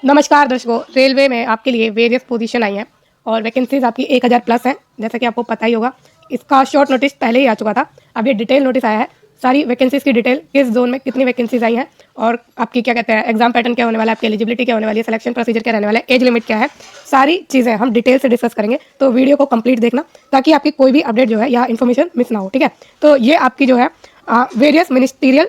नमस्कार दर्शकों, रेलवे में आपके लिए वेरियस पोजीशन आई हैं और वैकेंसीज आपकी 1000 प्लस हैं। जैसा कि आपको पता ही होगा, इसका शॉर्ट नोटिस पहले ही आ चुका था। अब ये डिटेल नोटिस आया है, सारी वैकेंसीज की डिटेल, किस जोन में कितनी वैकेंसीज आई हैं और आपकी क्या कहते हैं एग्जाम पैटर्न क्या होने वाला है, आपकी एलिजिबिलिटी क्या होने वाली है, सिलेक्शन प्रोसीजर क्या रहने वाला है, एज लिमिट क्या है, सारी चीज़ें हम डिटेल से डिस्कस करेंगे। तो वीडियो को कंप्लीट देखना ताकि आपकी कोई भी अपडेट जो है या इन्फॉर्मेशन मिस ना हो। ठीक है, तो ये आपकी जो है various ministerial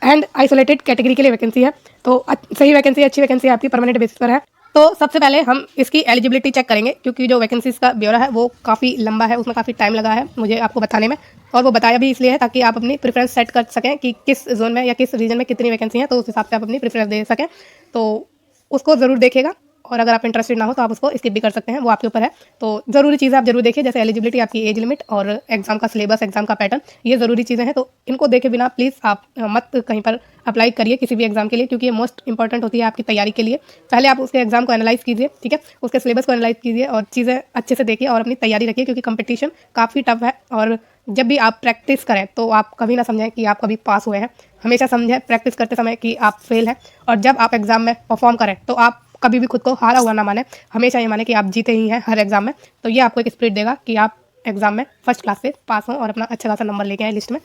and isolated category के लिए वैकेंसी है। तो सही वैकेंसी, अच्छी वैकेंसी आपकी परमानेंट बेसिस पर है। तो सबसे पहले हम इसकी एलिजिबिलिटी चेक करेंगे, क्योंकि जो वैकेंसीज का ब्यौरा है वो काफ़ी लंबा है, उसमें काफ़ी टाइम लगा है मुझे आपको बताने में। और वो बताया भी इसलिए है ताकि आप अपनी प्रेफरेंस सेट कर सकें कि किस जोन में या किस रीजन में कितनी वैकेंसी है, तो उस हिसाब से आप अपनी प्रेफरेंस दे सकें। तो उसको ज़रूर देखिएगा, और अगर आप इंटरेस्टेड ना हो तो आप उसको स्किप भी कर सकते हैं, वो आपके ऊपर है। तो ज़रूरी चीज़ें आप जरूर देखिए, जैसे एलिजिबिलिटी, आपकी एज लिमिट और एग्जाम का सिलेबस, एग्जाम का पैटर्न, ये ज़रूरी चीज़ें हैं। तो इनको देखे बिना प्लीज़ आप मत कहीं पर अप्लाई करिए किसी भी एग्जाम के लिए, क्योंकि ये मोस्ट इंपॉर्टेंट होती है आपकी तैयारी के लिए। पहले आप उसके एग्जाम को एनालाइज कीजिए, ठीक है, उसके सिलेबस को एनालाइज कीजिए और चीज़ें अच्छे से देखिए और अपनी तैयारी रखिए, क्योंकि कंपटीशन काफ़ी टफ है। और जब भी आप प्रैक्टिस करें तो आप कभी ना समझें कि आप कभी पास हुए हैं, हमेशा समझें प्रैक्टिस करते समय कि आप फेल हैं। और जब आप एग्जाम में परफॉर्म करें तो आप कभी भी खुद को हारा हुआ ना माने, हमेशा ये माने कि आप जीते ही हैं हर एग्जाम में। तो ये आपको एक स्पिरिट देगा कि आप एग्जाम में फर्स्ट क्लास से पास हों और अपना अच्छा खासा नंबर लेके आए लिस्ट में।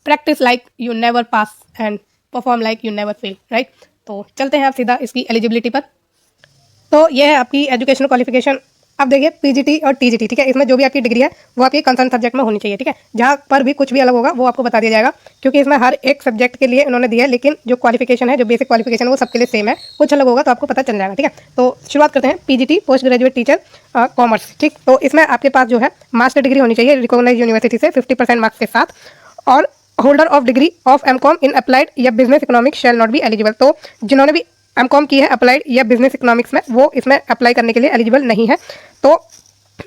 Practice like you never pass and perform like you never fail, right. तो चलते हैं आप सीधा इसकी एलिजिबिलिटी पर। तो ये है आपकी एजुकेशनल क्वालिफिकेशन। अब देखिए पीजीटी और टीजीटी, ठीक है, इसमें जो भी आपकी डिग्री है वो आपकी कंसर्न सब्जेक्ट में होनी चाहिए, ठीक है। जहाँ पर भी कुछ भी अलग होगा वो आपको बता दिया जाएगा, क्योंकि इसमें हर एक सब्जेक्ट के लिए इन्होंने दिया है, लेकिन जो क्वालिफिकेशन है, जो बेसिक क्वालिफिकेशन है वो सबके लिए सेम है। कुछ अलग होगा तो आपको पता चल जाएगा, ठीक है। तो शुरुआत करते हैं PGT, post graduate teacher commerce, ठीक। तो इसमें आपके पास जो है मास्टर डिग्री होनी चाहिए रिकॉग्नाइज यूनिवर्सिटी से 50% मार्क्स के साथ, और holder of degree of MCom in applied या business economics shall not be eligible. तो जिन्होंने भी एमकॉम की है अप्लाइड या बिजनेस इकोनॉमिक्स में, वो इसमें अप्लाई करने के लिए एलिजिबल नहीं है। तो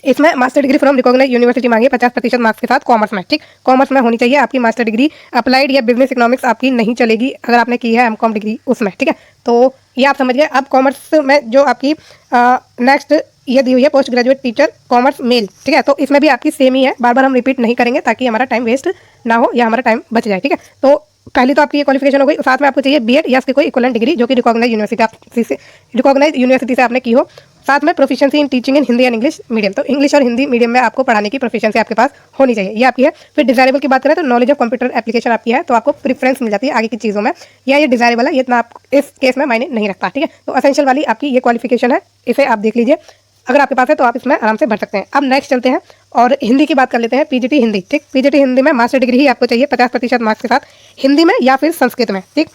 इसमें master degree from recognise university मांगी 50% मार्क्स के साथ कॉमर्स में, ठीक। कॉमर्स में होनी चाहिए आपकी मास्टर डिग्री। अप्लाइड या बिजनेस इकोनॉमिक्स आपकी नहीं चलेगी अगर आपने की है एमकॉम डिग्री उसमें, ठीक है। तो ये आप समझिए। अब कॉमर्स में जो आपकी नेक्स्ट ये दी हुई है post graduate teacher commerce mail, ठीक है। तो इसमें भी आपकी सेम ही है, बार बार हम रिपीट नहीं करेंगे ताकि हमारा टाइम वेस्ट ना हो या हमारा टाइम बच जाए, ठीक है। तो पहली तो आपकी ये क्वालिफिकेशन हो गई, साथ में आपको चाहिए बीएड या उसकी कोई इक्विवेलेंट डिग्री जो कि रिकॉग्नाइज यूनिवर्सिटी से आपने की हो। साथ में proficiency in teaching in Hindi and English medium, तो इंग्लिश और हिंदी मीडियम में आपको पढ़ाने की प्रोफिशिएंसी आपके पास होनी चाहिए, ये आपकी है। फिर डिजायरेबल की बात करें तो नॉलेज ऑफ कंप्यूटर एप्लीकेशन आपकी है, तो आपको प्रेफरेंस मिल जाती है आगे की चीज़ों में, या ये डिजायरेबल है, ये इतना आप इस केस में मायने नहीं रखता, ठीक है। तो असेंशियल वाली आपकी ये क्वालिफिकेशन है, इसे आप देख लीजिए, अगर आपके पास है तो आप इसमें आराम से भर सकते हैं। अब नेक्स्ट चलते हैं और हिंदी की बात कर लेते हैं। पीजीटी हिंदी, ठीक। पीजीटी हिंदी में मास्टर डिग्री ही आपको चाहिए 50% मार्क्स के साथ, हिंदी में या फिर संस्कृत में, ठीक।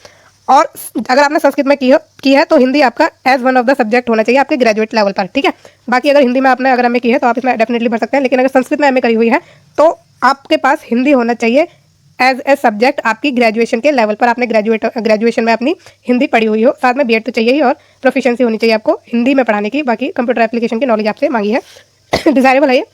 और अगर आपने संस्कृत में की है तो हिंदी आपका as one of the subject होना चाहिए आपके ग्रेजुएट लेवल पर, ठीक है। बाकी अगर हिंदी में आपने अगर एमए की है तो आप इसमें डेफिनेटली भर सकते हैं, लेकिन अगर संस्कृत में एमए करी हुई है तो आपके पास हिंदी होना चाहिए एज ए सब्जेक्ट आपकी ग्रेजुएशन के लेवल पर, आपने ग्रेजुएशन में अपनी हिंदी पढ़ी हुई हो। साथ में बीएड तो चाहिए ही, और प्रोफिशिएंसी होनी चाहिए आपको हिंदी में पढ़ाने की। बाकी कंप्यूटर एप्लीकेशन की नॉलेज आपसे मांगी है, डिजायरेबल है ये।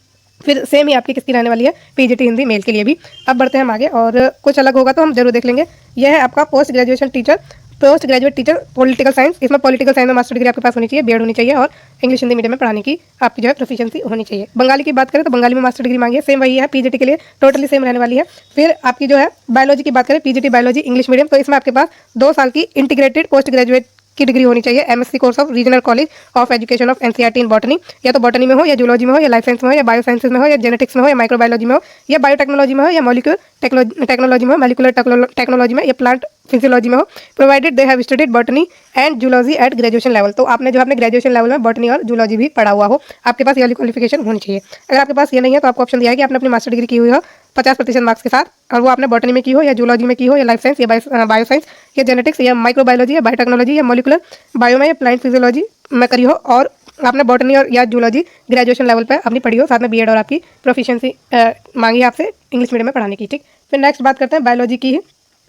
फिर सेम ही आपकी किसकी रहने वाली है, पीजीटी हिंदी मेल के लिए भी। अब बढ़ते हैं हम आगे, और कुछ अलग होगा तो हम जरूर देख लेंगे। यह है आपका post graduation teacher, post graduate teacher political science. इसमें पॉलिटिकल साइंस में मास्टर डिग्री आपके पास होनी चाहिए, बीएड होनी चाहिए, और इंग्लिश हिंदी मीडियम में पढ़ाने की आपकी जो है प्रोफिशिएंसी होनी चाहिए। बंगाली की बात करें तो बंगाली में मास्टर डिग्री मांगी है, सेम वही है पीजीटी के लिए, टोटली सेम रहने वाली है। फिर आपकी जो है बायोलॉजी की बात करें, पीजीटी बायोलॉजी इंग्लिश मीडियम, तो इसमें आपके पास 2 साल की इंटीग्रेटेड पोस्ट ग्रेजुएट की डिग्री होनी चाहिए, MSc course of regional college of education of NCERT in botany, या तो बॉटनी में हो, या जूलॉजी में हो, या लाइफ साइंस में हो, या बायो साइंसेज में हो, या जेनेटिक्स में हो, या माइक्रोबायोलॉजी में हो, या बायोटेक्नोलॉजी में हो, या मॉलिक्यूलर टेक्नोलॉजी में हो, मॉलिक्यूलर टेक्नोलॉजी में, या प्लांट फिजियोलॉजी में हो, provided they have studied botany and zoology at graduation level. तो आपने जो अपने ग्रेजुएशन लेवल में बॉटनी और जूलॉजी भी पढ़ा हुआ हो, आपके पास ये वाली क्वालिफिकेशन होनी चाहिए। अगर आपके पास ये नहीं है तो आपको ऑप्शन दिया है कि आपने अपनी मास्टर डिग्री की हुई हो 50% मार्क्स के साथ, और वो आपने बॉटनी में की हो, या जूलॉजी में की हो, या लाइफ साइंस, या बायो साइंस, या जेनेटिक्स, या माइक्रोबायोलॉजी, या बायोटेक्नोलॉजी, या मॉलिक्यूलर बायो में, या प्लांट फिजियोलॉजी में करी हो, और आपने बॉटनी और या जूलॉजी ग्रेजुएशन लेवल पर अपनी पढ़ी हो, साथ में बीएड और आपकी प्रोफिशिएंसी मांगी है आपसे इंग्लिश मीडियम में पढ़ाने की, ठीक। फिर नेक्स्ट बात करते हैं बायोलॉजी की।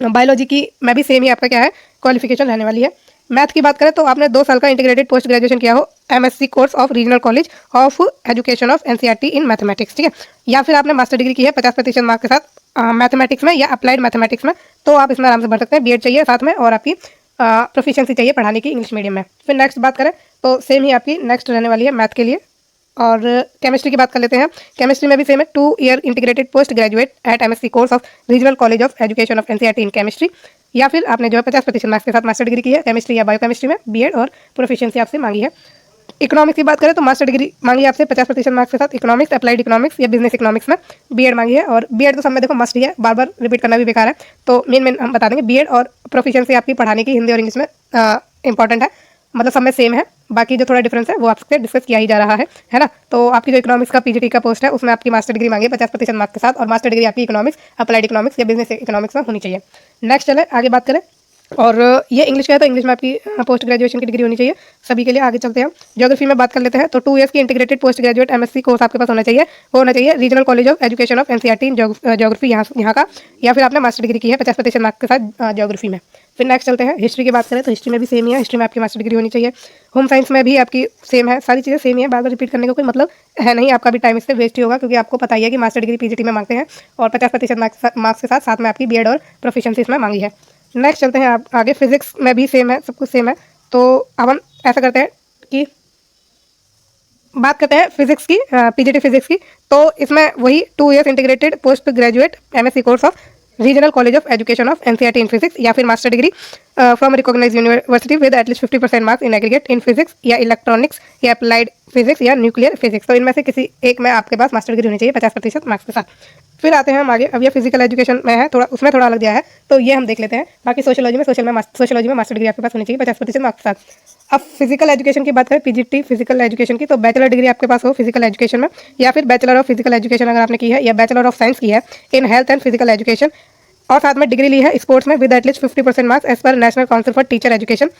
बायोलॉजी की में भी सेम ही आपका क्या है क्वालिफिकेशन रहने वाली है। मैथ की बात करें तो आपने 2 साल का इंटीग्रेटेड पोस्ट ग्रेजुएशन किया हो, MSc course of regional college of education of NCERT in mathematics, ठीक है। या फिर आपने मास्टर डिग्री की है 50% मार्क्स के साथ मैथमेटिक्स में या अप्लाइड मैथमेटिक्स में, तो आप इसमें आराम से भर सकते हैं। बीएड चाहिए साथ में, और आपकी प्रोफिशिएंसी चाहिए पढ़ाने की इंग्लिश मीडियम में। फिर नेक्स्ट बात करें तो सेम ही आपकी नेक्स्ट रहने वाली है मैथ के लिए। और केमिस्ट्री की बात कर लेते हैं। केमिस्ट्री में भी सेम है, 2 year integrated post graduate at MSc course of regional college of education of NCERT in chemistry. या फिर आपने जो है 50% मार्क्स के साथ मास्टर डिग्री की है केमिस्ट्री या बायोकेमिस्ट्री में बीएड और प्रोफिशिएंसी आपसे मांगी है। इकोनॉमिक्स की बात करें तो मास्टर डिग्री मांगी है आपसे 50% मार्क्स के साथ इकोनॉमिक्स, अप्लाइड इकोनॉमिक्स या बिजनेस इकोनॉमिक्स में बीएड मांगी है। और बीएड तो सब में देखो मस्ट ही है, बार बार रिपीट करना भी बेकार है, तो मेन हम बता देंगे बीएड और प्रोफिशिएंसी आपकी पढ़ाने की हिंदी और इंग्लिश में इंपॉर्टेंट है, मतलब सब में सेम है। बाकी जो थोड़ा डिफरेंस है वो आपसे डिस्कस किया ही जा रहा है ना। तो आपकी जो इकोनॉमिक्स का पीजीटी का पोस्ट है उसमें आपकी मास्टर डिग्री मांगी है 50% मार्क्स के साथ, और मास्टर डिग्री आपकी इकोनॉमिक्स, अप्लाइड इकोनॉमिक्स या बिजनेस इकोनॉमिक्स में होनी चाहिए। नेक्स्ट चले आगे बात करें, और ये इंग्लिश का है तो इंग्लिश में आपकी पोस्ट ग्रेजुएशन की डिग्री होनी चाहिए सभी के लिए। आगे चलते हैं, ज्योग्राफी में बात कर लेते हैं। तो 2 ईयर्स की integrated post graduate MSc course आपके पास होना चाहिए, वो होना चाहिए regional college of education of NCERT geography यहाँ का, या फिर आपने मास्टर डिग्री की है 50% मार्क्स के साथ ज्योग्राफी में। फिर नेक्स्ट चलते हैं, हिस्ट्री की बात करें तो हिस्ट्री में भी सेम ही है, हिस्ट्री में आपकी मास्टर डिग्री होनी चाहिए। होम साइंस में भी आपकी सेम है, सारी चीज़ें सेम ही है, बार बार रिपीट करने का कोई मतलब है नहीं, आपका भी टाइम इससे वेस्ट ही होगा, क्योंकि आपको पता ही है कि मास्टर डिग्री पीजीटी में मांगते हैं और 50% मार्क्स के साथ में आपकी बीएड और प्रोफिशिएंसी इसमें मांगी है। नेक्स्ट चलते हैं आप आगे, फिजिक्स में भी सेम है, सब कुछ सेम है। तो अब हम ऐसा करते हैं कि बात करते हैं फिजिक्स की, पीजीटी फिजिक्स की। तो इसमें वही 2 years integrated post graduate MSc course of regional college of education of NCERT in physics, या फिर master degree from recognised university with at least 50% marks in aggregate in physics या इलेक्ट्रॉनिक्स या applied physics या nuclear physics. तो इनमें से किसी एक में आपके पास मास्टर डिग्री होनी चाहिए 50% मार्क्स के साथ। फिर आते हैं हम आगे, अब ये फिजिकल एजुकेशन में है, थोड़ा उसमें थोड़ा अलग दिया है, तो ये हम देख लेते हैं। बाकी सोशियोलॉजी में मास्टर डिग्री आपके पास होनी चाहिए 50% मार्क्स के साथ। अब फिजिकल एजुकेशन की बात करें, पीजीटी फिजिकल एजुकेशन की, तो बैचलर डिग्री आपके पास हो फिजिकल एजुकेशन में, या फिर बैचलर ऑफ फिजिकल एजुकेशन अगर आपने की है, या बैचलर ऑफ साइंस की है in health and physical education, और साथ में डिग्री ली है स्पोर्ट्स में with at least 50% marks as per national council for teacher education,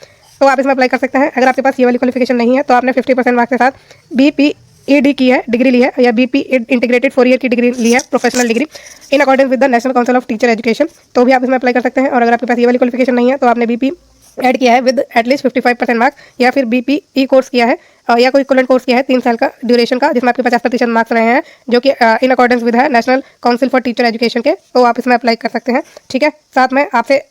तो आप इसमें अप्लाई कर सकते हैं। अगर आपके पास ये वाली क्वालिफिकेशन नहीं है तो आपने 50% मार्क्स के साथ बीपीईडी की है, डिग्री ली है, या बीपी इंटीग्रेटेड 4 ईयर की डिग्री ली है, professional degree in accordance with the national council of teacher education, तो भी आप इसमें अप्लाई कर सकते हैं। और अगर आपके पास ये वाली क्वालिफिकेशन नहीं है तो आपने बीपी ऐड किया है विद एटलीस्ट 55% मार्क्स, या फिर बीपीई कोर्स किया है या कोई इक्विवेलेंट कोर्स किया है 3 साल का ड्यूरेशन का, जिसमें आपके 50% मार्क्स रहे हैं, जो कि इन अकॉर्डेंस विद है national council for teacher education के, तो आप इसमें अप्लाई कर सकते हैं। ठीक है, साथ में आपसे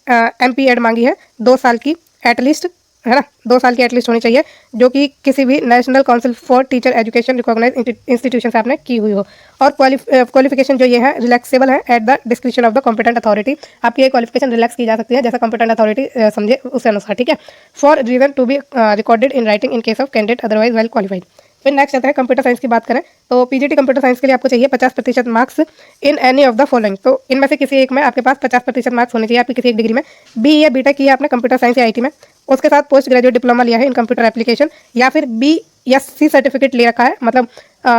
एमपी एड मांगी है 2 साल की एटलीस्ट, है ना, 2 साल की एटलीस्ट होनी चाहिए, जो कि किसी भी national council for teacher education recognise institution से आपने की हुई हो। और क्वालिफिकेशन जो ये है रिलैक्सेबल है at the description of the competent authority, आपकी ये क्वालिफिकेशन रिलैक्स की जा सकती है जैसा कॉम्पिटेंट अथॉरिटी समझे उस अनुसार। ठीक है, for reason to be recorded in writing in case of candidate otherwise well qualified. फिर नेक्स्ट आता है कंप्यूटर साइंस की बात करें तो पीजीटी कंप्यूटर साइंस के लिए आपको चाहिए 50% marks in any of the following, तो इनमें से किसी एक में आपके पास 50% मार्क्स होने चाहिए आपकी किसी एक डिग्री में। बी या बीटेक की है आपने कंप्यूटर साइंस या आईटी में, उसके साथ पोस्ट ग्रेजुएट डिप्लोमा लिया है इन कंप्यूटर एप्लीकेशन, या फिर बी या सी सर्टिफिकेट ले रखा है, मतलब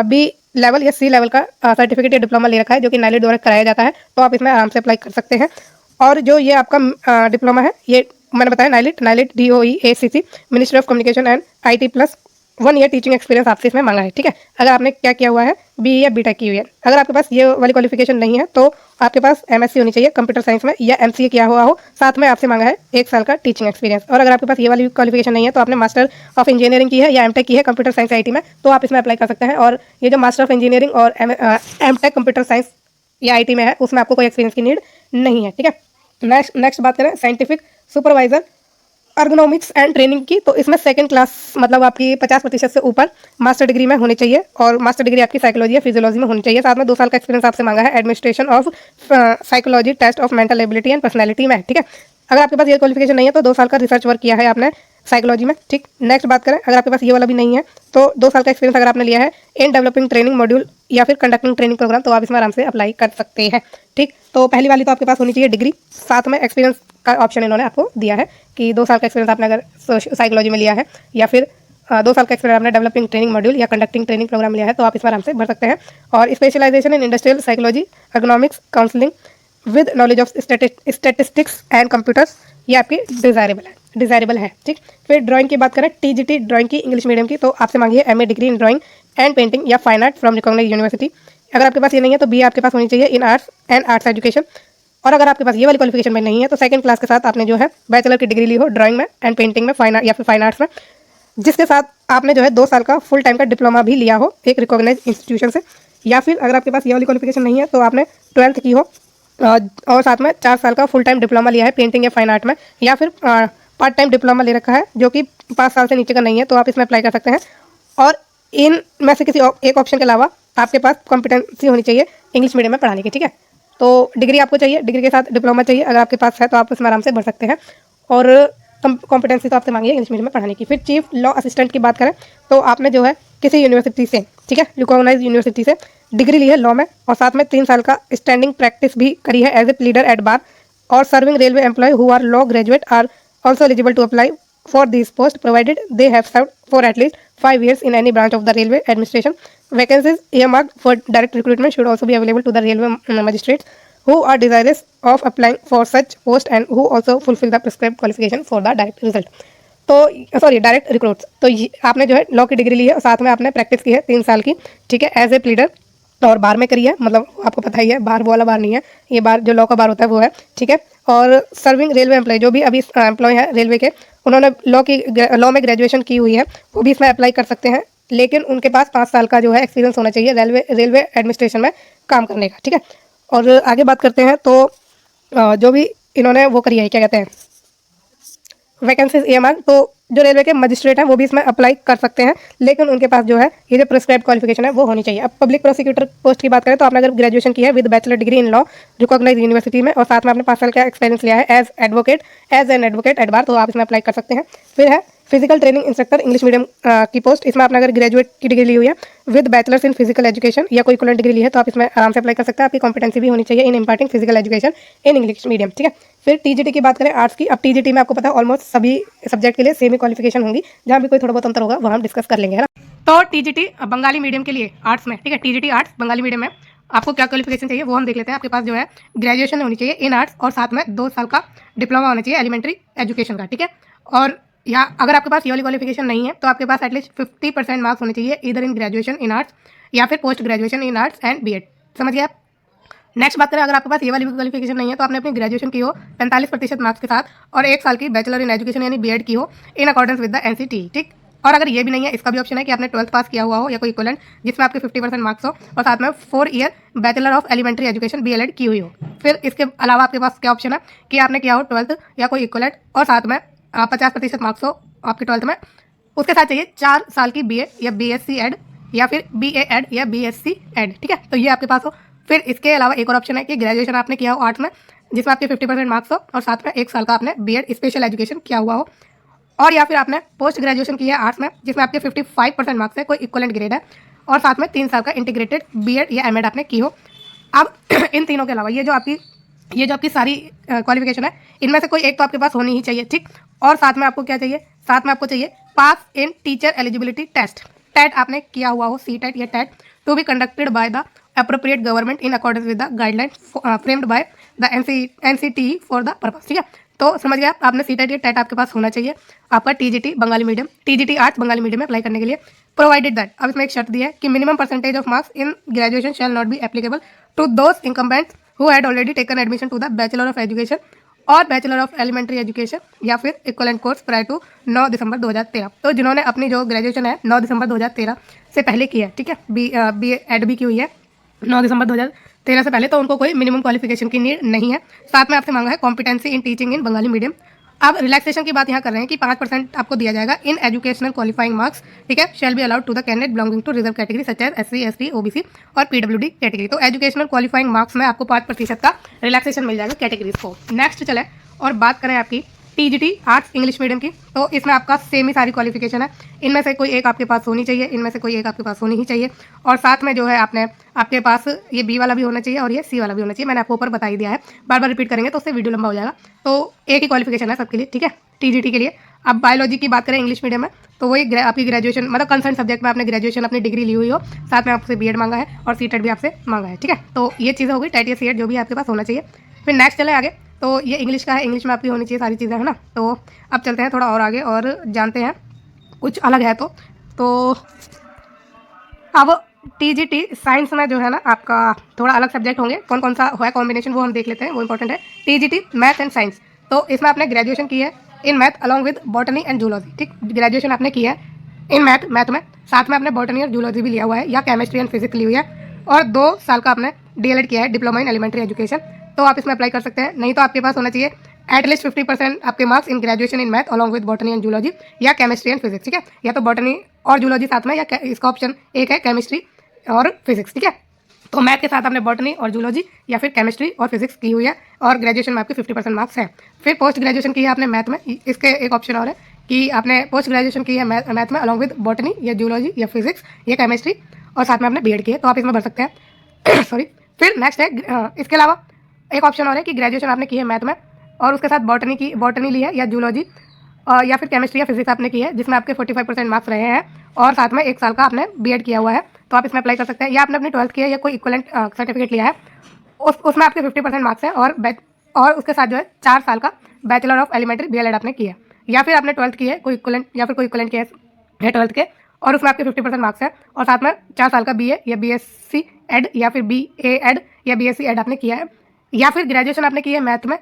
बी लेवल या सी लेवल का सर्टिफिकेट या डिप्लोमा ले रखा है जो कि नाइलेट द्वारा कराया जाता है, तो आप इसमें आराम से अप्लाई कर सकते हैं। और जो ये आपका डिप्लोमा है ये मैंने बताया NIELIT DOEACC ministry of communication and IT plus 1 year teaching experience आपसे इसमें मांगा है। ठीक है, अगर आपने क्या किया हुआ है बी या बीटेक की हुई है। अगर आपके पास ये वाली क्वालिफिकेशन नहीं है तो आपके पास MSc होनी चाहिए कंप्यूटर साइंस में, या MCA किया हुआ हो, साथ में आपसे मांगा है 1 साल का टीचिंग एक्सपीरियंस। और अगर आपके पास ये वाली क्वालिफिकेशन नहीं है तो आपने मास्टर ऑफ इंजीनियरिंग की है या एमटेक की है कंप्यूटर साइंस IT में, तो आप इसमें अप्लाई कर सकते हैं। और ये जो मास्टर ऑफ इंजीनियरिंग और एमटेक कंप्यूटर साइंस या IT में है उसमें आपको कोई एक्सपीरियंस की नीड नहीं है। ठीक है, नेक्स्ट बात करें scientific supervisor ergonomics and training की, तो इसमें सेकंड क्लास मतलब आपकी 50% से ऊपर मास्टर डिग्री में होनी चाहिए, और मास्टर डिग्री आपकी साइकोलॉजी या फिजियोलॉजी में होनी चाहिए, साथ में 2 साल का एक्सपीरियंस आपसे मांगा है administration of psychology test of mental ability and personality में। ठीक है, अगर आपके पास ये क्वालिफिकेशन नहीं है तो 2 साल का रिसर्च वर्क किया है आपने साइकोलॉजी में। ठीक, नेक्स्ट बात करें, अगर आपके पास ये वाला भी नहीं है तो 2 साल का एक्सपीरियंस अगर आपने लिया है इन डेवलपिंग ट्रेनिंग मॉड्यूल या फिर कंडक्टिंग ट्रेनिंग प्रोग्राम, तो आप इसमें आराम से अप्लाई कर सकते हैं। ठीक, तो पहली वाली तो आपके पास होनी चाहिए डिग्री, साथ में एक्सपीरियंस का ऑप्शन इन्होंने आपको दिया है कि 2 साल का एक्सपीरियंस आपने अगर साइकोलॉजी में लिया है, या फिर 2 साल का एक्सपीरियंस आपने डेवलपिंग ट्रेनिंग मॉड्यूल या कंडक्टिंग ट्रेनिंग प्रोग्राम लिया है, तो आप इसमें आराम से भर सकते हैं। और specialisation in industrial psychology, economics, counselling with knowledge of statistics and computers, ये आपकी डिजायरेबल है। ठीक, फिर ड्राइंग की बात करें, TGT ड्राइंग की इंग्लिश मीडियम की, तो आपसे मांगी है MA degree in drawing and painting या fine art from recognised university. अगर आपके पास ये नहीं है तो BA आपके पास होनी चाहिए इन आर्ट्स एंड आर्ट्स एजुकेशन। और अगर आपके पास ये वाली क्वालिफिकेशन में नहीं है तो सेकंड क्लास के साथ आपने जो है बैचलर की डिग्री ली हो ड्राइंग में एंड पेंटिंग में, फाइन या फिर फाइन आर्ट्स में, जिसके साथ आपने जो है 2 साल का फुल टाइम का डिप्लोमा भी लिया हो एक रिकॉग्नाइज इंस्टीट्यूशन से। या फिर अगर आपके पास ये वाली क्वालिफिकेशन नहीं है तो आपने 12th की हो और साथ में 4 साल का फुल टाइम डिप्लोमा लिया है पेंटिंग या फाइन आर्ट में, या फिर पार्ट टाइम डिप्लोमा ले रखा है जो कि 5 साल से नीचे का नहीं है, तो आप इसमें अप्लाई कर सकते हैं। और इन में से किसी एक ऑप्शन के अलावा आपके पास कॉम्पिटेंसी होनी चाहिए इंग्लिश मीडियम में पढ़ाने की। ठीक है, तो डिग्री आपको चाहिए, डिग्री के साथ डिप्लोमा चाहिए, अगर आपके पास है तो आप उसमें आराम से भर सकते हैं। और कॉम्पिटेंसी तो आपसे मांगी है इंग्लिश मीडियम में पढ़ाने की। फिर चीफ लॉ असिस्टेंट की बात करें तो आपने जो है किसी यूनिवर्सिटी से, ठीक है, रिकॉग्नाइज यूनिवर्सिटी से डिग्री ली है लॉ में, और साथ में 3 साल का स्टैंडिंग प्रैक्टिस भी करी है as a pleader at bar, और serving railway employee who are law graduate are also eligible to apply for these posts provided they have served for at least 5 years in any branch of the railway administration. Vacancies earmarked for direct recruitment should also be available to the railway magistrates who are desirous of applying for such post and who also fulfill the prescribed qualification for the direct result. तो sorry direct recruits. तो आपने जो है law की degree ली है और साथ में आपने प्रैक्टिस की है 3 साल की, ठीक है, एज ए प्लीडर, और बार में करी है, मतलब आपको पता ही है बार वो वाला बार नहीं है, ये बार जो लॉ का बार होता है वो है, ठीक है। और सर्विंग रेलवे एम्प्लॉय, जो भी अभी एम्प्लॉय है रेलवे के, उन्होंने लॉ में ग्रेजुएशन की हुई है, वो भी इसमें अप्लाई कर सकते हैं, लेकिन उनके पास 5 साल का जो है एक्सपीरियंस होना चाहिए रेलवे एडमिनिस्ट्रेशन में काम करने का, ठीक है। और आगे बात करते हैं तो जो भी इन्होंने वो करी है, क्या कहते हैं, वैकेंसीज ईएमआर, तो जो रेलवे के मजिस्ट्रेट हैं वो भी इसमें अप्लाई कर सकते हैं, लेकिन उनके पास जो है ये जो प्रिस्क्राइब क्वालिफिकेशन है वो होनी चाहिए। अब पब्लिक प्रोसिक्यूटर पोस्ट की बात करें तो आपने अगर ग्रेजुएशन की है with bachelor degree in law recognise university में, और साथ में आपने 5 साल का एक्सपीरियंस लिया है एज एन एडवोकेट एट बार, तो आप इसमें अप्लाई कर सकते हैं। फिर है physical training instructor English medium की पोस्ट, इसमें आपने अगर ग्रेजुएट की डिग्री ली हुई है with bachelors in physical education या कोई इक्विवेलेंट डिग्री ली है तो आप इसमें आराम से अप्लाई कर सकते हैं। आपकी कॉम्पिटेंसी भी होनी चाहिए in imparting physical education in English medium, ठीक है। फिर टीजीटी की बात करें आर्ट्स की, अब टीजीटी में आपको पता है ऑलमोस्ट सभी सब्जेक्ट के लिए सेम ही क्वालिफिकेशन होंगी, जहाँ भी कोई थोड़ा बहुत अंतर होगा वहाँ हम डिस्कस कर लेंगे, है ना। तो टीजीटी बंगाली मीडियम के लिए आर्ट्स में, ठीक है, टीजीटी आर्ट्स बंगाली मीडियम में आपको क्या क्वालिफिकेशन चाहिए वो हम देख लेते हैं। आपके पास जो है ग्रेजुएशन होनी चाहिए इन आर्ट्स और साथ में 2 साल का डिप्लोमा होना चाहिए एलिमेंट्री एजुकेशन का, ठीक है। और या अगर आपके पास ये वाली क्वालिफिकेशन नहीं है तो आपके पास एटलीस्ट 50% मार्क्स होने चाहिए इधर इन ग्रेजुएशन इन आर्ट्स या फिर post graduation in arts and BEd, समझ गए आप। नेक्स्ट बात करें, अगर आपके पास ये वाली क्वालिफिकेशन नहीं है तो आपने अपनी ग्रेजुएशन की हो 45% मार्क्स के साथ और 1 साल की बैचलर इन एजुकेशन यानी बीएड की हो in accordance with the NCT, ठीक। और अगर ये भी नहीं है, इसका भी ऑप्शन है कि आपने 12th पास किया हुआ हो या कोई इक्विवेलेंट जिसमें आपके 50% मार्क्स हो और साथ में 4 year bachelor of elementary education BElEd की हुई हो। फिर इसके अलावा आपके पास क्या ऑप्शन है कि आपने किया हो 12th या कोई इक्विवेलेंट और साथ में 50% मार्क्स हो आपके 12th में, उसके साथ चाहिए 4 साल की बीए या बीएससी एड या फिर बीए एड या बीएससी एड, ठीक है। तो ये आपके पास हो। फिर इसके अलावा एक और ऑप्शन है कि ग्रेजुएशन आपने किया हो आर्ट्स में जिसमें आपके 50% मार्क्स हो और साथ में 1 साल का आपने बीएड स्पेशल एजुकेशन किया हुआ हो, और या फिर आपने पोस्ट ग्रेजुएशन किया है आर्ट्स में जिसमें आपके 55% मार्क्स है, कोई इक्वलेंट ग्रेड है, और साथ में 3 साल का इंटीग्रेटेड बीएड या एमएड आपने की हो। अब इन तीनों के अलावा ये जो आपकी सारी क्वालिफिकेशन है इनमें से कोई एक तो आपके पास होनी ही चाहिए, ठीक। और साथ में आपको क्या चाहिए, साथ में आपको चाहिए pass in teacher eligibility test, TET आपने किया हुआ हो, सी टेट या TET, to be conducted by the appropriate government in accordance with the guidelines framed by the NCTE for the purpose, ठीक है। तो समझ गया आपने सी टेट या टेट आपके पास होना चाहिए आपका TGT Bengali medium, TGT arts Bengali medium में अप्लाई करने के लिए, प्रोवाइडेड दैट, अब इसमें एक शर्त दी है कि minimum percentage of marks in graduation shall not be applicable to those incumbents who had already taken admission to the bachelor of education और बैचलर ऑफ एलिमेंट्री एजुकेशन या फिर equivalent course prior to 9 December 2013। तो जिन्होंने अपनी जो graduation है 9 December 2013 से पहले की है, ठीक है, बी एड भी की हुई है 9 दिसंबर 2013 से पहले, तो उनको कोई मिनिमम क्वालिफिकेशन की नीड नहीं है। साथ में आपसे मांगा है competency in teaching in Bengali medium. अब रिलैक्सेशन की बात यहाँ कर रहे हैं कि 5% आपको दिया जाएगा इन एजुकेशनल क्वालिफाइंग मार्क्स, ठीक है, shall be allowed to the candidate belonging to reserve category such as SC ST OBC और पीडब्ल्यूडी कैटेगरी। तो एजुकेशनल क्वालिफाइंग मार्क्स में आपको 5% का रिलैक्सेशन मिल जाएगा कैटेगरीज को। नेक्स्ट चले और बात करें आपकी टीजीटी आर्ट्स इंग्लिश मीडियम की, तो इसमें आपका सेम ही सारी क्वालिफिकेशन है, इनमें से कोई एक आपके पास होनी चाहिए, इनमें से कोई एक आपके पास होनी ही चाहिए, और साथ में जो है आपके पास ये बी वाला भी होना चाहिए और ये सी वाला भी होना चाहिए। मैंने आपको ऊपर बता ही दिया है, बार बार रिपीट करेंगे तो उससे वीडियो लंबा हो जाएगा। तो एक ही क्वालिफिकेशन है सबके लिए, ठीक है, टीजीटी के लिए। अब बायोलॉजी की बात करें इंग्लिश मीडियम में, तो वही आपकी ग्रेजुएशन मतलब कंसर्न सब्जेक्ट में आपने ग्रेजुएशन अपनी डिग्री ली हुई हो, साथ में आपसे बीएड मांगा है और सीटेट भी आपसे मांगा है, ठीक है। तो ये चीज़ें हो गई, टेट या सीएट जो भी आपके पास होना चाहिए। फिर नेक्स्ट चले आगे, तो ये इंग्लिश का है, इंग्लिश में आपकी होनी चाहिए सारी चीज़ें, है ना। तो अब चलते हैं थोड़ा और आगे और जानते हैं कुछ अलग है। तो अब टीजीटी साइंस में जो है ना आपका थोड़ा अलग सब्जेक्ट होंगे, कौन कौन सा है कॉम्बिनेशन वो हम देख लेते हैं, वो इंपॉर्टेंट है। टीजीटी मैथ एंड साइंस, तो इसमें आपने ग्रेजुएशन की है in math along with botany and zoology, ठीक, ग्रेजुएशन आपने की है इन मैथ में, साथ में आपने बॉटनी और जूलॉजी भी लिया हुआ है या केमिस्ट्री एंड फिजिक्स ली हुई है, और 2 साल का आपने डीएलएड किया है डिप्लोमा इन एलिमेंट्री एजुकेशन, तो आप इसमें अप्लाई कर सकते हैं। नहीं तो आपके पास होना चाहिए एटलीस्ट 50% आपके marks in graduation in math along with botany and zoology या केमिस्ट्री एंड फिजिक्स, ठीक है, या तो बॉटनी और जूलॉजी साथ में, या इसका ऑप्शन एक है केमिस्ट्री और फिजिक्स, ठीक है। तो मैथ के साथ आपने बॉटनी और जूलॉजी या फिर केमिस्ट्री और फिजिक्स की हुई है और ग्रेजुएशन में आपके 50% मार्क्स है। फिर पोस्ट ग्रेजुएशन की है आपने मैथ में, इसके एक ऑप्शन और है कि आपने पोस्ट ग्रेजुएशन की है मैथ में अलॉन्ग विद बॉटनी या जूलॉजी या फिजिक्स या केमिस्ट्री और साथ में आपने बीएड की है, तो आप इसमें भर सकते हैं। सॉरी। फिर नेक्स्ट है इसके अलावा एक ऑप्शन और है कि ग्रेजुएशन आपने की है मैथ में और उसके साथ बॉटनी ली है या जूलॉजी या फिर केमिस्ट्री या फिजिक्स आपने की है जिसमें आपके 45% मार्क्स रहे हैं और साथ में 1 साल का आपने बीएड किया हुआ है, तो आप इसमें अप्लाई कर सकते हैं। या आपने अपनी 12th की है या कोई इक्वलेंट सर्टिफिकेट लिया है उसमें आपके 50% मार्क्स हैं और उसके साथ जो है 4 साल का बैचलर ऑफ एलिमेंट्री बीएलएड आपने किया है। या फिर आपने 12th की है कोई इक्वलेंट या फिर कोई इक्वलेंट किया है 12th के और उसमें आपके 50% मार्क्स हैं और साथ में 4 साल का बीए या बीएससी एड या फिर बीए एड या बीएससी एड आपने किया है। या फिर ग्रेजुएशन आपने की है मैथ में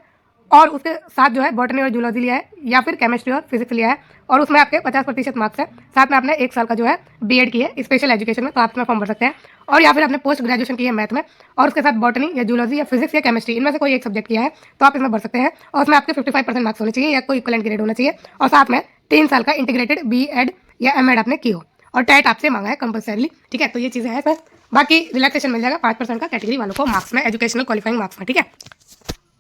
और उसके साथ जो है बॉटनी और जूलॉजी लिया है या फिर केमिस्ट्री और फिजिक्स लिया है और उसमें आपके 50% मार्क्स है, साथ में आपने 1 साल का जो है बीएड की है स्पेशल एजुकेशन में, तो आप इसमें फॉर्म भर सकते हैं। और या फिर आपने पोस्ट ग्रेजुएशन की है मैथ में और उसके साथ बॉटनी या जूलॉजी या फिजिक्स या केमिस्ट्री इनमें से कोई एक सब्जेक्ट किया है, तो आप इसमें भर सकते हैं और उसमें आपके 55% मार्क्स होने चाहिए या कोई इक्वलेंट ग्रेड होना चाहिए और साथ में 3 साल का इंटीग्रेटेड बीएड या एमएड आपने की हो और टेट आपसे मांगा है कंपल्सरीली। ठीक है, तो ये चीज़ें हैं इसमें। बाकी रिलैक्सेशन मिल जाएगा 5% का कैटेगरी वालों को मार्क्स में, एजुकेशनल क्वालिफाइंग मार्क्स में। ठीक है,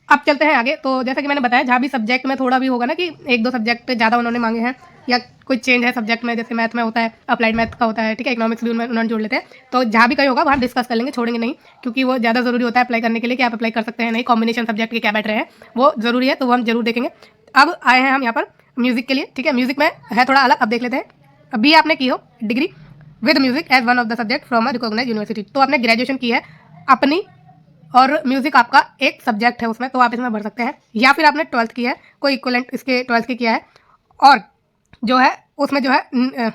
अब चलते हैं आगे। तो जैसा कि मैंने बताया जहाँ भी सब्जेक्ट में थोड़ा भी होगा ना कि 1-2 सब्जेक्ट ज़्यादा उन्होंने मांगे हैं या कोई चेंज है सब्जेक्ट में, जैसे मैथ में होता है, अप्लाइड मैथ का होता है, ठीक है, इकोनॉमिक्स भी उन्होंने जोड़ लेते हैं, तो जहाँ भी कहीं होगा वहाँ डिस्कस कर लेंगे, छोड़ेंगे नहीं, क्योंकि वो ज़्यादा ज़रूरी होता है अप्लाई करने के लिए कि आप अप्लाई कर सकते हैं नहीं, कॉम्बिनेशन सब्जेक्ट के क्या बैठ रहे हैं वो ज़रूरी है, तो वो हम जरूर देखेंगे। अब आए हैं हम यहाँ पर म्यूजिक के लिए। ठीक है, म्यूजिक में है थोड़ा अलग, अब देख लेते हैं। बी आपने की हो degree with music as one of the subject from a recognised university, तो आपने ग्रेजुएशन की है अपनी और म्यूजिक आपका एक सब्जेक्ट है उसमें, तो आप इसमें भर सकते हैं। या फिर आपने 12th की है कोई इक्वलेंट इसके 12th की किया है और जो है उसमें जो है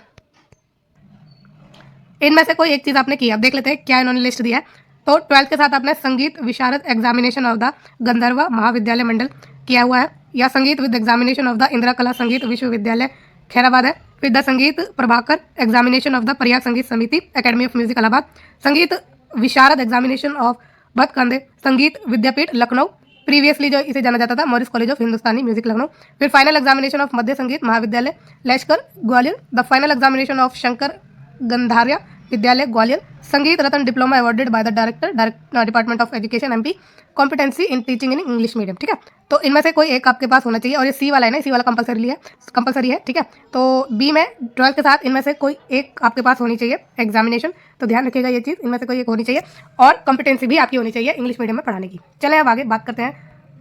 इनमें से कोई एक चीज़ आपने की है। अब देख लेते हैं क्या इन्होंने लिस्ट दिया है। तो 12th के साथ आपने संगीत विशारद एग्जामिनेशन ऑफ द गंधर्व महाविद्यालय मंडल किया हुआ है या संगीत with examination of the Indira कला संगीत विश्वविद्यालय खैराबाद है। फिर द संगीत Prabhakar examination of the Prayag संगीत समिति एकेडमी ऑफ म्यूजिक इलाहाबाद, संगीत विशारद एग्जामिनेशन ऑफ भटकंदे संगीत विद्यापीठ लखनऊ, प्रीवियसली जो इसे जाना जाता था Morris College of Hindustani Music Lucknow. फिर final examination of Madhya Sangeet Mahavidyalaya Lashkar Gwalior, the final examination of Shankar Gandharva Vidyalaya Gwalior, Sangeet Ratna diploma awarded by the director department of education MP, competency in teaching in English medium. ठीक है, तो इनमें से कोई एक आपके पास होना चाहिए और ये सी वाला है ना, सी वाला कंपलसरी है। ठीक है, तो बी में 12th के साथ इनमें से कोई एक आपके पास होनी चाहिए एग्जामिनेशन, तो ध्यान रखिएगा ये चीज़, इनमें से कोई एक होनी चाहिए और कॉम्पिटेंसी भी आपकी होनी चाहिए इंग्लिश मीडियम में पढ़ाने की। चलें अब आगे बात करते हैं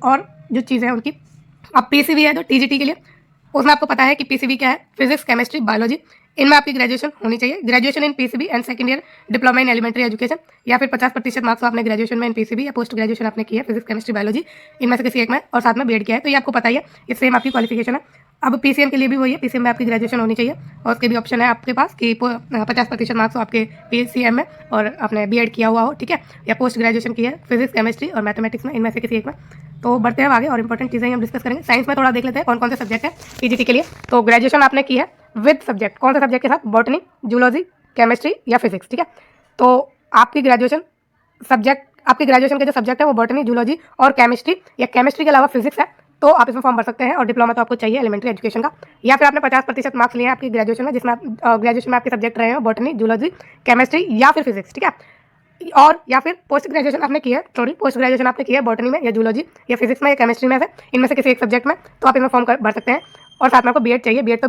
और जो चीज़ें हैं उनकी। अब पीसीबी है जो टीजीटी के लिए, उसमें आपको पता है कि पीसीबी क्या है, फिजिक्स केमिस्ट्री बायोलॉजी, इनमें आपकी ग्रेजुएशन होनी चाहिए, graduation in PCB and second year diploma in elementary education, या फिर 50% मार्क्स आपने ग्रेजुएशन में इन पीसीबी या पोस्ट ग्रेजुएशन आपने किया है फिजिक्स केमिस्ट्री बायोलॉजी, इनमें से किसी एक में और साथ में बीएड किया है, तो ये आपको पता ही है, ये सेम आपकी क्वालिफिकेशन है। अब पीसीएम के लिए भी वही है, पीसीएम में आपकी ग्रेजुएशन होनी चाहिए और उसके भी ऑप्शन है आपके पास कि 50% मार्क्स हो आपके पीसीएम में और आपने बीएड किया हुआ हो, ठीक है, या पोस्ट ग्रेजुएशन किया है फिजिक्स केमिस्ट्री और मैथमेटिक्स में, इनमें से किसी एक में। तो बढ़ते हैं आगे और इंपॉर्टेंट चीज़ें हम डिस्कस करेंगे। साइंस में थोड़ा देख लेते हैं कौन कौन से सब्जेक्ट है पीजीटी के लिए। तो ग्रेजुएशन आपने की है विद सब्जेक्ट, कौन से सब्जेक्ट के साथ, बॉटनी जूलॉजी केमिस्ट्री या फिजिक्स। ठीक है, तो आपकी ग्रेजुएशन के जो सब्जेक्ट है वो बॉटनी जूलॉजी और केमिस्ट्री या केमिस्ट्री के अलावा फिजिक्स है, तो आप इसमें फॉर्म भर सकते हैं और डिप्लोमा तो आपको चाहिए एलिमेंट्री एजुकेशन का। या फिर आपने 50% मार्क्स लिए हैं आपकी ग्रेजुएशन में, जिसमें आप ग्रेजुएशन में आपके सब्जेक्ट रहे हैं बॉटनी जूलॉजी केमिस्ट्री या फिर फिजिक्स। ठीक है, और या फिर पोस्ट ग्रेजुएशन आपने की है बॉटनी में या जूलॉजी या फिजिक्स में या केमिस्ट्री में से, इनमें से किसी एक सब्जेक्ट में, तो आप इसमें फॉर्म भर सकते हैं और साथ में आपको बीएड चाहिए, बीएड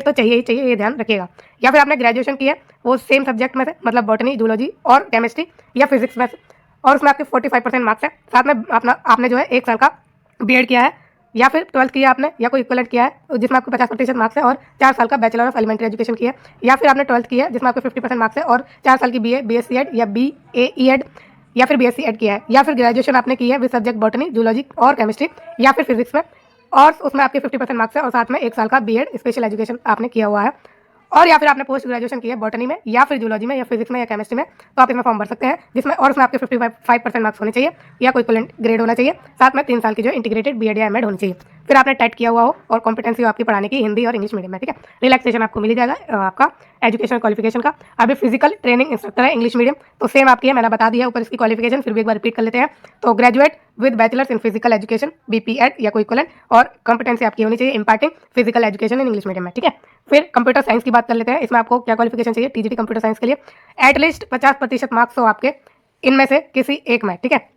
तो चाहिए ही चाहिए, ये ध्यान रखिएगा। या फिर आपने ग्रेजुएशन की है वो सेम सब्जेक्ट में से, मतलब बॉटनी जूलॉजी और केमिस्ट्री या फिजिक्स में से, और उसमें आपके 45% मार्क्स है, साथ में आपने जो है 1 साल का बीएड किया है, या फिर 12th किया आपने या कोई इक्वलेंट किया है जिसमें आपको 50% मार्क्स है और 4 साल का बैचलर ऑफ एलिमेंट्री एजुकेशन किया है, या फिर आपने 12th किया है जिसमें आपको 50% मार्क्स है और 4 साल की बीए बीएससी एड या बीएड या फिर बीएससी एड किया है, या फिर ग्रेजुएशन आपने की है विद सब्जेक्ट बॉटनी जूलॉजी और केमिस्ट्री या फिर फिजिक्स में और उसमें आपके 50% मार्क्स है और साथ में 1 साल का बीएड स्पेशल एजुकेशन आपने किया हुआ है, और या फिर आपने पोस्ट ग्रेजुएशन की है बॉटनी में या फिर जूलॉजी में या फिजिक्स में या केमिस्ट्री में, तो आप इसमें फॉर्म भर सकते हैं जिसमें और उसमें आपके 55% मार्क्स होने चाहिए या कोई इक्विवेलेंट ग्रेड होना चाहिए, साथ में 3 साल की जो इंटीग्रेटेड बीएड या एमएड होनी चाहिए। फिर आपने टेट किया हुआ हो और कॉम्पिटेंसी हो आपकी पढ़ाने की हिंदी और इंग्लिश मीडियम में। ठीक है, रिलैक्सेशन आपको मिल जाएगा आपका एजुकेशन क्वालिफिकेशन का। अभी फिजिकल ट्रेनिंग इंस्ट्रक्टर है इंग्लिश मीडियम, तो सेम आपकी है, मैंने बता दिया ऊपर इसकी क्वालिफिकेशन, फिर भी एक बार रिपीट कर लेते हैं। तो graduate with bachelors in physical education BPEd या कोई इक्विवेलेंट, और कॉम्पिटेंसी आपकी होनी चाहिए imparting physical education in English medium में। ठीक है, फिर कंप्यूटर साइंस की बात कर लेते हैं। इसमें आपको क्या क्वालिफिकेशन चाहिए टीजीटी कंप्यूटर साइंस के लिए, एटलीस्ट 50% मार्क्स हो आपके इनमें से किसी एक में, ठीक है,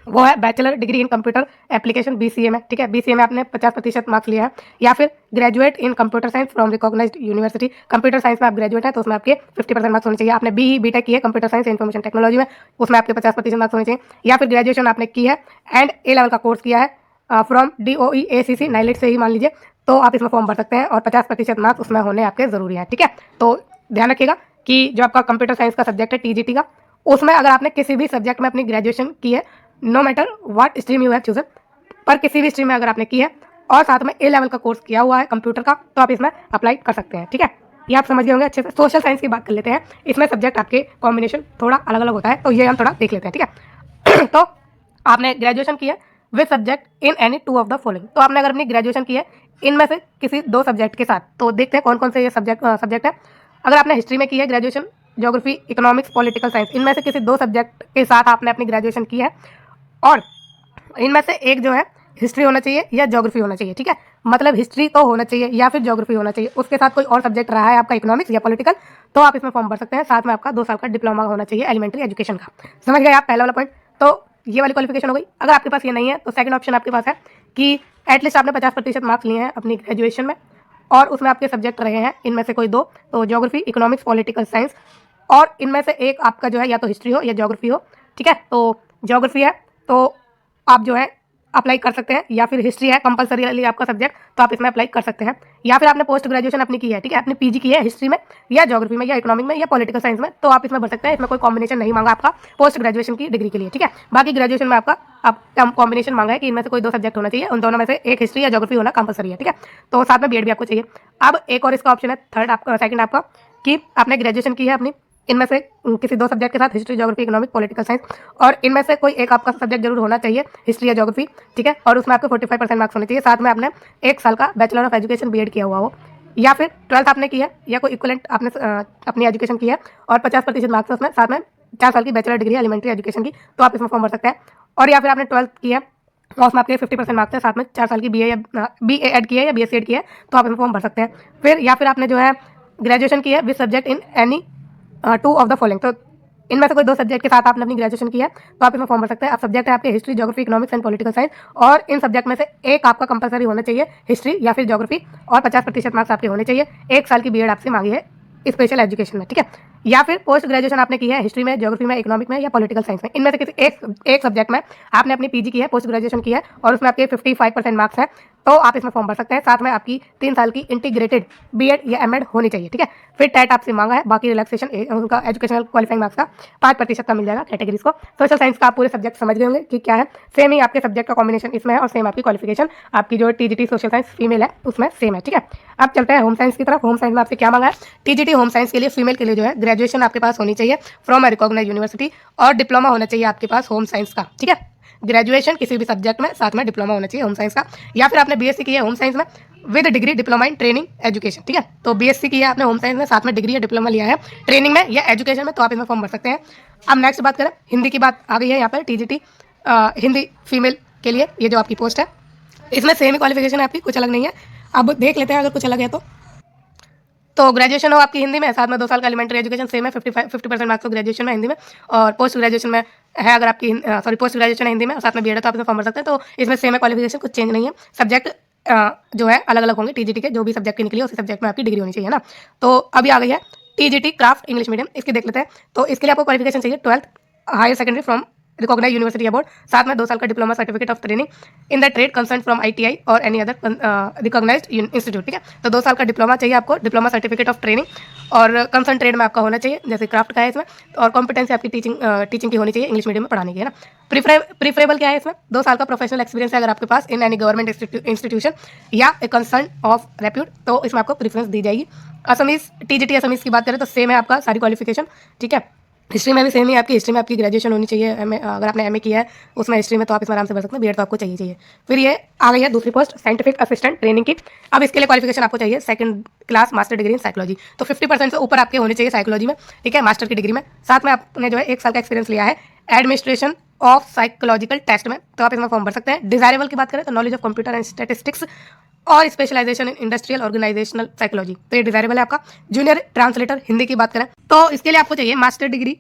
वो है बैचलर डिग्री इन कंप्यूटर एप्लीकेशन बीसीए में, ठीक है, बीसीए में आपने 50% मार्क्स लिया है, या फिर graduate in computer science from recognised university, computer science में आप ग्रेजुएट हैं तो उसमें आपके 50% मार्क्स होने चाहिए। आपने बीटेक की है कंप्यूटर साइंस इन्फॉर्मेशन टेक्नोलॉजी में, उसमें आपके 50% मार्क्स होने चाहिए, या फिर ग्रेजुएशन आपने की है एंड ए लेवल का कोर्स किया है फ्रॉम DOE-ACC नाइलेट से ही मान लीजिए, तो आप इसमें फॉर्म भर सकते हैं और 50% मार्क्स उसमें होने आपके ज़रूरी है, ठीक है। तो ध्यान रखिएगा कि जो आपका कंप्यूटर साइंस का सब्जेक्ट है TGT का, उसमें अगर आपने किसी भी सब्जेक्ट में अपनी ग्रेजुएशन की है, no matter what stream you have chosen, पर किसी भी स्ट्रीम में अगर आपने की है और साथ में ए लेवल का कोर्स किया हुआ है कंप्यूटर का, तो आप इसमें अप्लाई कर सकते हैं, ठीक है। ये आप समझ गए होंगे अच्छे से। सोशल साइंस की बात कर लेते हैं, इसमें सब्जेक्ट आपके कॉम्बिनेशन थोड़ा अलग अलग होता है, तो ये हम थोड़ा देख लेते हैं, ठीक है। तो आपने ग्रेजुएशन की है with subject in any two of the following, तो आपने अगर अपनी ग्रेजुएशन की है इनमें से किसी 2 सब्जेक्ट के साथ, तो देखते हैं कौन कौन से ये सब्जेक्ट है। अगर आपने हिस्ट्री में की है graduation, geography, economics, political science, इनमें से किसी 2 सब्जेक्ट के साथ आपने अपनी ग्रेजुएशन की है और इनमें से एक जो है हिस्ट्री होना चाहिए या ज्योग्राफी होना चाहिए, ठीक है, मतलब हिस्ट्री तो होना चाहिए या फिर ज्योग्राफी होना चाहिए, उसके साथ कोई और सब्जेक्ट रहा है आपका इकोनॉमिक्स या पॉलिटिकल, तो आप इसमें फॉर्म भर सकते हैं। साथ में आपका 2 साल का डिप्लोमा होना चाहिए एलिमेंट्री एजुकेशन का। समझ गए आप पहला वाला पॉइंट, तो ये वाली क्वालिफिकेशन हो गई। अगर आपके पास ये नहीं है तो सेकंड ऑप्शन आपके पास है कि एटलीस्ट आपने 50% मार्क्स लिए हैं अपनी ग्रेजुएशन में और उसमें आपके सब्जेक्ट रहे हैं इनमें से कोई 2, तो ज्योग्राफी, इकोनॉमिक्स, पॉलिटिकल साइंस, और इनमें से एक आपका जो है या तो हिस्ट्री हो या ज्योग्राफी हो, ठीक है। तो ज्योग्राफी है तो आप जो है अप्लाई कर सकते हैं, या फिर हिस्ट्री है कंपलसरी आपका सब्जेक्ट, तो आप इसमें अप्लाई कर सकते हैं, या फिर आपने पोस्ट ग्रेजुएशन अपनी की है, ठीक है, आपने पीजी की है हिस्ट्री में या ज्योग्राफी में या इकोनॉमिक में या पॉलिटिकल साइंस में, तो आप इसमें भर सकते हैं। इसमें कोई कॉम्बिनेशन नहीं मांगा आपका पोस्ट ग्रेजुएशन की डिग्री के लिए, ठीक है। बाकी ग्रेजुएशन में आपका कॉम्बिनेशन मांगा है कि इनमें से कोई 2 सब्जेक्ट होना चाहिए, उन दोनों में से एक हिस्ट्री या ज्योग्राफी होना कंपलसरी है, ठीक है। तो साथ में बीएड भी आपको चाहिए। अब एक और इसका ऑप्शन है सेकंड आपका कि आपने ग्रेजुएशन की है अपनी इनमें से किसी 2 सब्जेक्ट के साथ, history, geography, economic, political science, और इनमें से कोई एक आपका सब्जेक्ट जरूर होना चाहिए हिस्ट्री या ज्योग्राफी, ठीक है, और उसमें आपको 45% मार्क्स होने चाहिए। साथ में आपने 1 साल का बैचलर ऑफ एजुकेशन बीएड किया हुआ हो, या फिर 12th आपने की है या कोई इक्वलेंट आपने अपनी एजुकेशन की है और 50% मार्क्स उसमें, साथ में 4 साल की बैचलर डिग्री एलिमेंट्री एजुकेशन की, तो आप इसमें फॉर्म भर सकते हैं। और या फिर आपने 12th की है और उसमें आपके 50% मार्क्स है, साथ में 4 साल की BA एड की है या BSc एड की है, तो आप इसमें फॉर्म भर सकते हैं। फिर या फिर आपने जो है ग्रेजुएशन की है with subject in any 2 of the following, तो इनमें से कोई 2 सब्जेक्ट के साथ आपने अपनी ग्रेजुएशन की है, तो आप इसमें फॉर्म भर सकते हैं। आप सब्जेक्ट है आपके history, geography, economics and political science, और इन सब्जेक्ट में से एक आपका कंपलसरी होना चाहिए हिस्ट्री या फिर ज्योग्राफी, और 50% मार्क्स आपके होने चाहिए। 1 साल की बीएड आपसे मांगी है स्पेशल एजुकेशन में, ठीक है। या फिर पोस्ट ग्रेजुएशन आपने की है हिस्ट्री में, ज्योग्राफी में, इकोनॉमिक में या पॉलिटिकल साइंस में, इनमें से किसी एक सब्जेक्ट में आपने अपनी पीजी की है, पोस्ट ग्रेजुएशन की है और उसमें आपके 55% मार्क्स है, तो आप इसमें फॉर्म भर सकते हैं। साथ में आपकी 3 साल की इंटीग्रेटेड बीएड या एमएड होनी चाहिए, ठीक है। फिर टेट आपसे मांगा है, बाकी रिलैक्सेशन उनका एजुकेशनल क्वालिफाइंग मार्क्स का 5% का मिल जाएगा कैटेगरीज को। सोशल साइंस का आप पूरे सब्जेक्ट समझ गए होंगे कि क्या है, सेम ही आपके सब्जेक्ट का कॉम्बिनेशन इसमें है और सेम आपकी क्वालिफिकेशन आपकी जो टीजीटी सोशल साइंस फीमेल है उसमें सेम है, ठीक है। अब चलते हैं होम साइंस की तरफ। होम साइंस में आपसे क्या मांगा है, टीजीटी होम साइंस के लिए फीमेल के लिए जो है ग्रेजुएशन आपके पास होनी चाहिए फ्रॉम अ रिकॉग्नाइज्ड यूनिवर्सिटी और डिप्लोमा होना चाहिए आपके पास होम साइंस का, ठीक है। ग्रेजुएशन किसी भी सब्जेक्ट में, साथ में डिप्लोमा होना चाहिए होम साइंस का, या फिर आपने बीएससी की है होम साइंस में with degree diploma in training education, ठीक है। तो बीएससी की है आपने होम साइंस में, साथ में डिग्री या डिप्लोमा लिया है ट्रेनिंग में या एजुकेशन में, तो आप इसमें फॉर्म भर सकते हैं। अब नेक्स्ट बात करें, हिंदी की बात आ गई है यहाँ पर, टीजीटी हिंदी फीमेल के लिए ये जो आपकी पोस्ट है, इसमें सेम ही क्वालिफिकेशन है आपकी, कुछ अलग नहीं है। अब देख लेते हैं अगर कुछ अलग है तो ग्रेजुएशन हो आपकी हिंदी में, साथ में 2 साल का एलिमेंट्री एजुकेशन सेम है, 50% मार्क्स ग्रेजुएशन में हिंदी में, और पोस्ट ग्रेजुएशन में है अगर आपकी पोस्ट ग्रेजुएशन है हिंदी में और साथ में बीएड है, तो आप इसमें फॉर्म भर सकते हैं। तो इसमें सेम है क्वालिफिकेशन, कुछ चेंज नहीं है। सब्जेक्ट जो है अलग अलग होंगे टीजीटी के, जो भी सब्जेक्ट की निकली उसी सब्जेक्ट में आपकी डिग्री होनी चाहिए ना। तो अभी आ गई है टीजीटी क्राफ्ट इंग्लिश मीडियम, इसकी देख लेते हैं। तो इसके लिए आपको क्वालिफिकेशन चाहिए 12th higher secondary from recognise university abroad, साथ में 2 साल का diploma certificate of training in the trade concern from ITI और एनी अदर रिकॉग्नाइज्ड इंस्टीट्यूट, ठीक है। तो 2 साल का डिप्लोमा चाहिए आपको, डिप्लोमा सर्टिफिकेट ऑफ ट्रेनिंग, और कंसर्न ट्रेड में आपका होना चाहिए, जैसे क्राफ्ट का है इसमें, और कॉम्पिटेंसी आपकी टीचिंग की होनी चाहिए, इंग्लिश मीडियम में पढ़ाने की, है ना। प्रीफरेबल क्या है इसमें, 2 साल का प्रोफेशनल एक्सपीरियंस है अगर आपके पास इन एनी गवर्नमेंट इंस्टीट्यूशन या ए कंसर्न ऑफ रेप्यूट, तो इसमें आपको प्रीफरेंस दी जाएगी। असमीज टीजीटी असमीज की बात करें तो सेम है आपका सारी क्वालिफिकेशन, ठीक है। हिस्ट्री में भी सेम ही आपकी, हिस्ट्री में आपकी ग्रेजुएशन होनी चाहिए, अगर आपने एमए किया है उसमें हिस्ट्री में, तो आप इसमें आराम से भर सकते हैं। बीएड तो आपको चाहिए। फिर ये आ गई है दूसरी पोस्ट साइंटिफिक असिस्टेंट ट्रेनिंग की। अब इसके लिए क्वालिफिकेशन आपको चाहिए 2nd class master degree in psychology, तो 50% से ऊपर आपके होने चाहिए साइकोलॉजी में, ठीक है, मास्टर की डिग्री में। साथ में आपने जो है 1 साल का एक्सपीरियंस लिया है एडमिनिस्ट्रेशन ऑफ साइकोलॉजिकल टेस्ट में, तो आप इसमें फॉर्म भर सकते हैं। डिजायरेबल की बात करें तो knowledge of computer and statistics और specialisation in industrial organizational psychology, तो ये डिजायरेबल है आपका। जूनियर ट्रांसलेटर हिंदी की बात करें तो इसके लिए आपको चाहिए master degree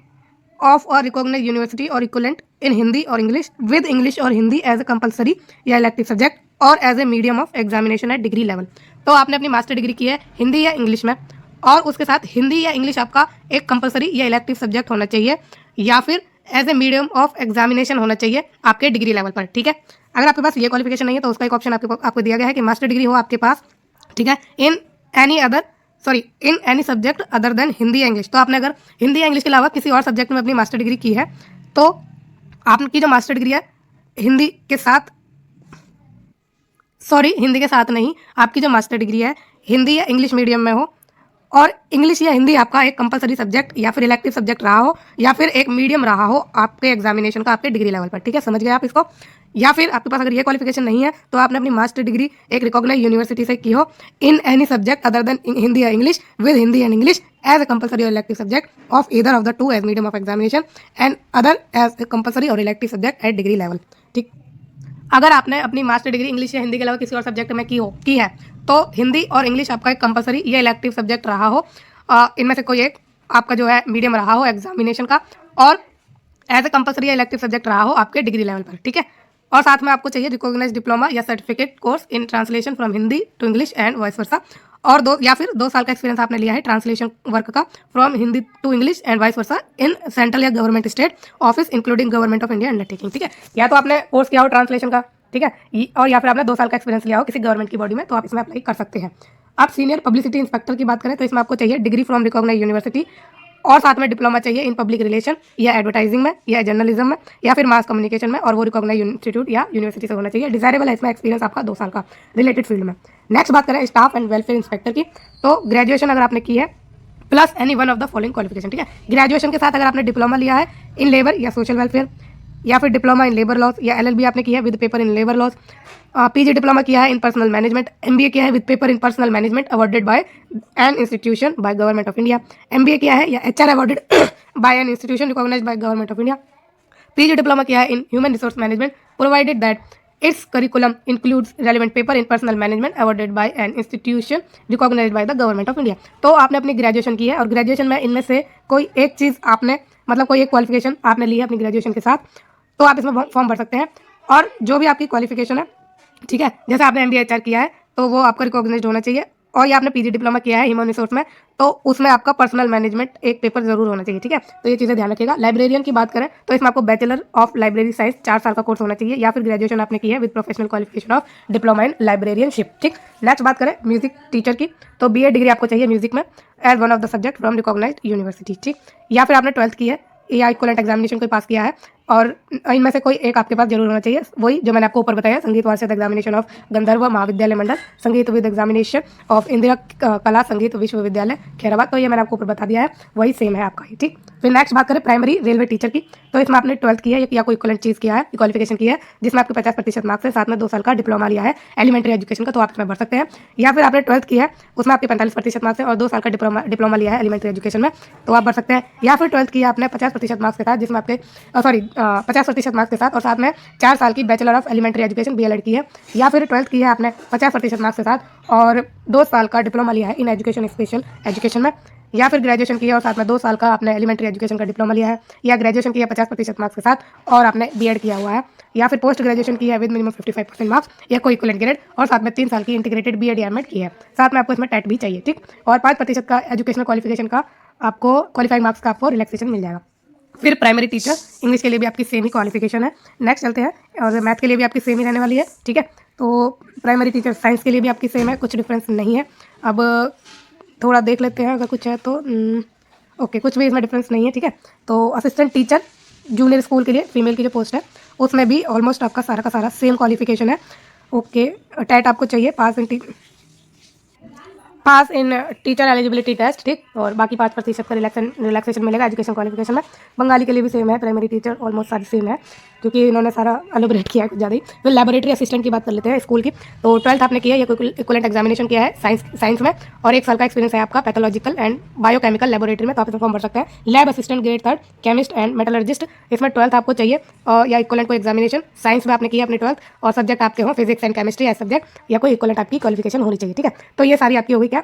of a recognise university और इक्वलेंट इन हिंदी और इंग्लिश विद इंग्लिश और हिंदी एज ए कंपलसरी या इलेक्टिव सब्जेक्ट और as a medium of examination at degree level. तो आपने अपनी मास्टर डिग्री की है हिंदी या इंग्लिश में, और उसके साथ हिंदी या इंग्लिश आपका एक कंपलसरी या इलेक्टिव सब्जेक्ट होना चाहिए, या फिर as a medium of examination होना चाहिए आपके डिग्री लेवल पर। ठीक है, अगर आपके पास ये क्वालिफिकेशन नहीं है तो उसका एक ऑप्शन आपको दिया गया है कि मास्टर डिग्री हो आपके पास, ठीक है, इन any subject other than Hindi या इंग्लिश। तो आपने अगर हिंदी या इंग्लिश के अलावा किसी और सब्जेक्ट में अपनी मास्टर डिग्री की है तो आपकी जो मास्टर डिग्री है हिंदी के साथ नहीं, आपकी जो मास्टर डिग्री है हिंदी या इंग्लिश मीडियम में हो और इंग्लिश या हिंदी आपका एक कंपलसरी सब्जेक्ट या फिर इलेक्टिव सब्जेक्ट रहा हो या फिर एक मीडियम रहा हो आपके एग्जामिनेशन का आपके डिग्री लेवल पर। ठीक है, समझ गए आप इसको। या फिर आपके पास अगर ये क्वालिफिकेशन नहीं है तो आपने अपनी मास्टर डिग्री एक रिकॉग्नाइज यूनिवर्सिटी से की हो in any subject other than Hindi या English with Hindi and English as a compulsory और elective subject of either of the two as medium of examination and other as a compulsory और elective subject at degree level. ठीक, अगर आपने अपनी master degree English या हिंदी के अलावा किसी और सब्जेक्ट में की है तो हिंदी और इंग्लिश आपका एक कंपलसरी या इलेक्टिव सब्जेक्ट रहा हो, इनमें से कोई एक आपका जो है मीडियम रहा हो एग्जामिनेशन का और एज ए कंपलसरी या इलेक्टिव सब्जेक्ट रहा हो आपके डिग्री लेवल पर। ठीक है, और साथ में आपको चाहिए रिकॉग्नाइज डिप्लोमा या certificate course in translation from Hindi to English and vice versa, और 2 साल का एक्सपीरियंस आपने लिया है ट्रांसलेशन वर्क का from Hindi to English and vice versa in central या government state office including government of India undertaking. ठीक है, या तो आपने कोर्स किया हो ट्रांसलेशन का, ठीक है, और या फिर आपने 2 साल का एक्सपीरियंस लिया हो किसी गवर्नमेंट की बॉडी में, तो आप इसमें अप्लाई कर सकते हैं। आप सीनियर पब्लिसिटी इंस्पेक्टर की बात करें तो इसमें आपको चाहिए डिग्री फ्रॉम रिकॉग्नाइज यूनिवर्सिटी और साथ में डिप्लोमा चाहिए इन पब्लिक रिलेशन या एडवर्टाइजिंग में या जर्नलिज्म में या फिर मास कम्युनिकेशन में, और वो रिकॉग्नाइज इंस्टीट्यूट या यूनिवर्सिटी से होना चाहिए। डिजायरेबल है इसमें एक्सपीरियंस आपका 2 साल का रिलेटेड फील्ड में। नेक्स्ट बात करें स्टाफ एंड वेलफेयर इंस्पेक्टर की, तो ग्रेजुएशन अगर आपने की है plus any one of the following qualification. ठीक है, ग्रेजुएशन के साथ अगर आपने डिप्लोमा लिया है इन लेबर या सोशल वेलफेयर या फिर डिप्लोमा इन लेबर लॉज या एलएलबी आपने किया है with paper in labour laws, PG diploma किया है इन पर्सनल मैनेजमेंट, एमबीए किया है with paper in personal management awarded by an institution by government of India, MBA किया है या HR awarded by an institution recognised by government of India, PG diploma किया है in human resource management provided that its curriculum includes relevant paper in personal management awarded by an institution recognised by the government of India. तो आपने अपनी graduation की है और graduation में इनमें से कोई एक चीज़ आपने कोई एक क्वालिफिकेशन आपने ली है अपनी ग्रेजुएशन के साथ, तो आप इसमें फॉर्म भर सकते हैं। और जो भी आपकी क्वालिफिकेशन है, ठीक है, जैसे आपने एमबीए एचआर किया है तो वो आपका रिकॉग्नाइज्ड होना चाहिए, और ये आपने पीजी डिप्लोमा किया है ह्यूमन रिसोर्स में तो उसमें आपका पर्सनल मैनेजमेंट एक पेपर जरूर होना चाहिए। ठीक है, तो ये चीज़ें ध्यान रखिएगा। लाइब्रेरियन की बात करें तो इसमें आपको बैचलर ऑफ लाइब्रेरी साइंस 4 साल का कोर्स होना चाहिए, या फिर ग्रेजुएशन आपने की है with professional qualification of diploma in librarianship. ठीक, नेक्स्ट बात करें म्यूजिक टीचर की, तो बीए डिग्री आपको चाहिए म्यूजिक में as one of the subject from recognised university. ठीक, या फिर आपने 12th की है या इक्वलेंट एग्जामिनेशन कोई पास किया है, और इनमें से कोई एक आपके पास जरूर होना चाहिए, वही जो मैंने आपको ऊपर बताया, संगीत वार्षिक एग्जामिनेशन ऑफ गंधर्व महाविद्यालय मंडल, संगीत विद एग्जामिनेशन ऑफ इंदिरा कला संगीत विश्वविद्यालय खैराबाद, तो ये मैंने आपको ऊपर बता दिया है, वही सेम है आपका ही। ठीक, फिर नेक्स्ट बात करें प्राइमरी रेलवे टीचर की, तो इसमें आपने 12th की है या कोई इक्वलेंट चीज़ किया है, क्वालिफिकेशन की है जिसमें आपके 50% मार्क्स है, साथ में 2 साल का डिप्लोमा लिया है एलिमेंट्री एजुकेशन का, तो आप इसमें भर सकते हैं। या फिर आपने 12th की है उसमें आपके 45% मार्क्स है और 2 साल का डिप्लोमा लिया है एलिमेंट्री एजुकेशन में, तो आप भर सकते हैं। या फिर 12th की है आपने 50% मार्क्स के साथ, जिसमें आपके 50% मार्क्स के साथ और साथ में 4 साल की bachelor of elementary education BElEd की है। या फिर 12th की है आपने 50% मार्क्स के साथ और 2 साल का डिप्लोमा लिया है इन एजुकेशन स्पेशल एजुकेशन में। या फिर ग्रेजुएशन की है और साथ में 2 साल का आपने एलिमेंट्री एजुकेशन का डिप्लोमा लिया है, या ग्रेजुएशन की है 50% मार्क्स के साथ और आपने बीएड किया हुआ है, या फिर पोस्ट ग्रेजुएशन की है विद मिनिमम 55% मार्क्स या कोई इक्वलेंट ग्रेड और साथ में 3 साल की इंटीग्रेटेड बीएड या एमएड की है, साथ में आपको इसमें टेट भी चाहिए। ठीक, और 5% का एजुकेशनल क्वालिफिकेशन का आपको क्वालिफाइंग मार्क्स का आपको रिलैक्सेशन मिल जाएगा। फिर प्राइमरी टीचर इंग्लिश के लिए भी आपकी सेम ही क्वालिफिकेशन है। नेक्स्ट चलते हैं, और मैथ के लिए भी आपकी सेम ही रहने वाली है। ठीक है, तो प्राइमरी टीचर साइंस के लिए भी आपकी सेम है, कुछ डिफरेंस नहीं है। अब थोड़ा देख लेते हैं अगर कुछ है तो, ओके, कुछ भी इसमें डिफरेंस नहीं है। ठीक है, तो असिस्टेंट टीचर जूनियर स्कूल के लिए फीमेल की जो पोस्ट है उसमें भी ऑलमोस्ट आपका सारा का सारा सेम क्वालिफिकेशन है। ओके, टेट आपको चाहिए, pass in teacher eligibility test. ठीक, और बाकी 5% का रिलैक्सेशन मिलेगा एजुकेशन क्वालिफिकेशन में। बंगाली के लिए भी सेम है, प्राइमरी टीचर ऑलमोस्ट सारी सेम है क्योंकि इन्होंने सारा एलोबरेट किया है कुछ ज़्यादा ही। फिर लेबोरेटरी असिस्टेंट की बात कर लेते हैं स्कूल की, तो 12th आपने किया है या कोई इक्वलेंट एग्जामिनेशन किया है साइंस में और 1 साल का एक्सपीरियंस है आपका पैथोलॉजिकल एंड बायोकेमिकल लेबोरेटरी में, तो आप इसमें फॉर्म भर सकते हैं। Lab assistant grade 3 chemist and metallurgist, इसमें 12th आपको चाहिए या इक्वलेंट कोई एग्जामिनेशन साइंस में आपने किया अपनी 12th और सब्जेक्ट आपके हो physics and chemistry as subject या कोई इक्वलेंट आपकी क्वालिफिकेशन होनी चाहिए। ठीक है, तो ये सारी आपकी होगी क्या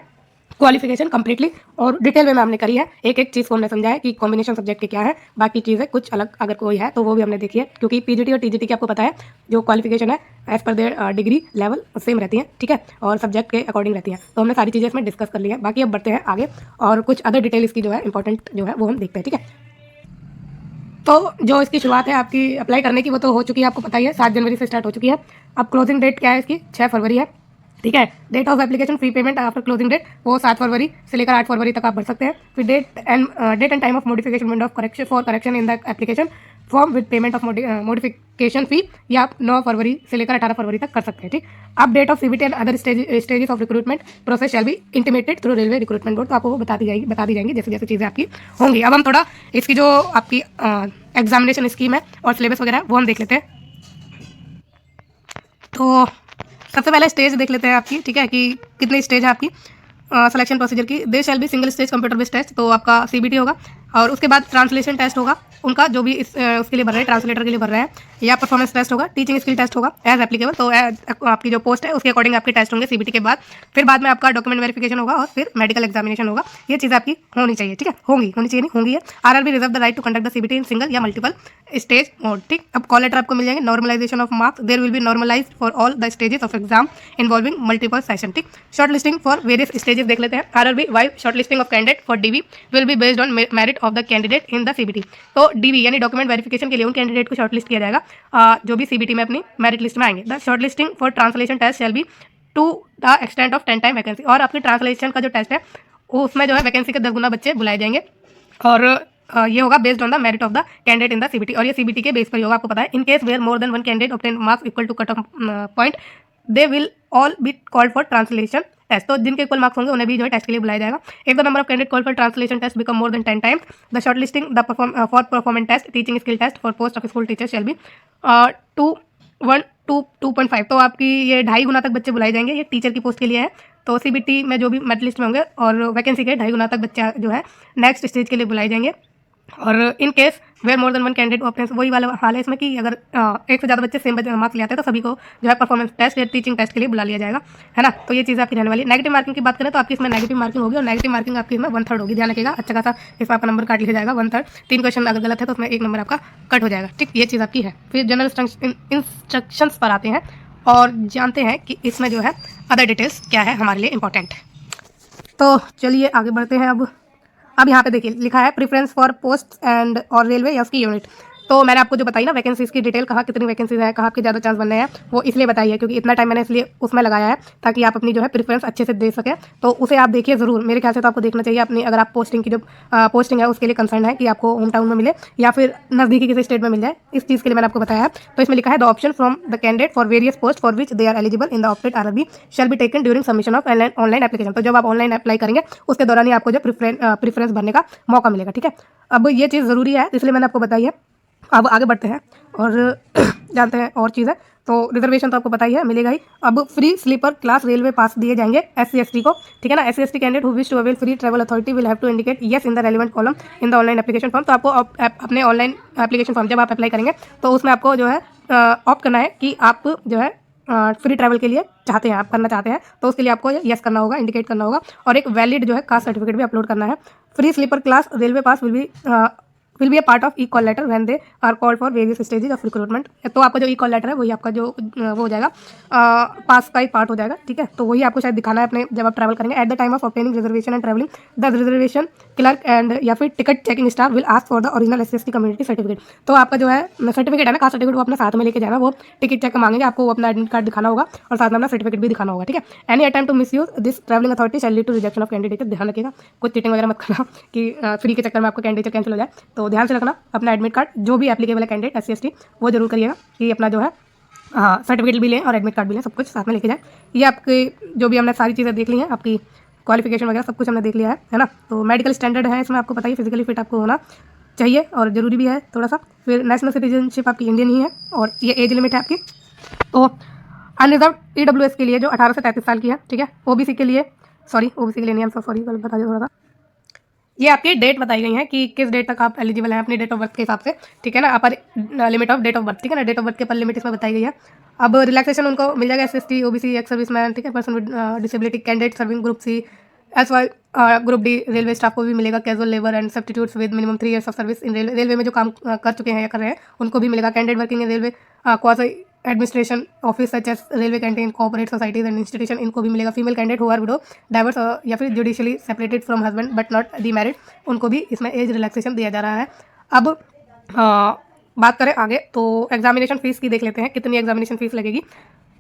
क्वालिफिकेशन कंप्लीटली और डिटेल में हमने करी है। एक एक चीज़ को हमने समझा है कि कॉम्बिनेशन सब्जेक्ट के क्या है, बाकी चीज़ें कुछ अलग अगर कोई है तो वो भी हमने देखी है, क्योंकि पीजीटी और टीजीटी की आपको पता है जो क्वालिफिकेशन है as per there degree level same रहती है, ठीक है, और सब्जेक्ट के अकॉर्डिंग रहती है। तो हमने सारी चीज़ें इसमें डिस्कस कर ली है। बाकी अब बढ़ते हैं आगे और कुछ अदर डिटेल इसकी जो है इंपॉर्टेंट जो है वो हम देखते हैं, ठीक है। तो जो इसकी शुरुआत है आपकी अप्लाई करने की वो तो हो चुकी है, आपको पता ही है 7 जनवरी से स्टार्ट हो चुकी है। अब क्लोजिंग डेट क्या है इसकी, 6 फरवरी है, ठीक है। Date of application fee payment after closing date वो 7 फरवरी से लेकर 8 फरवरी तक आप भर सकते हैं। फिर date and time of modification window of correction for correction in the application form with payment of modification fee या आप 9 फरवरी से लेकर 18 फरवरी तक कर सकते हैं, ठीक। अब date of CBT and other stages of recruitment process shall be intimated through railway recruitment board. तो आपको वो बता दी जाएंगी जैसे जैसे चीज़ें आपकी होंगी। अब हम थोड़ा इसकी जो आपकी एग्जामिनेशन स्कीम है और सिलेबस वगैरह वो हम देख लेते हैं। तो सबसे पहले स्टेज देख लेते हैं आपकी, ठीक है, कि कितनी स्टेज है आपकी सिलेक्शन प्रोसीजर की। They shall be single stage computer based test, तो आपका सीबीटी होगा और उसके बाद ट्रांसलेशन टेस्ट होगा उनका, जो भी उसके लिए भर रहे हैं, ट्रांसलेटर के लिए भर रहे हैं, या परफॉर्मेंस टेस्ट होगा, टीचिंग स्किल टेस्ट होगा एज एप्लीकेबल। तो आपकी जो पोस्ट है उसके अकॉर्डिंग आपके टेस्ट होंगे सीबीटी के बाद। फिर बाद में आपका डॉक्यूमेंट वेरिफिकेशन होगा और फिर मेडिकल एग्जामिनेशन होगा। ये चीज़ आपकी होनी चाहिए, ठीक है, होनी चाहिए नहीं होंगी है। RRB reserve the right to conduct the CBT in single या मल्टीपल स्टेज मोड, ठीक। अब कॉल लेटर आपको मिल जाएंगे, normalization of marks, there will be normalized for all the stages of exam involving multiple session, ठीक। Short listing for various stages देख लेते हैं। RRB wise short listing of candidate for DV will be based on merit of the candidate in the CBT. तो DV यानी document verification के लिए उन candidate को शॉर्टलिस्ट किया जाएगा जो भी सीबीटी में अपनी मेरिट लिस्ट में आएंगे। The shortlisting for translation test shall be to the extent of 10 time vacancy. और आपके ट्रांसलेशन का जो टेस्ट है उसमें जो है वैकेंसी के 10 गुना बच्चे बुलाए जाएंगे और ये होगा based on the merit of the candidate in the CBT, और ये सीबीटी के बेस पर ही होगा, आपको पता है। In case where more than one candidate obtain marks equal to cut off point they will all be called for translation test. तो जिनके इक्वल मार्क्स होंगे उन्हें भी जो है टेस्ट के लिए बुलाया जाएगा। If the number of candidate call for translation test become more than 10 times the short listing the for performance test teaching skill test for post of school teacher shall be 2.5। तो आपकी ये 2.5 गुना तक बच्चे बुलाए जाएंगे, ये टीचर की post के लिए है। तो सीबीटी में जो भी मेरिट लिस्ट में होंगे और वैकेंसी के 2.5 गुना तक बच्चा जो है नेक्स्ट स्टेज के लिए बुलाए जाएंगे। और in case where more than one candidate option, वही वाला हाल है इसमें कि अगर एक से ज़्यादा बच्चे सेम मार्क्स ले आते हैं तो सभी को जो है परफॉर्मेंस टेस्ट या टीचिंग टेस्ट के लिए बुला लिया जाएगा, है ना। तो ये चीज़ आपकी रहने वाली। नेगेटिव मार्किंग की बात करें तो आपकी इसमें नेगेटिव मार्किंग होगी और नेगेटिव मार्किंग आपकी इसमें 1/3 होगी, ध्यान रखिएगा। अच्छा खासा इसमें आपका नंबर काट लिया जाएगा 1/3। 3 क्वेश्चन अगर गलत है तो उसमें 1 नंबर आपका कट हो जाएगा, ठीक। ये चीज़ आपकी है। फिर जनरल इंस्ट्रक्शंस पर आते हैं और जानते हैं कि इसमें जो है अदर डिटेल्स क्या है हमारे लिए इंपॉर्टेंट। तो चलिए आगे बढ़ते हैं। अब यहाँ पे देखिए लिखा है प्रेफरेंस फॉर पोस्ट एंड और रेलवे या उसकी यूनिट। तो मैंने आपको जो बताई ना वैकेंसीज की डिटेल, कहाँ कितनी वैकेंसीज है, कहाँ आपके ज़्यादा चांस बनने हैं, वो इसलिए बताई है क्योंकि इतना टाइम मैंने इसलिए उसमें लगाया है ताकि आप अपनी जो है प्रेफरेंस अच्छे से दे सकें। तो उसे आप देखिए ज़रूर, मेरे ख्याल से तो आपको देखना चाहिए अपनी, अगर आप पोस्टिंग की जो पोस्टिंग है उसके लिए कंसर्न है कि आपको होम टाउन में मिले या फिर नज़दीकी किसी स्टेट में मिल जाए, इस चीज़ के लिए मैंने आपको बताया है। तो इसमें लिखा है the option from the candidate for various post for which they are eligible in the opted RRB shall be taken during submission of online application. तो जब आप ऑनलाइन अप्लाई करेंगे उसके दौरान ही आपको जो प्रेफरेंस भरने का मौका मिलेगा, ठीक है। अब ये चीज़ ज़रूरी है इसलिए मैंने आपको बताई है। अब आगे बढ़ते हैं और जानते हैं और चीज़ है। तो रिजर्वेशन तो आपको पता ही है, मिलेगा ही। अब फ्री स्लीपर क्लास रेलवे पास दिए जाएंगे SC ST को, ठीक है ना। SC ST candidate who wish to avail free travel authority will have to indicate yes in the relevant column in the online application form. तो आपको अपने ऑनलाइन एप्लीकेशन फॉर्म जब आप अप्लाई करेंगे तो उसमें आपको जो है ऑप्ट करना है कि आप जो है फ्री ट्रैवल के लिए चाहते हैं, आप करना चाहते हैं, तो उसके लिए आपको यस करना होगा, इंडिकेट करना होगा और एक वैलिड जो है कास्ट सर्टिफिकेट भी अपलोड करना है। Free sleeper class railway pass will be a part of e call letter when they are called for various stages of recruitment. तो आपका जो ई-कॉल लेटर है वही आपका जो वो हो जाएगा पास का एक पार्ट हो जाएगा, ठीक है। तो वही आपको शायद दिखाना है अपने जब आप ट्रैवल करेंगे। At the time of obtaining reservation and travelling the reservation clerk and या फिर ticket checking staff will ask for the original SC ST community certificate. तो आपका जो है सर्टिफिकेट है ना, कास्ट सर्टिफिकेट, वो अपने साथ में लेके जाना। वो टिकट चेक मांगेंगे, आपको अपना एडमिट कार्ड दिखाना होगा और साथ में अपना सर्टिफिकेट भी दिखाना होगा, ठीक है। Any attempt to misuse this travelling authority shall lead to rejection of candidate. ध्यान रखिएगा, कुछ चीटिंग वगैरह मत करना कि फ्री के चक्कर में आपका कैंडिडेट कैंसिल हो जाए। तो ध्यान से रखना अपना एडमिट कार्ड, जो भी एप्लीकेबल है कैंडिडेट SC ST वो जरूर करिएगा कि अपना जो है सर्टिफिकेट भी लें और एडमिट कार्ड भी लें, सब कुछ साथ में लेके जाए। ये आपके जो भी हमने सारी चीज़ें देख ली हैं, आपकी क्वालिफिकेशन वगैरह सब कुछ हमने देख लिया है ना। तो मेडिकल स्टैंडर्ड है इसमें, आपको पता ही फिजिकली फिट आपको होना चाहिए और ज़रूरी भी है थोड़ा सा। फिर नेशनल सिटीजनशिप आपकी इंडियन ही है और ये एज लिमिट है आपकी। तो अनरिजर्व EWS के लिए जो 18 से 33 साल की है, ठीक है। OBC के लिए OBC के लिए नहीं, सॉरी गलत बता दिया थोड़ा सा। ये आपकी डेट बताई गई है कि किस डेट तक आप एलिजिबल हैं अपनी डेट ऑफ बर्थ के हिसाब से, ठीक है ना। Upper limit of date of birth, ठीक है ना, डेट ऑफ बर्थ के अपर लिमिट इसमें बताई गई है। अब रिलैक्सेशन उनको मिल जाएगा SC ST OBC ex serviceman, ठीक है, person with disability, candidate serving group C as Y group D railway staff को भी मिलेगा casual labour and substitutes with minimum 3 years of service in railway में जो काम कर चुके हैं या कर रहे हैं उनको भी मिलेगा। Candidate working in railway quasi administration office such as railway canteen cooperate societies and institution इनको भी मिलेगा। Female candidate who are widow divorce या फिर judicially separated from husband but not the married उनको भी इसमें एज रिलैक्सेशन दिया जा रहा है। अब बात करें आगे तो एग्जामिनेशन फीस की देख लेते हैं कितनी एग्जामिनेशन फीस लगेगी।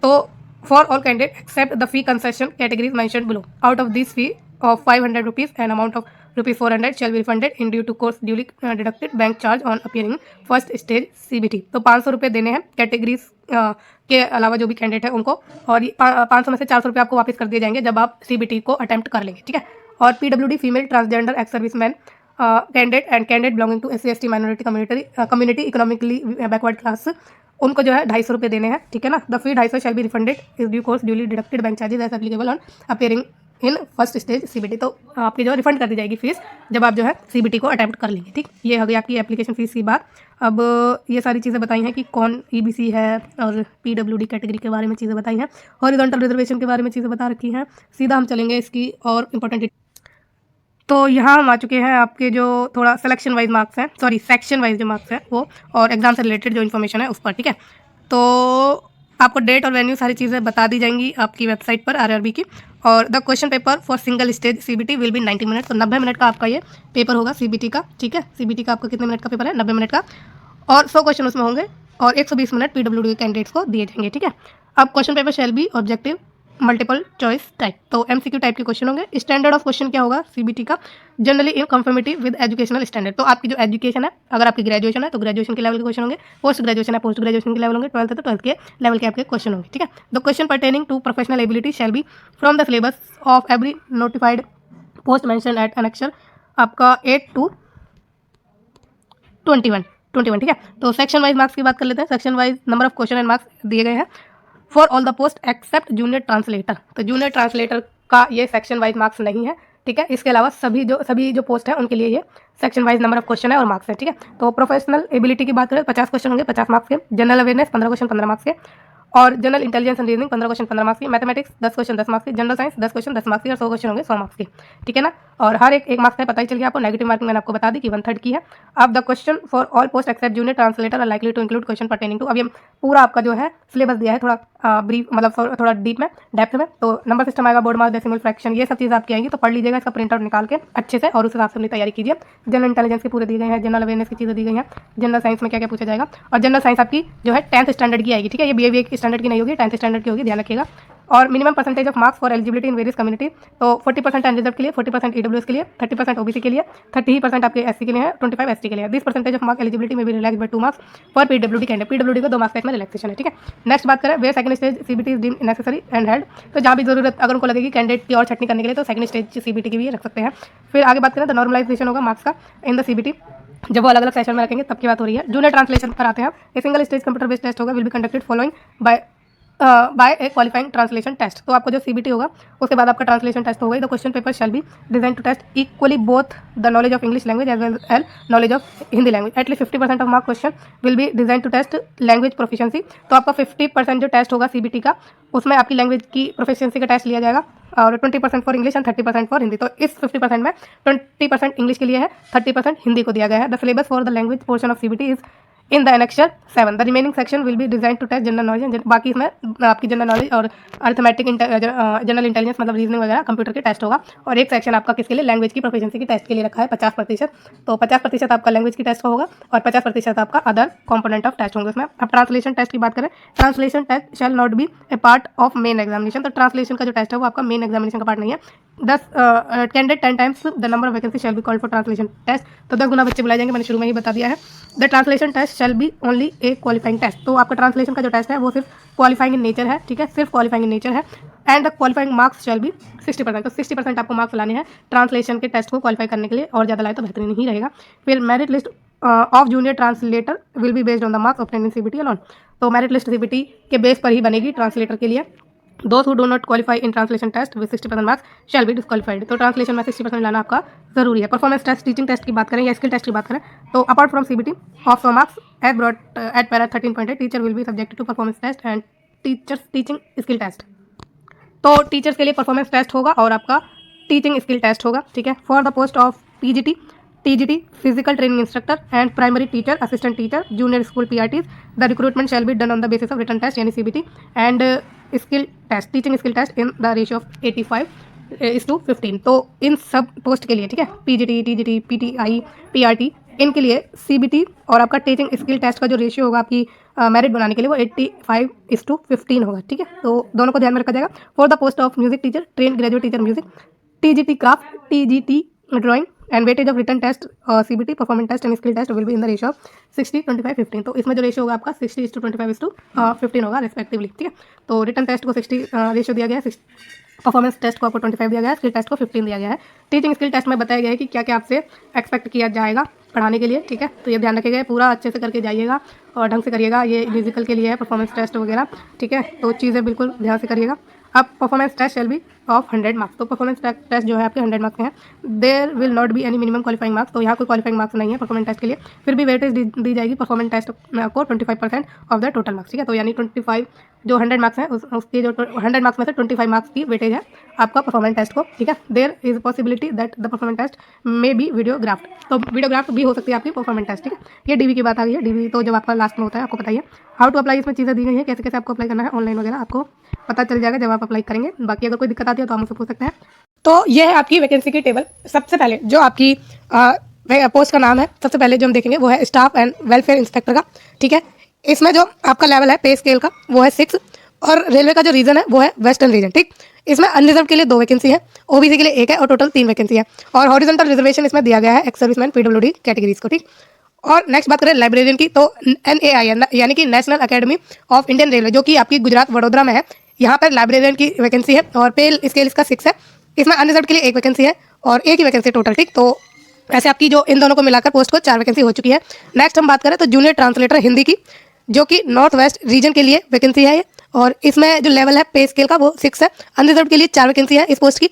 तो for all candidate except the fee concession categories mentioned below out of this fee of 500 rupees and amount of rupees 400 shall be refunded in due to course duly deducted bank charge on appearing first stage CBT। तो 500 रुपये देने हैं categories के अलावा जो भी candidate है उनको, और 500 में से 400 रुपये आपको वापस कर दिए जाएंगे जब आप CBT को अटेम्प्ट कर लेंगे, ठीक है। और PWD female transgender ex service man candidate and candidate belonging to SC/ST minority community economically backward class उनको जो है 250 रुपये देने हैं, ठीक है ना। The fee 250 shall be refunded is due course duly deducted bank charges as applicable on appearing in first stage CBT। तो आपकी जो रिफंड कर दी जाएगी फीस जब आप जो है CBT को अटेम्प्ट कर लेंगे, ठीक। ये हो गई आपकी एप्लीकेशन फीस की बात। अब ये सारी चीज़ें बताई हैं कि कौन EBC है और PWD कैटेगरी के बारे में चीज़ें बताई हैं, हॉरिजॉन्टल रिजर्वेशन के बारे में चीज़ें बता रखी हैं। सीधा हम चलेंगे इसकी और इम्पोर्टेंट। तो यहाँ हम आ चुके हैं आपके जो थोड़ा सिलेक्शन वाइज मार्क्स हैं, सॉरी सेक्शन वाइज जो मार्क्स हैं वो, और एग्जाम से रिलेटेड जो इन्फॉर्मेशन है उस पर, ठीक है। तो आपको डेट और वेन्यू सारी चीज़ें बता दी जाएंगी आपकी वेबसाइट पर RRB की। और the question paper for single stage CBT will be 90 minute. तो 90 मिनट का आपका ये पेपर होगा CBT का, ठीक है। CBT का आपका कितने मिनट का पेपर है? 90 मिनट का, और 100 क्वेश्चन उसमें होंगे और 120 मिनट PWD कैंडिडेट्स को दिए जाएंगे, ठीक है। अब question paper shall B objective multiple choice type, तो MCQ टाइप के क्वेश्चन होंगे। स्टैंडर्ड ऑफ क्वेश्चन क्या होगा CBT का? Generally in conformity with educational standard. तो आपकी जो एजुकेशन है, अगर आपकी ग्रेजुएशन है तो ग्रेजुएशन के लेवल के क्वेश्चन होंगे, पोस्ट ग्रेजुएशन है पोस्ट ग्रेजुएशन के लेवल होंगे, 12th है तो 12th के लेवल के आपके क्वेश्चन होंगे, ठीक है। The question pertaining to professional ability shall be from the syllabus of every notified post mention at annexure आपका 8 to 21, ठीक है। तो सेक्शन वाइज मार्क्स की बात कर लेते हैं। Section wise number of question and marks दिए गए हैं for all the post except junior translator. तो जूनियर ट्रांसलेटर का ये सेक्शन वाइज मार्क्स नहीं है, ठीक है। इसके अलावा सभी जो पोस्ट है उनके लिए ये section wise number of question है और मार्क्स है, ठीक है। तो प्रोफेशनल एबिलिटी की बात करें 50 क्वेश्चन होंगे 50 मार्क्स के, जनरल अवेयरनेस 15 क्वेश्चन 15 मार्क्स के, और general intelligence and reasoning 15 question 15 marks की, मैथमेटिक्स 10 क्वेश्चन 10 मार्क्स की, जनरल साइंस 10 क्वेश्चन 10 मार्क्स की, और 100 क्वेश्चन होंगे 100 मार्क्स के, ठीक है ना। और हर एक मार्क्स का पता ही चल गया आपको। नेगेटिव मार्किंग मैंने आपको बता दी कि 1/3 की है। अब the question for all post except junior translator are likely to include question pertaining to. अब ये पूरा आपका जो है सिलेबस दिया है थोड़ा ब्रीफ, मतलब थोड़ा डीप में, डेप्थ में। तो नंबर सिस्टम आएगा, बोर्ड मार्क्स, डेसिमल फ्रैक्शन, ये सब चीज़ आपकी आएंगी। तो पढ़ लीजिएगा, इसका प्रिंट आउट निकाल के अच्छे से और उस हिसाब से अपनी तैयारी कीजिए। जनरल इंटेलिजेंस के पूरे दिए गए हैं, जनरल अवेयरनेस की चीज़ें दी गई हैं, जनरल साइंस में क्या क्या पूछा जाएगा, और जनरल साइंस आपकी जो है 10th स्टैंडर्ड की आएगी, ठीक है। ये BA की स्टैंडर्ड की नहीं होगी, 10th स्टैंडर्ड की होगी, ध्यान रखिएगा। और minimum percentage of marks for eligibility in various community, तो 40% अनरिजर्व के लिए, 40% EWS के लिए, 30% OBC के लिए, 30% आपके SC के लिए है, 25 ST के लिए। This percentage of mark eligibility में भी relax by 2 marks for PWD candidate. PWD को 2 मार्क्स तक में रिलैक्सेशन है, ठीक है। नेक्स्ट बात करें where second stage CBT is deemed necessary and held. तो जहाँ भी जरूरत अगर उनको लगेगी कैंडिडेट की और छटनी करने के लिए तो सेकंड स्टेज CBT की भी रख सकते हैं। फिर आगे बात करें तो नॉर्मलाइजेशन होगा मार्क्स का इन द CBT, जब वो अलग अलग सेशन में रखेंगे तब की बात हो रही है। जूनियर ट्रांसलेशन पर आते हैं। A single stage computer based test होगा, will be conducted following by a qualifying translation test. तो आपको जो CBT होगा उसके बाद आपका ट्रांसलेशन टेस्ट होगा। The question paper shall be design to test equally both the knowledge of English language as well as knowledge of Hindi language. At least 50% of mark question will be design to test language proficiency. तो आपका 50% जो test होगा CBT का उसमें आपकी language की proficiency का test लिया जाएगा, और 20% for English and 30% for Hindi. तो इस 50% में 20% इंग्लिश के लिए है, 30% हिंदी को दिया गया है। The syllabus for the language portion of CBT is in the annexure 7। The remaining section will be design to test general knowledge. बाकी इसमें आपकी जनरल नॉलेज और अर्थमेटिक जनरल इंटेलिजेंस मतलब रीजनिंग वगैरह कंप्यूटर के टेस्ट होगा। और एक सेक्शन आपका किसके लिए? लैंग्वेज की प्रोफिशिएंसी की टेस्ट के लिए रखा है 50%। तो 50% आपका लैंग्वेज की टेस्ट का होगा और 50% आपका अदर कंपोनेंट ऑफ टेस्ट होंगे उसमें। अब ट्रांसलेशन टेस्ट की बात करें, translation test shall not be a part of main examination. तो ट्रांसलेशन का जो टेस्ट है वो आपका मेन एग्जामिनेशन का पार्ट नहीं है। 10 candidate 10 times the number of vacancy shall be called for translation test. तो 10 गुना बच्चे बुलाए जाएंगे, मैंने शुरू में ही बता दिया है। The translation test shall be only a qualifying test. तो आपका ट्रांसलेशन का जो टेस्ट है वो सिर्फ क्वालिफाइंग इन नेचर है, ठीक है, सिर्फ क्वालिफाइंग इन नेचर है। And the qualifying marks shall be 60%। तो 60% आपको मार्क्स लाने हैं ट्रांसलेशन के टेस्ट को क्वालिफाई करने के लिए, और ज़्यादा लाए तो बेहतरीन ही रहेगा। फिर merit list of junior translator will be based on the marks obtained in CBT alone. तो मेरिट लिस्ट CBT के बेस पर ही बनेगी ट्रांसलेटर के लिए। Those who do not qualify in translation test with 60% marks shall be disqualified। तो translation में 60% लाना आपका जरूरी है। परफॉर्मेंस टेस्ट, टीचिंग टेस्ट की बात करें या स्किल टेस्ट की बात करें तो apart from CBT of 100 marks as brought at para 13.8 teacher will be subjected to performance test and teachers teaching skill test. तो टीचर्स के लिए परफॉर्मेंस टेस्ट होगा और आपका टीचिंग स्किल टेस्ट होगा, ठीक है। For the post of PGT, TGT, physical training instructor and primary teacher, assistant teacher, junior school PRTs, the recruitment shall be done on the basis of written test यानी CBT and skill test, teaching skill test in the ratio of 85:15। तो इन सब post के लिए, ठीक है, PGT, TGT, PTI, PRT, इनके लिए CBT और आपका टीचिंग स्किल टेस्ट का जो रेशियो होगा आपकी मेरिट बनाने के लिए वो 85:15 होगा, ठीक है। तो दोनों को ध्यान में रखा जाएगा। For the post of music teacher, train graduate teacher music, TGT craft, TGT drawing and weightage of written test, CBT performance test and skill test will be in the ratio of 60:25:15। तो इसमें जो ratio होगा आपका 60:25:15 होगा respectively, ठीक है। तो written test को 60 रेशियो दिया गया है, परफॉर्मेंस टेस्ट को आपको 25 दिया गया है, स्किल टेस्ट को 15 दिया गया है। टीचिंग स्किल टेस्ट में बताया गया है कि क्या क्या आपसे एक्सपेक्ट किया जाएगा पढ़ाने के लिए, ठीक है। तो ये ध्यान रखिएगा, पूरा अच्छे से करके जाइएगा और ढंग से करिएगा। ये म्यूजिकल के लिए है, परफॉर्मेंस टेस्ट वगैरह, ठीक है। तो चीज़ें बिल्कुल ध्यान से करिएगा। अब performance test shall be of 100 marks. तो परफॉर्मेंस टेस्ट जो है आपके 100 मार्क्स के हैं। There will not be any minimum qualifying marks. तो यहाँ कोई क्वालिफाइंग मार्क्स नहीं है परफॉर्मेंस टेस्ट के लिए। फिर भी वेटेज दी जाएगी परफॉर्मेंस टेस्ट को 25% ऑफ द टोटल मार्क्स, ठीक है। तो यानी 25 जो 100 मार्क्स हैं उसके जो 100 मार्क्स में से 25 मार्क्स की वेटेज है आपका परफॉर्मेंस टेस्ट को, ठीक है। There is possibility that the performance test may be videographed. तो वीडियोग्राफ्ट भी हो सकती है आपकी परफॉर्मेंस टेस्ट, ठीक है। ये डीवी की बात आ गई है। डीवी तो जब आपका लास्ट में होता है आपको बताइए। हाउ टू अप्लाई, इसमें चीज़ें दी गई है, कैसे कैसे आपको अप्लाई करना है, ऑनलाइन वगैरह आपको पता चल जाएगा जब आप अप्लाई करेंगे। बाकी अगर कोई दिक्कत आती है तो आप मुझसे पूछ सकते हैं। तो ये है आपकी वैकेंसी की टेबल। सबसे पहले जो आपकी पोस्ट का नाम है, सबसे पहले जो हम देखेंगे वो है स्टाफ एंड वेलफेयर इंस्पेक्टर का, ठीक है। इसमें जो आपका लेवल है पे स्केल का वो है 6 और रेलवे का जो रीजन है वो है वेस्टर्न रीजन, ठीक। इसमें अनरिजर्व के लिए 2 वैकेंसी है, ओबीसी के लिए 1 है और टोटल 3 वैकेंसी है। और हॉरिजॉन्टल रिजर्वेशन इसमें दिया गया है एक्स सर्विसमैन पीडब्ल्यूडी कैटेगरीज को, ठीक। और नेक्स्ट बात करें लाइब्रेरियन की, तो NAI यानी कि national academy of Indian railway, जो कि आपकी गुजरात वडोदरा में है, यहाँ पर लाइब्रेरियन की वैकेंसी है और पे स्केल इसका 6 है। इसमें अनरिजर्व के लिए 1 वैकेंसी है और 1 ही वैकेंसी टोटल, ठीक। तो ऐसे आपकी जो इन दोनों को मिलाकर पोस्ट को 4 वैकेंसी हो चुकी है। नेक्स्ट हम बात करें तो जूनियर ट्रांसलेटर हिंदी की, जो कि नॉर्थ वेस्ट रीजन के लिए वैकेंसी है ये। और इसमें जो लेवल है पे स्केल का वो 6 है। अनरिजर्व के लिए 4 वैकेंसी है इस पोस्ट की।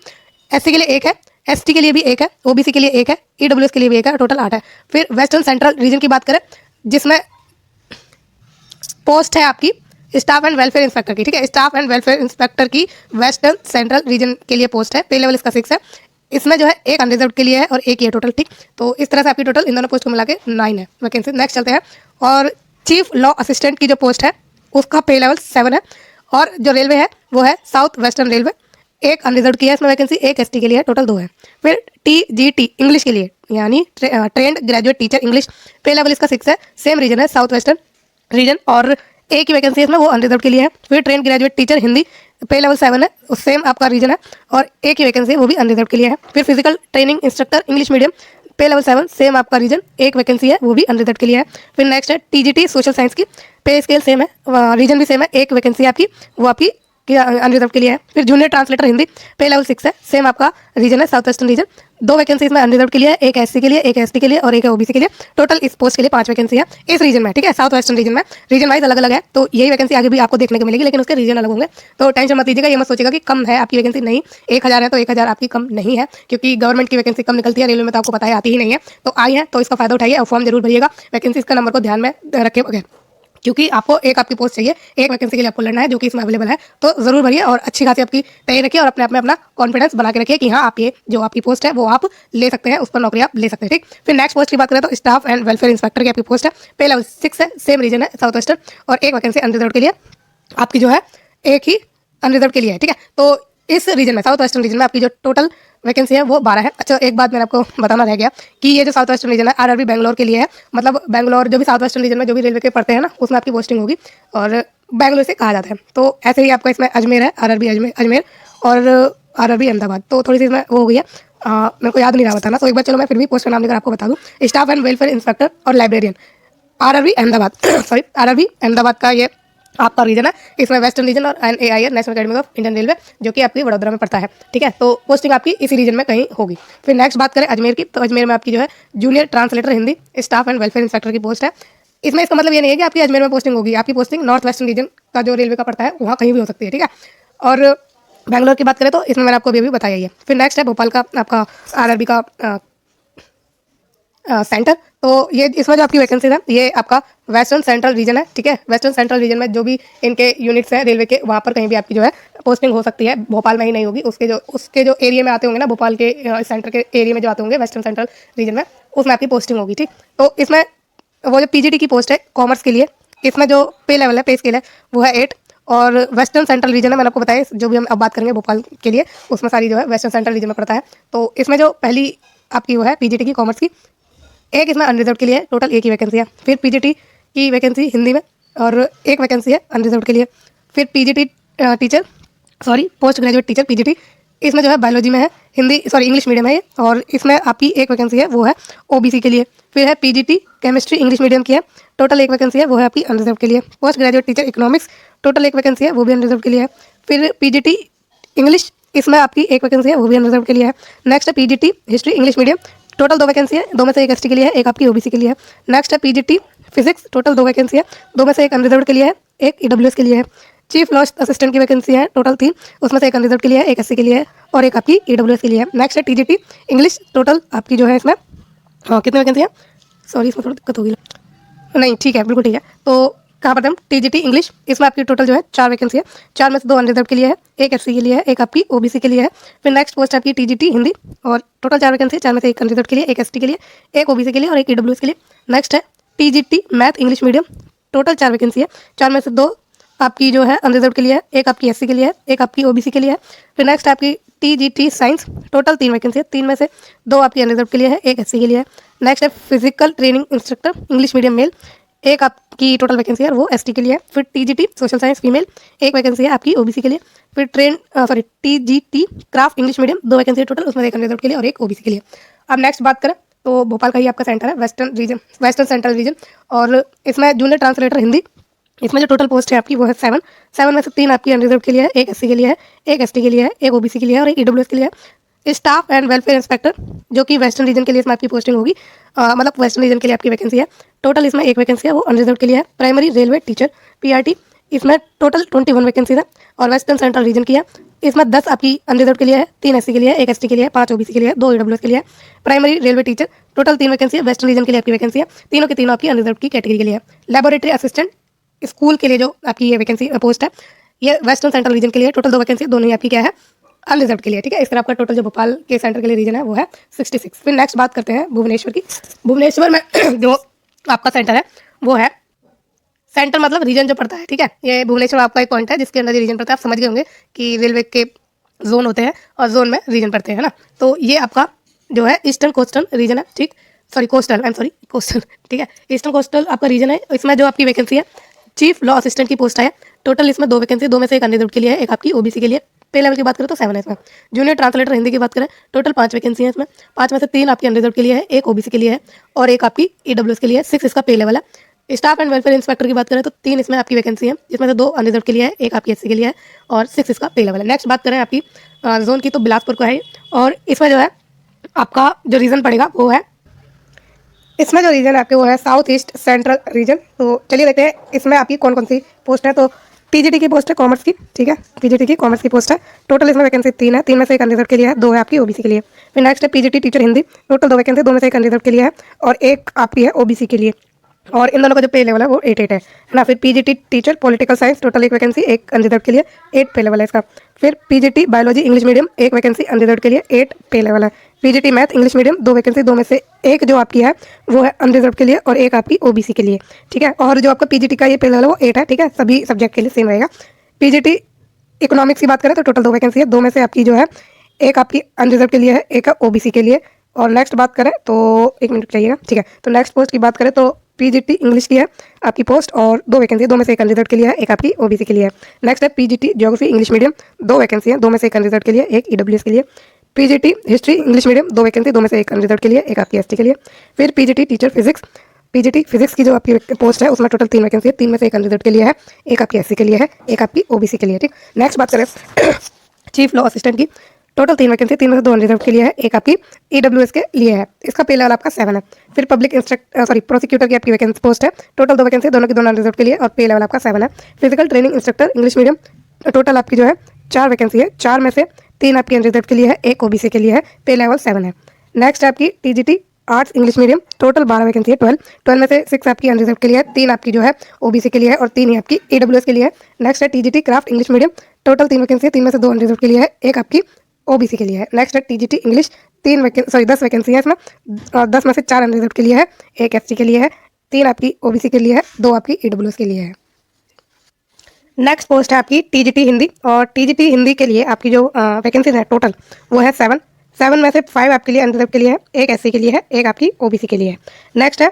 SC के लिए 1 है, ST के लिए भी 1 है, OBC के लिए 1 है, EWS के लिए भी 1 है, टोटल 8 है। फिर वेस्टर्न सेंट्रल रीजन की बात करें जिसमें पोस्ट है आपकी स्टाफ एंड वेलफेयर इंस्पेक्टर की, ठीक है। स्टाफ एंड वेलफेयर इंस्पेक्टर की वेस्टर्न सेंट्रल रीजन के लिए पोस्ट है। पे लेवल इसका 6 है। इसमें जो है 1 अनरिजर्व के लिए है और 1 ही है टोटल, ठीक। तो इस तरह से आपकी टोटल इन दोनों पोस्ट को मिला के 9 है वैकेंसी। नेक्स्ट चलते हैं। और चीफ लॉ असिस्टेंट की जो पोस्ट है उसका पे लेवल 7 है। और जो रेलवे है वो है साउथ वेस्टर्न रेलवे, 1 अनरिजर्व की है इसमें वैकेंसी, 1 ST के लिए है, टोटल 2 है। फिर TGT इंग्लिश के लिए यानी ट्रेंड ग्रेजुएट टीचर इंग्लिश, पे लेवल इसका 6 है, सेम रीजन है साउथ वेस्टर्न रीजन और 1 की वैकेंसी इसमें वो अनरिजर्व के लिए है। फिर ट्रेन ग्रेजुएट टीचर हिंदी, पे लेवल 7 है, सेम आपका रीजन है और 1 की वैकेंसी वो भी अनरिजर्व के लिए है। फिर physical training instructor English medium, पे लेवल 7, सेम आपका रीजन, 1 वैकेंसी है वो भी अनरिजर्व के लिए है। फिर नेक्स्ट है TGT सोशल साइंस की, पे स्केल सेम है, रीजन भी सेम है, 1 वैकेंसी है आपकी, वो आपकी अनरिजर्व के लिए है। फिर जूनियर ट्रांसलेटर हिंदी, पे लेवल 6 है, सेम आपका रीजन है साउथ वेस्टर्न रीजन, 2 वैकेंसी इसमें अनरिजर्व के लिए है, 1 SC के लिए, 1 ST के लिए और 1 है OBC के लिए। टोटल इस पोस्ट के लिए 5 वैकेंसी है इस रीजन में, ठीक है। साउथ वेस्टर्न रीजन में रीजन वाइज अलग अलग है, तो यही वैकेंसी आगे भी आपको देखने को मिलेगी, लेकिन उसके रीजन अलग होंगे। तो टेंशन मत लीजिएगा, ये मत सोचिएगा कि कम है आपकी वैकेंसी, नहीं। 1000 है तो 1000 आपकी कम नहीं है, क्योंकि गवर्नमेंट की वैकेंसी कम निकलती है, रेलवे में तो आपको पता है आती ही नहीं है। तो आई है तो इसका फायदा उठाइए और फॉर्म जरूर भरिएगा। वैकेंसी का नंबर को ध्यान में रखे बगैर, क्योंकि आपको आपकी पोस्ट चाहिए, 1 वैकेंसी के लिए आपको लड़ना है, जो कि इसमें अवेलेबल है। तो जरूर भरिए और अच्छी खासी आपकी तैयारी रखिए और अपने आप में अपना कॉन्फिडेंस बना के रखिए कि हाँ आप ये जो आपकी पोस्ट है वो आप ले सकते हैं, उस पर नौकरी आप ले सकते हैं, ठीक। फिर नेक्स्ट पोस्ट की बात करें तो स्टाफ एंड वेलफेयर इंस्पेक्टर की आपकी पोस्ट है, पे लेवल 6 है, सेम रीजन है साउथ वेस्टर्न और 1 वैकेंसी अनरिजर्व के लिए आपकी जो है 1 ही अनरिजर्व के लिए है, ठीक है। तो इस रीजन में साउथ वेस्टर्न रीजन में आपकी जो टोटल वैकेंसी है वो 12 है। अच्छा एक बात मैंने आपको बताना रह गया कि ये जो साउथ वेस्टर्न रीजन है RRB बेंगलोर के लिए है, मतलब बेंगलोर जो भी साउथ वेस्टर्न रीजन में जो भी रेलवे के पढ़ते हैं ना उसमें आपकी पोस्टिंग होगी और बेंगलोर से कहा जाता है। तो ऐसे ही आपका इसमें अजमेर है, RRB अजमेर और RRB अहमदाबाद। तो थोड़ी सी इसमें वो हो गया, मेरे को याद नहीं रहा बताना, तो एक बार चलो मैं फिर भी पोस्ट का नाम लेकर आपको बता दूँ। स्टाफ एंड वेलफेयर इंस्पेक्टर और librarian, RRB Ahmedabad sorry RRB Ahmedabad का ये आपका रीजन है। इसमें वेस्टर्न रीजन और NAI national academy of Indian railway, जो कि आपकी वडोदरा में पड़ता है, ठीक है। तो पोस्टिंग आपकी इसी रीजन में कहीं होगी। फिर नेक्स्ट बात करें अजमेर की, तो अजमेर में आपकी जो है junior translator Hindi, staff and welfare inspector की पोस्ट है। इसमें इसका मतलब ये नहीं है कि आपकी अजमेर में पोस्टिंग होगी, आपकी पोस्टिंग नॉर्थ वेस्टर्न रीजन का जो रेलवे का पड़ता है वहाँ कहीं भी हो सकती है, ठीक है। और बैंगलोर की बात करें तो इसमें मैंने आपको अभी बताया ही है। फिर नेक्स्ट है भोपाल का आपका RRB का सेंटर, तो ये इसमें जो आपकी वैकेंसी है ये आपका वेस्टर्न सेंट्रल रीजन है, ठीक है। वेस्टर्न सेंट्रल रीजन में जो भी इनके यूनिट्स हैं रेलवे के, वहाँ पर कहीं भी आपकी जो है पोस्टिंग हो सकती है। भोपाल में ही नहीं होगी, उसके जो एरिया में आते होंगे ना, भोपाल के सेंटर के एरिया में जो आते होंगे वेस्टर्न सेंट्रल रीजन में, उसमें आपकी पोस्टिंग होगी, ठीक। तो इसमें वो जो पीजीटी की पोस्ट है कॉमर्स के लिए, इसमें जो पे लेवल है, पे स्केल है, वो है 8। और वेस्टर्न सेंट्रल रीजन है, मैंने आपको बताया, जो भी हम अब बात करेंगे भोपाल के लिए, उसमें सारी जो है वेस्टर्न सेंट्रल रीजन में पड़ता है। तो इसमें जो पहली आपकी वो है पीजीटी की कॉमर्स की, एक इसमें अनरिजर्व के लिए है, टोटल एक ही वैकेंसी है। फिर पीजीटी की वैकेंसी हिंदी में और एक वैकेंसी है अनरिजर्व के लिए। फिर PGT teacher, sorry post graduate teacher PGT, इसमें जो है बायोलॉजी में है, इंग्लिश मीडियम है ये, और इसमें आपकी एक वैकेंसी है, वो है ओबीसी के लिए। फिर है पीजीटी केमिस्ट्री इंग्लिश मीडियम की है, टोटल एक वैकेंसी है, वो है आपकी अनरिजर्व के लिए। Post graduate teacher economics, total एक वैकेंसी है, वो भी अनरिजर्व के लिए है। फिर पीजीटी इंग्लिश, इसमें आपकी एक वैकेंसी है, वो भी अनरिजर्व के लिए है। नेक्स्ट है PGT history English medium, total 2 vacancy है, 2 में से एक एसटी के लिए है, एक आपकी ओबीसी के लिए है। नेक्स्ट है पीजीटी फिजिक्स, टोटल 2 वैकेंसी है, 2 में से एक अनरिजर्व के लिए है, एक ईडब्ल्यूएस के लिए है। चीफ लॉ असिस्टेंट की वैकेंसी है, टोटल 3, उसमें से एक अनरिजर्व के लिए है, एक एससी के लिए है और एक आपकी ईडब्ल्यूएस के लिए है। नेक्स्ट है टीजीटी इंग्लिश, टोटल आपकी जो है इसमें कितनी वैकेंसी है, सॉरी इसमें थोड़ी दिक्कत होगी, नहीं ठीक है, बिल्कुल ठीक है। तो कहाँ पर हम टीजीटी इंग्लिश, इसमें आपकी टोटल जो है 4 वैकेंसी है, 4 में से 2 अनरिजर्व के लिए है, एक एससी के लिए है, एक आपकी ओबीसी के लिए है। फिर नेक्स्ट पोस्ट आपकी टीजीटी हिंदी, और टोटल 4 वैकेंसी है, 4 में से एक अनरिजर्व के लिए, एक एसटी के लिए, एक ओबीसी के लिए और एक ईडब्ल्यूएस के लिए। नेक्स्ट है TGT math English medium, total 4 vacancy है, 4 में से 2 आपकी जो है अनरिजर्व के लिए है, एक आपकी एससी के लिए है, एक आपकी ओबीसी के लिए है। फिर नेक्स्ट आपकी टीजीटी साइंस, टोटल 3 वैकेंसी है, 3 में से 2 आपकी अनरिजर्व के लिए है, एक एससी के लिए है। नेक्स्ट है physical training instructor English medium male, एक आपकी टोटल वैकेंसी है, वो एसटी के लिए है। फिर टीजीटी सोशल साइंस फीमेल, एक वैकेंसी है आपकी ओबीसी के लिए। फिर TGT craft English medium, 2 vacancy है टोटल, उसमें एक अनरिजर्व के लिए और एक ओबीसी के लिए। अब नेक्स्ट बात करें तो भोपाल का ही आपका सेंटर है वेस्टर्न सेंट्रल रीजन, और इसमें जूनियर ट्रांसलेटर हिंदी, इसमें जो टोटल पोस्ट है आपकी वो है 7 में से 3 आपकी अनरिजर्व के लिए है, एक एससी के लिए है, एक एसटी के लिए है, एक ओबीसी के लिए है और एक ईडब्ल्यूएस के लिए है। स्टाफ एंड वेलफेयर इंस्पेक्टर, जो कि वेस्टर्न रीजन के लिए इसमें आपकी पोस्टिंग होगी, मतलब वेस्टर्न रीजन के लिए आपकी वैकेंसी है, टोटल इसमें एक वैकेंसी है, वो अनरिजर्व के लिए है। प्राइमरी रेलवे टीचर पीआरटी, इसमें टोटल 21 वैकेंसी है और वेस्टर्न सेंट्रल रीजन की है। इसमें 10 आपकी अनरिजर्व के लिए है, 3 एससी के लिए है, एक एसटी के लिए है, 5 ओबीसी के लिए है, 2 ईडब्ल्यूएस के लिए है। Primary railway teacher, total 3 vacancy है, वेस्टर्न रीजन के लिए आपकी वैकेंसी है, तीनों की तीनों आपकी अनरिजर्व की कैटेगरी के लिए है। लेबोरेटरी असिस्टेंट स्कूल के लिए जो आपकी ये वैकेंसी पोस्ट है, ये वेस्टर्न सेंट्रल रीजन के लिए, टोटल 2 वैकेंसी, दोनों ही आपकी क्या है, अनरिजर्व के लिए, ठीक है। इस तरह आपका टोटल जो भोपाल के सेंटर के लिए रीजन है वो है 66। फिर नेक्स्ट बात करते हैं भुवनेश्वर की। भुवनेश्वर में जो आपका सेंटर है वो है, सेंटर मतलब रीजन जो पड़ता है, ठीक है। ये भुवनेश्वर आपका एक पॉइंट है जिसके अंदर ये रीजन पड़ता है। आप समझ गए होंगे कि रेलवे के जोन होते हैं और जोन में रीजन पड़ते हैं ना। तो ये आपका जो है ईस्टर्न कोस्टल रीजन है, ठीक, कोस्टल, ठीक है। ईस्टर्न कोस्टल आपका रीजन है। इसमें जो आपकी वैकेंसी है चीफ लॉ असिस्टेंट की पोस्ट है, टोटल इसमें 2 वैकेंसी, 2 में से एक अनरिजर्व के लिए है, एक आपकी ओबीसी के लिए। पे लेवल की बात करें तो 7 है इसमें। जूनियर ट्रांसलेटर हिंदी की बात करें, टोटल 5 वैकेंसी है इसमें, 5 में से 3 आपकी अनरिजर्व के लिए है, एक ओबीसी के लिए है और एक आपकी ईडब्ल्यूएस के लिए है। 6 इसका पे लेवल है। स्टाफ एंड वेलफेयर इंस्पेक्टर की बात करें तो 3 इसमें आपकी वैकेंसी है, जिसमें से 2 अनरिजर्व के लिए है, एक आपकी एससी के लिए है और 6 इसका पे लेवल है। नेक्स्ट बात करें आपकी जोन की तो बिलासपुर का है, और इसमें जो है आपका जो रीजन पड़ेगा वो है, इसमें जो रीजन आपके वो है साउथ ईस्ट सेंट्रल रीजन। तो चलिए देखते हैं इसमें आपकी कौन कौन सी पोस्ट है। तो टीजीटी की पोस्ट है कॉमर्स की, ठीक है, पीजीटी की कॉमर्स की पोस्ट है, टोटल इसमें वैकेंसी 3 है, 3 में से एक अनरिजर्व के लिए है, 2 है आपकी ओबीसी के लिए। फिर नेक्स्ट है PGT teacher Hindi, total 2 vacancy, 2 में से एक अनरिजर्व के लिए है और एक आपकी है ओबीसी के लिए, और इन दोनों का जो पे लेवल है वो 8 है ना। फिर PGT teacher political science, total एक वैकेंसी, एक अनरिजर्व के लिए, 8 पे लेवल है इसका। फिर पीजीटी बायोलॉजी इंग्लिश मीडियम, एक वैकेंसी अनरिजर्व के लिए, 8 पे लेवल है। PGT math English medium, 2 vacancy, 2 में से एक जो आपकी है वो है अनरिजर्व के लिए और एक आपकी ओबीसी के लिए, ठीक है। और जो आपका पीजीटी का ये पे लेवल है वो 8 है, ठीक है, सभी सब्जेक्ट के लिए सेम रहेगा। पीजीटी इकोनॉमिक्स की बात करें तो टोटल 2 वैकेंसी है, 2 में से आपकी जो है एक आपकी अनरिजर्व के लिए है, एक ओबीसी के लिए। और नेक्स्ट बात करें तो 1 मिनट चाहिएगा, ठीक है। तो नेक्स्ट पोस्ट की बात करें तो पीजीटी इंग्लिश की है आपकी पोस्ट और 2 वैकेंसी, 2 में से एक अनरिजर्व के लिए है, एक आपकी ओबीसी के लिए है। नेक्स्ट है PGT geography English medium, 2 vacancy है, 2 में से एक अनरिजर्व के लिए, एक ईडब्ल्यूएस के लिए। PGT history English medium, 2 vacancy, 2 में से एक अनरिजर्व के लिए, एक आपकी एसटी के लिए। फिर PGT teacher physics, PGT physics की जो आपकी पोस्ट है उसमें टोटल 3 वैकेंसी है, 3 में से एक अनरिजर्व के लिए है, एक आपकी एससी के लिए है, एक आपकी ओबीसी के लिए, ठीक। नेक्स्ट बात करें चीफ लॉ असिस्टेंट की, टोटल 3 वैकेंसी, 3 में से 2 अनरिजर्व के लिए है, एक आपकी ईडब्ल्यूएस के लिए है, इसका पे लेवल आपका 7 है। फिर पब्लिक प्रोसिक्यूटर की आपकी वैकेंसी पोस्ट है, टोटल 2 वैकेंसी, दोनों की दोनों अनरिजर्व के लिए और पे लेवल आपका 7 है। Physical training instructor English medium, total आपकी जो है 4 वैकेंसी है, 4 में से 3 आपकी अनरिजर्व के लिए है, एक ओबीसी के लिए है, पे लेवल 7 है। नेक्स्ट आपकी TGT arts English medium, total 12 vacancy है। 12 में से 6 आपकी अनरिजर्व के लिए है, 3 आपकी जो है ओबीसी के लिए है और 3 ही आपकी ईडब्ल्यूएस के लिए है। नेक्स्ट है TGT craft English medium, total 3 vacancy है, 3 में से 2 अनरिजर्व के लिए है, 1 आपकी ओबीसी के लिए है। नेक्स्ट है टीजीटी इंग्लिश, 10 वैकेंसी है इसमें, और 10 में से 4 अनरिजर्व के लिए है, 1 एसटी के लिए है, 3 आपकी ओबीसी के लिए है, 2 आपकी ईडब्ल्यूएस के लिए है। नेक्स्ट पोस्ट है आपकी टीजीटी हिंदी, और टीजीटी हिंदी के लिए आपकी जो वैकेंसीज है टोटल वो है 7 में से 5 आपके लिए अनरिजर्व के लिए है, 1 एससी के लिए है, 1 आपकी ओबीसी के लिए है। नेक्स्ट है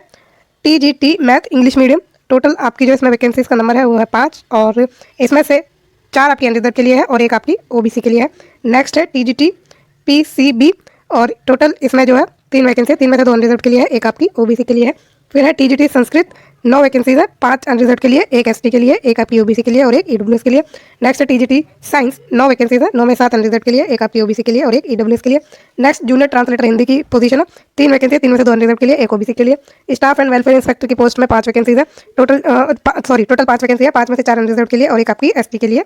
TGT math English medium, total आपकी जो इसमें वैकेंसीज का नंबर है वो है 5, और इसमें से 4 आपकी अनरिजर्व के लिए है और 1 आपकी ओबीसी के लिए है। नेक्स्ट है टीजीटी पीसीबी, और टोटल इसमें जो है 3 वैकेंसी है, 3 में से 2 अनरिजर्व के लिए है, 1 आपकी ओबीसी के लिए है। फिर है टीजीटी संस्कृत, 9 वैकेंसीज है, 5 अनरिजर्व के लिए, 1 एसटी के लिए, 1 आपकी ओबीसी के लिए और 1 ईडब्ल्यूएस के लिए। नेक्स्ट है टीजीटी साइंस, 9 वैकेंसीज है, 9 में 7 अनरिजर्व के लिए, 1 आपकी ओबीसी के लिए और 1 ईडब्ल्यूएस के लिए। नेक्स्ट जूनियर ट्रांसलेटर हिंदी की पोजीशन है, 3 वैकेंसी है, 3 में से 2 अनरिजर्व के लिए, 1 ओबीसी के लिए। स्टाफ एंड वेलफेयर इंस्पेक्टर की पोस्ट में 5 वैकेंसीज है, टोटल 5 वैकेंसी है, 5 में से 4 अनरिजर्व के लिए और 1 आपकी एसटी के लिए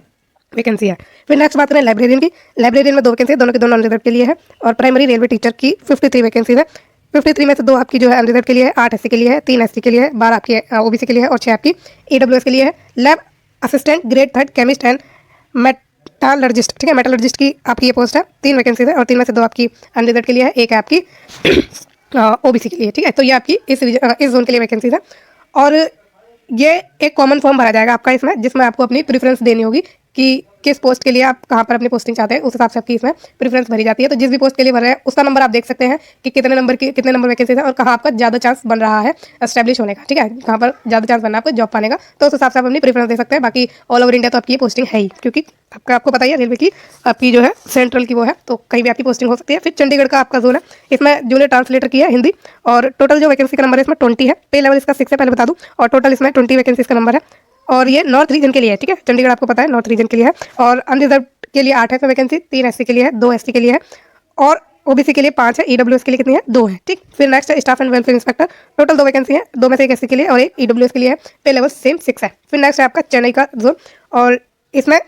वैकेंसी है। फिर नेक्स्ट बात करें लाइब्रेरियन की, लाइब्रेरियन में 2 वैकेंसी है, दोनों के दोनों अनरिजर्व के लिए है, और प्राइमरी रेलवे टीचर की 53 वैकेंसी है, 53 में से 2 आपकी जो है अनरिजर्व के लिए है, 8 एससी के लिए है, 3 एसटी के लिए है, 12 आपकी ओबीसी के लिए है और 6 आपकी ईडब्ल्यूएस के लिए है। Lab assistant grade 3 chemist and metallurgist, ठीक है, मेटालर्जिस्ट की आपकी ये पोस्ट है, 3 वैकेंसी है और 3 में से 2 आपकी अनरिजर्व के लिए है, 1 है आपकी ओबीसी के लिए, ठीक है। तो ये आपकी इस जोन के लिए वैकेंसीज है, और ये एक कॉमन फॉर्म भरा जाएगा आपका इसमें, जिसमें आपको अपनी प्रेफरेंस देनी होगी कि किस पोस्ट के लिए आप कहाँ पर अपनी पोस्टिंग चाहते हैं, उस हिसाब से आपकी इसमें प्रेफरेंस भरी जाती है। तो जिस भी पोस्ट के लिए भर रहे हैं उसका नंबर आप देख सकते हैं कि कितने नंबर वैकेंसी है और कहाँ आपका ज़्यादा चांस बन रहा है एस्टेब्लिश होने का, ठीक है, कहाँ पर ज़्यादा चांस बनना है आपको जॉब पाने का, तो उस हिसाब से आप अपनी प्रेफरेंस दे सकते हैं। बाकी ऑल ओवर इंडिया तो आपकी ये पोस्टिंग है ही, क्योंकि आपको पता ही है रेलवे की आपकी जो है सेंट्रल की वो है, तो कहीं भी आपकी पोस्टिंग हो सकती है। फिर चंडीगढ़ का आपका जोन है, इसमें जूनियर ट्रांसलेटर की है हिंदी, और टोटल जो वैकेंसी का नंबर है इसमें 20 है, पे लेवल इसका 6 है पहले बता दूँ, और टोटल इसमें 20 वैकेंसी का नंबर है, और ये नॉर्थ रीजन के लिए है, ठीक है, चंडीगढ़ आपको पता है नॉर्थ रीजन के लिए है। और अनरिजर्व के लिए 8 है इसमें वैकेंसी, 3 एससी के लिए है, 2 एसटी के लिए है, और ओबीसी के लिए 5 है, ईडब्ल्यूएस के लिए कितनी है, 2 है, ठीक। फिर नेक्स्ट है staff and welfare inspector, total 2 vacancy है, 2 में से 1 एससी के लिए और 1 ईडब्ल्यूएस के लिए है, पे लेवल सेम 6 है। फिर नेक्स्ट है आपका चेन्नई का जोन, और इसमें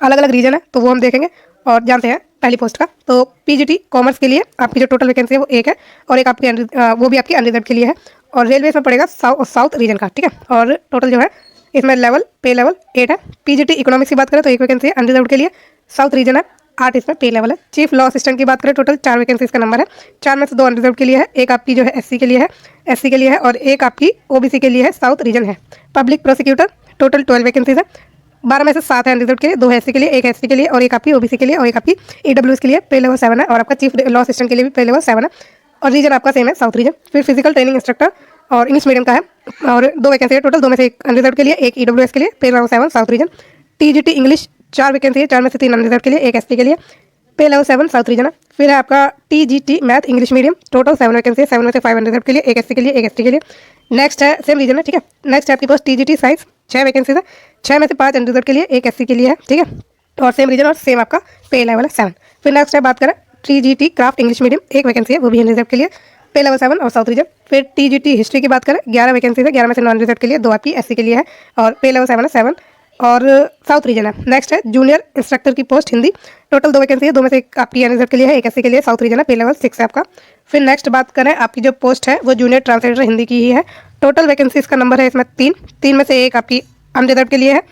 अलग अलग रीजन है तो वो हम देखेंगे और जानते हैं पहली पोस्ट का। तो पीजीटी कॉमर्स के लिए आपकी जो टोटल वैकेंसी है वो 1 है, और 1 आपकी वो भी आपकी अनरिजर्व के लिए है, और रेलवे में पड़ेगा साउथ रीजन का, ठीक है। और टोटल जो है इसमें पे लेवल 8 है। पीजीटी इकोनॉमिक्स की बात करें तो 1 वैकेंसी है अनरिजर्व के लिए, साउथ रीजन है, 8 इसमें पे लेवल है। चीफ लॉ असिस्टेंट की बात करें टोटल 4 वैकेंसी का नंबर है, 4 में से 2 अनरिजर्व के लिए है, 1 आपकी जो है एससी के लिए है और 1 आपकी ओबीसी के लिए है, साउथ रीजन है। पब्लिक प्रोसिक्यूटर टोटल 12 वैकेंसीज है, 12 में से 7 है अनरिजर्व के लिए, 2 एससी के लिए, 1 एसटी के लिए और 1 आपकी ओबीसी के लिए और 1 आपकी ईडब्ल्यूएस के लिए, पे लेवल 7 है, और आपका चीफ लॉ असिस्टेंट के लिए भी पे लेवल 7 है, और रीजन आपका सेम है साउथ रीजन। फिर फिजिकल ट्रेनिंग इंस्ट्रक्टर और इंग्लिश मीडियम का है, और 2 वैकेंसी है टोटल, 2 में से 1 अनरिजर्व के लिए, 1 ईडब्ल्यूएस के लिए, पे level 7 south region. TGT English 4 vacancy है, 4 में से 3 अनरिजर्व के लिए, 1 एसटी के लिए, पे लेवल 7 साउथ रीजन है। फिर है आपका TGT math English medium, total 7 vacancy है, 7 में से 5 अनरिजर्व के लिए, 1 एसटी के लिए, 1 एसटी के लिए। नेक्स्ट है सेम रीजन है, ठीक है। नेक्स्ट है आपके पास टीजीटी साइंस, 6 वैकेंसी है, 6 में से 5 अनरिजर्व के लिए, 1 एससी के लिए है, ठीक है, और सेम रीजन और सेम आपका पे लेवल है 7। फिर नेक्स्ट है बात करें TGT craft English medium, 1 vacancy है, वो भी अनरिजर्व के लिए, पे लेवल 7 और साउथ रीजन। फिर टीजीटी हिस्ट्री की बात करें 11 वैकेंसी है, 11 में से नॉन रिजर्व के लिए, 2 आपकी एससी के लिए है और पे लेवल 7 है 7 और साउथ रीजन है। नेक्स्ट है जूनियर इंस्ट्रक्टर की पोस्ट हिंदी, टोटल 2 वैकेंसी है, 2 में से 1 आपकी अनरिजर्व के लिए है, 1 एससी के लिए, साउथ रीजन है, पे लेवल 6 है आपका। फिर नेक्स्ट बात करें आपकी जो पोस्ट है वो जूनियर ट्रांसलेटर हिंदी की ही है, टोटल वैकेंसी इसका नंबर है इसमें 3 में से 1 आपकी अनरिजर्व के लिए है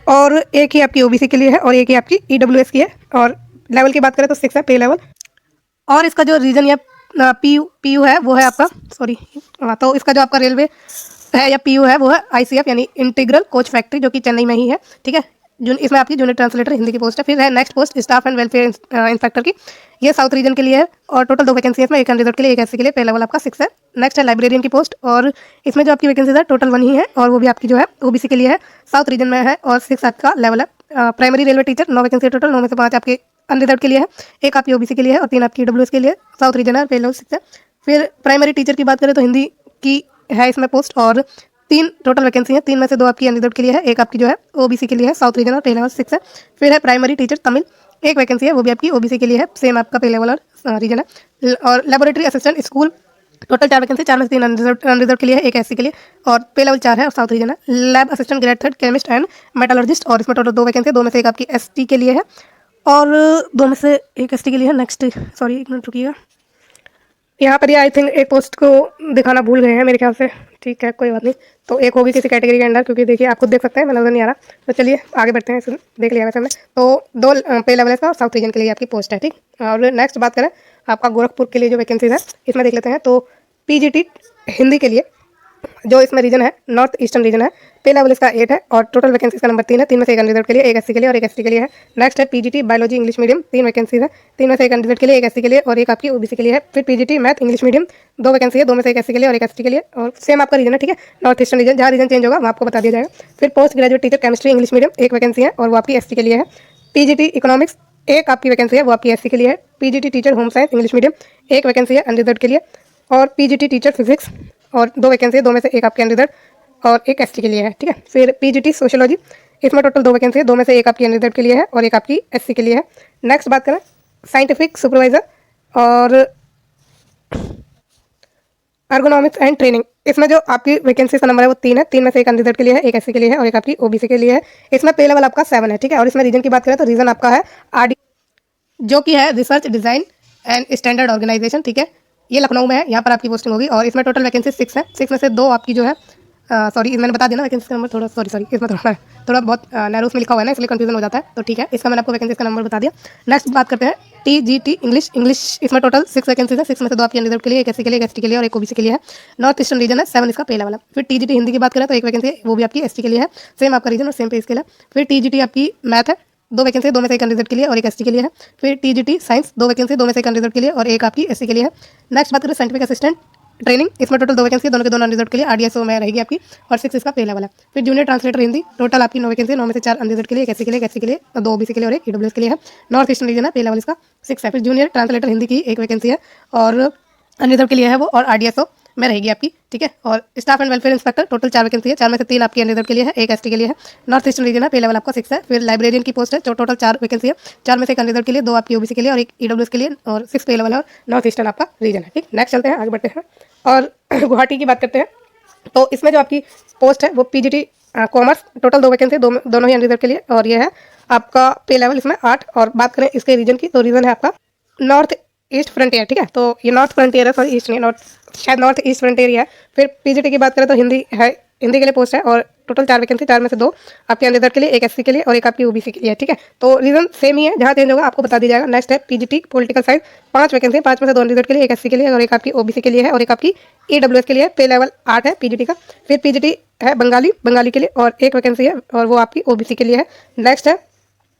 और 1 ही आपकी ओबीसी के लिए है और 1 ही आपकी ईडब्ल्यूएस की है, और लेवल की बात करें तो 6 है पे लेवल। और इसका जो रीजन या पीयू है वो है आपका तो इसका जो आपका रेलवे है या पीयू है वो है आईसीएफ यानी इंटीग्रल कोच फैक्ट्री, जो कि चेन्नई में ही है, ठीक है। इसमें आपकी जूनियर ट्रांसलेटर हिंदी की पोस्ट है। फिर है next post staff and welfare inspector की, ये साउथ रीजन के लिए है और टोटल 2 वैकेंसी है इसमें, 1 अनरिजर्व के लिए, 1 एससी के लिए, पे लेवल आपका 6 है। नेक्स्ट है लाइब्रेरियन की पोस्ट, और इसमें जो आपकी वैकेंसी है टोटल 1 ही है और वो भी आपकी जो है ओबीसी के लिए है, साउथ रीजन में है और 6 आपका लेवल है। Primary railway teacher 9 vacancy total, 9 में से 5 आपके अनरिजर्व के लिए है, 1 आपकी ओबीसी के लिए है और 3 आपकी ईडब्ल्यूएस के लिए, साउथ रीजन है और पे लेवल 6 है। फिर प्राइमरी टीचर की बात करें तो हिंदी की है इसमें पोस्ट और 3 टोटल वैकेंसी है, 3 में से 2 आपकी अनरिजर्व के लिए है, 1 आपकी जो है ओबीसी के लिए है, साउथ रीजन और पे लेवल 6 है। फिर है प्राइमरी टीचर तमिल, 1 वैकेंसी है, वो भी आपकी ओबीसी के लिए है, सेम आपका पे लेवल और रीजन है। और laboratory assistant school total 4 vacancy, 4 में से 3 अनरिजर्व के लिए है, 1 एससी के लिए और पे लेवल 4 है और साउथ रीजन है। Lab assistant grade 3 chemist and metallurgist, और इसमें टोटल 2 वैकेंसी है, 2 में से 1 आपकी एसटी के लिए है और 2 में से 1 एसटी के लिए है। नेक्स्ट 1 मिनट रुकिएगा, यहाँ पर ये आई थिंक एक पोस्ट को दिखाना भूल गए हैं मेरे ख्याल से, ठीक है कोई बात नहीं। तो एक होगी किसी कैटेगरी के अंदर, क्योंकि देखिए आप खुद देख सकते हैं, मतलब नजर नहीं आ रहा। तो चलिए आगे बढ़ते हैं, इसमें देख लिया वैसे हमने। तो 2 पे लेवल का साउथ रीजन के लिए आपकी पोस्ट है, ठीक। और नेक्स्ट बात करें आपका गोरखपुर के लिए जो वैकेंसीज है, इसमें देख लेते हैं। तो पीजीटी हिंदी के लिए जो इसमें रीजन है नॉर्थ ईस्टर्न रीजन है, पे लेवल इसका 8 है और टोटल वैकेंसीज का नंबर 3 है। 3 में से एक अनरिजर्व के लिए, एक एससी के लिए और एक एसटी के लिए है। नेक्स्ट है PGT biology English medium, 3 vacancies है। 3 में से एक अनरिजर्व के लिए, एक एससी के लिए और एक आपकी ओबीसी के लिए है। फिर PGT math English medium, 2 vacancy है, 2 में से एक एससी के लिए और एक एसटी के लिए। और सेम आपका रीजन है, ठीक है, नॉर्थ ईस्टर्न रीजन। जहाँ रीजन चेंज होगा वो आपको बता दिया जाएगा। फिर post graduate teacher chemistry English medium, 1 vacancy है और वो आपकी एसटी के लिए है। पीजीटी इकोनॉमिक्स, एक आपकी वैकेंसी है, वो आपकी एससी के लिए है। PGT teacher home science English medium, 1 vacancy है अनरिजर्व के लिए। और पीजीटी टीचर फिजिक्स और 2 वैकेंसी है, 2 में से एक आपके अनरिजर्व और एक एसटी के लिए है, ठीक है। फिर पीजीटी सोशियोलॉजी, इसमें टोटल 2 वैकेंसी है, 2 में से एक आपकी अनरिजर्व के लिए है और एक आपकी एससी के लिए है। नेक्स्ट बात करें साइंटिफिक सुपरवाइजर और एर्गोनॉमिक्स एंड ट्रेनिंग, इसमें जो आपकी वैकेंसी का नंबर है वो 3 है। 3 में से एक अनरिजर्व के लिए है, एक एससी के लिए है और एक आपकी ओबीसी के लिए है। इसमें पे लेवल आपका 7 है, ठीक है। और इसमें रीजन की बात करें तो रीजन आपका है आरडी, जो कि है research design and standard organisation, ठीक है। ये लखनऊ में है, यहाँ पर आपकी पोस्टिंग होगी। और इसमें टोटल वैकेंसी 6 है। 6 में से 2 आपकी जो है सॉरी मैंने बता दिया ना वैकेंसी का नंबर, थोड़ा सॉरी इसमें थोड़ा बहुत नैरोस में लिखा हुआ है ना, इसलिए कंफ्यूजन हो जाता है। तो ठीक है, इसका मैंने आपको वैकेंसी का नंबर बता दिया। नेक्स्ट बात करते हैं टीजीटी इंग्लिश, इसमें टोटल 6 वैकेंसी है। 6 में से 2 आपकी अनरिजर्व के लिए, एक एससी के लिए, एक एसटी के लिए और एक ओबीसी के लिए है। नॉर्थ ईस्टर्न रीजन है, 7 इसका पे लेवल है। फिर टीजीटी हिंदी की बात करें तो 1 वैकेंसी है, वो भी आपकी एसटी के लिए है। सेम आपका रीजन और सेम पे स्केल है। फिर टीजीटी आपकी मैथ है, 2 वैकेंसी है, 2 में से एक अनरिजर्व के लिए और एक एसटी के लिए है। फिर टीजीटी साइंस, 2 वैकेंसी, 2 में से एक अनरिजर्व के लिए और एक आपकी एससी के लिए है। नेक्स्ट बात करें साइंटिफिक असिस्टेंट ट्रेनिंग, इसमें टोटल 2 वैकेंसी है, दोनों के दोनों अनरिजर्व के लिए, आरडीएसओ में रहेगी आपकी और 6 इसका पे लेवल है। फिर जूनियर ट्रांसलेटर हिंदी, टोटल आपकी 9 वैकेंसी है, 9 में से 4 अनरिजर्व के लिए, एक एससी के लिए, एक एससी के लिए, 2 ओबीसी के लिए और एक ईडब्ल्यूएस के लिए है। नॉर्थ ईस्टर्न रीजन है, पे लेवल इसका 6 है। फिर जूनियर ट्रांसलेटर हिंदी की 1 वैकेंसी है और अनरिजर्व के लिए है वो और आरडीएसओ में रहेगी आपकी, ठीक है। और staff and welfare inspector total 4 vacancy है, 4 में से 3 आपकी अनरिजर्व के लिए है, एक एसटी के लिए है। नॉर्थ ईस्टर्न रीजन है, पे लेवल आपका 6 है। फिर लाइब्रेरियन की पोस्ट है, जो टोटल 4 वैकेंसी है, 4 में से एक अनरिजर्व के लिए, 2 आपकी ओबीसी के लिए और एक ईडब्ल्यूएस के लिए और 6 पे लेवल है और नॉर्थ ईस्टर्न आपका रीजन है, ठीक। नेक्स्ट चलते हैं, आगे बढ़ते हैं और गुवाहाटी की बात करते हैं। तो इसमें जो आपकी पोस्ट है वो पीजीटी कॉमर्स, टोटल 2 वैकेंसी, दोनों ही अनरिजर्व के लिए और ये है आपका पे लेवल इसमें 8। और बात करें इसके रीजन की तो रीजन है आपका नॉर्थ ईस्ट फ्रंटियर, ठीक है। तो ये नॉर्थ फ्रंटियर है, सॉरी ईस्ट नहीं, नॉर्थ, शायद नॉर्थ ईस्ट फ्रंटियर है। फिर पीजीटी की बात करें तो हिंदी है, हिंदी के लिए पोस्ट है और टोटल 4 वैकेंसी, 4 में से 2 आपके अनरिजर्व के लिए, एक एससी के लिए और एक आपकी ओबीसी के लिए है, ठीक है। तो रीजन सेम ही है, जहाँ चेंज होगा आपको बता दिया जाएगा। नेक्स्ट है पीजीटी पॉलिटिकल साइंस, 5 वैकेंसी, 5 में से 2 अनरिजर्व के लिए, एक एससी के लिए और एक आपकी ओबीसी के लिए है और एक आपकी ईडब्ल्यूएस के लिए। पे लेवल 8 है पीजीटी का। फिर पीजीटी है बंगाली के लिए और 1 वैकेंसी है और वो आपकी ओबीसी के लिए है। नेक्स्ट है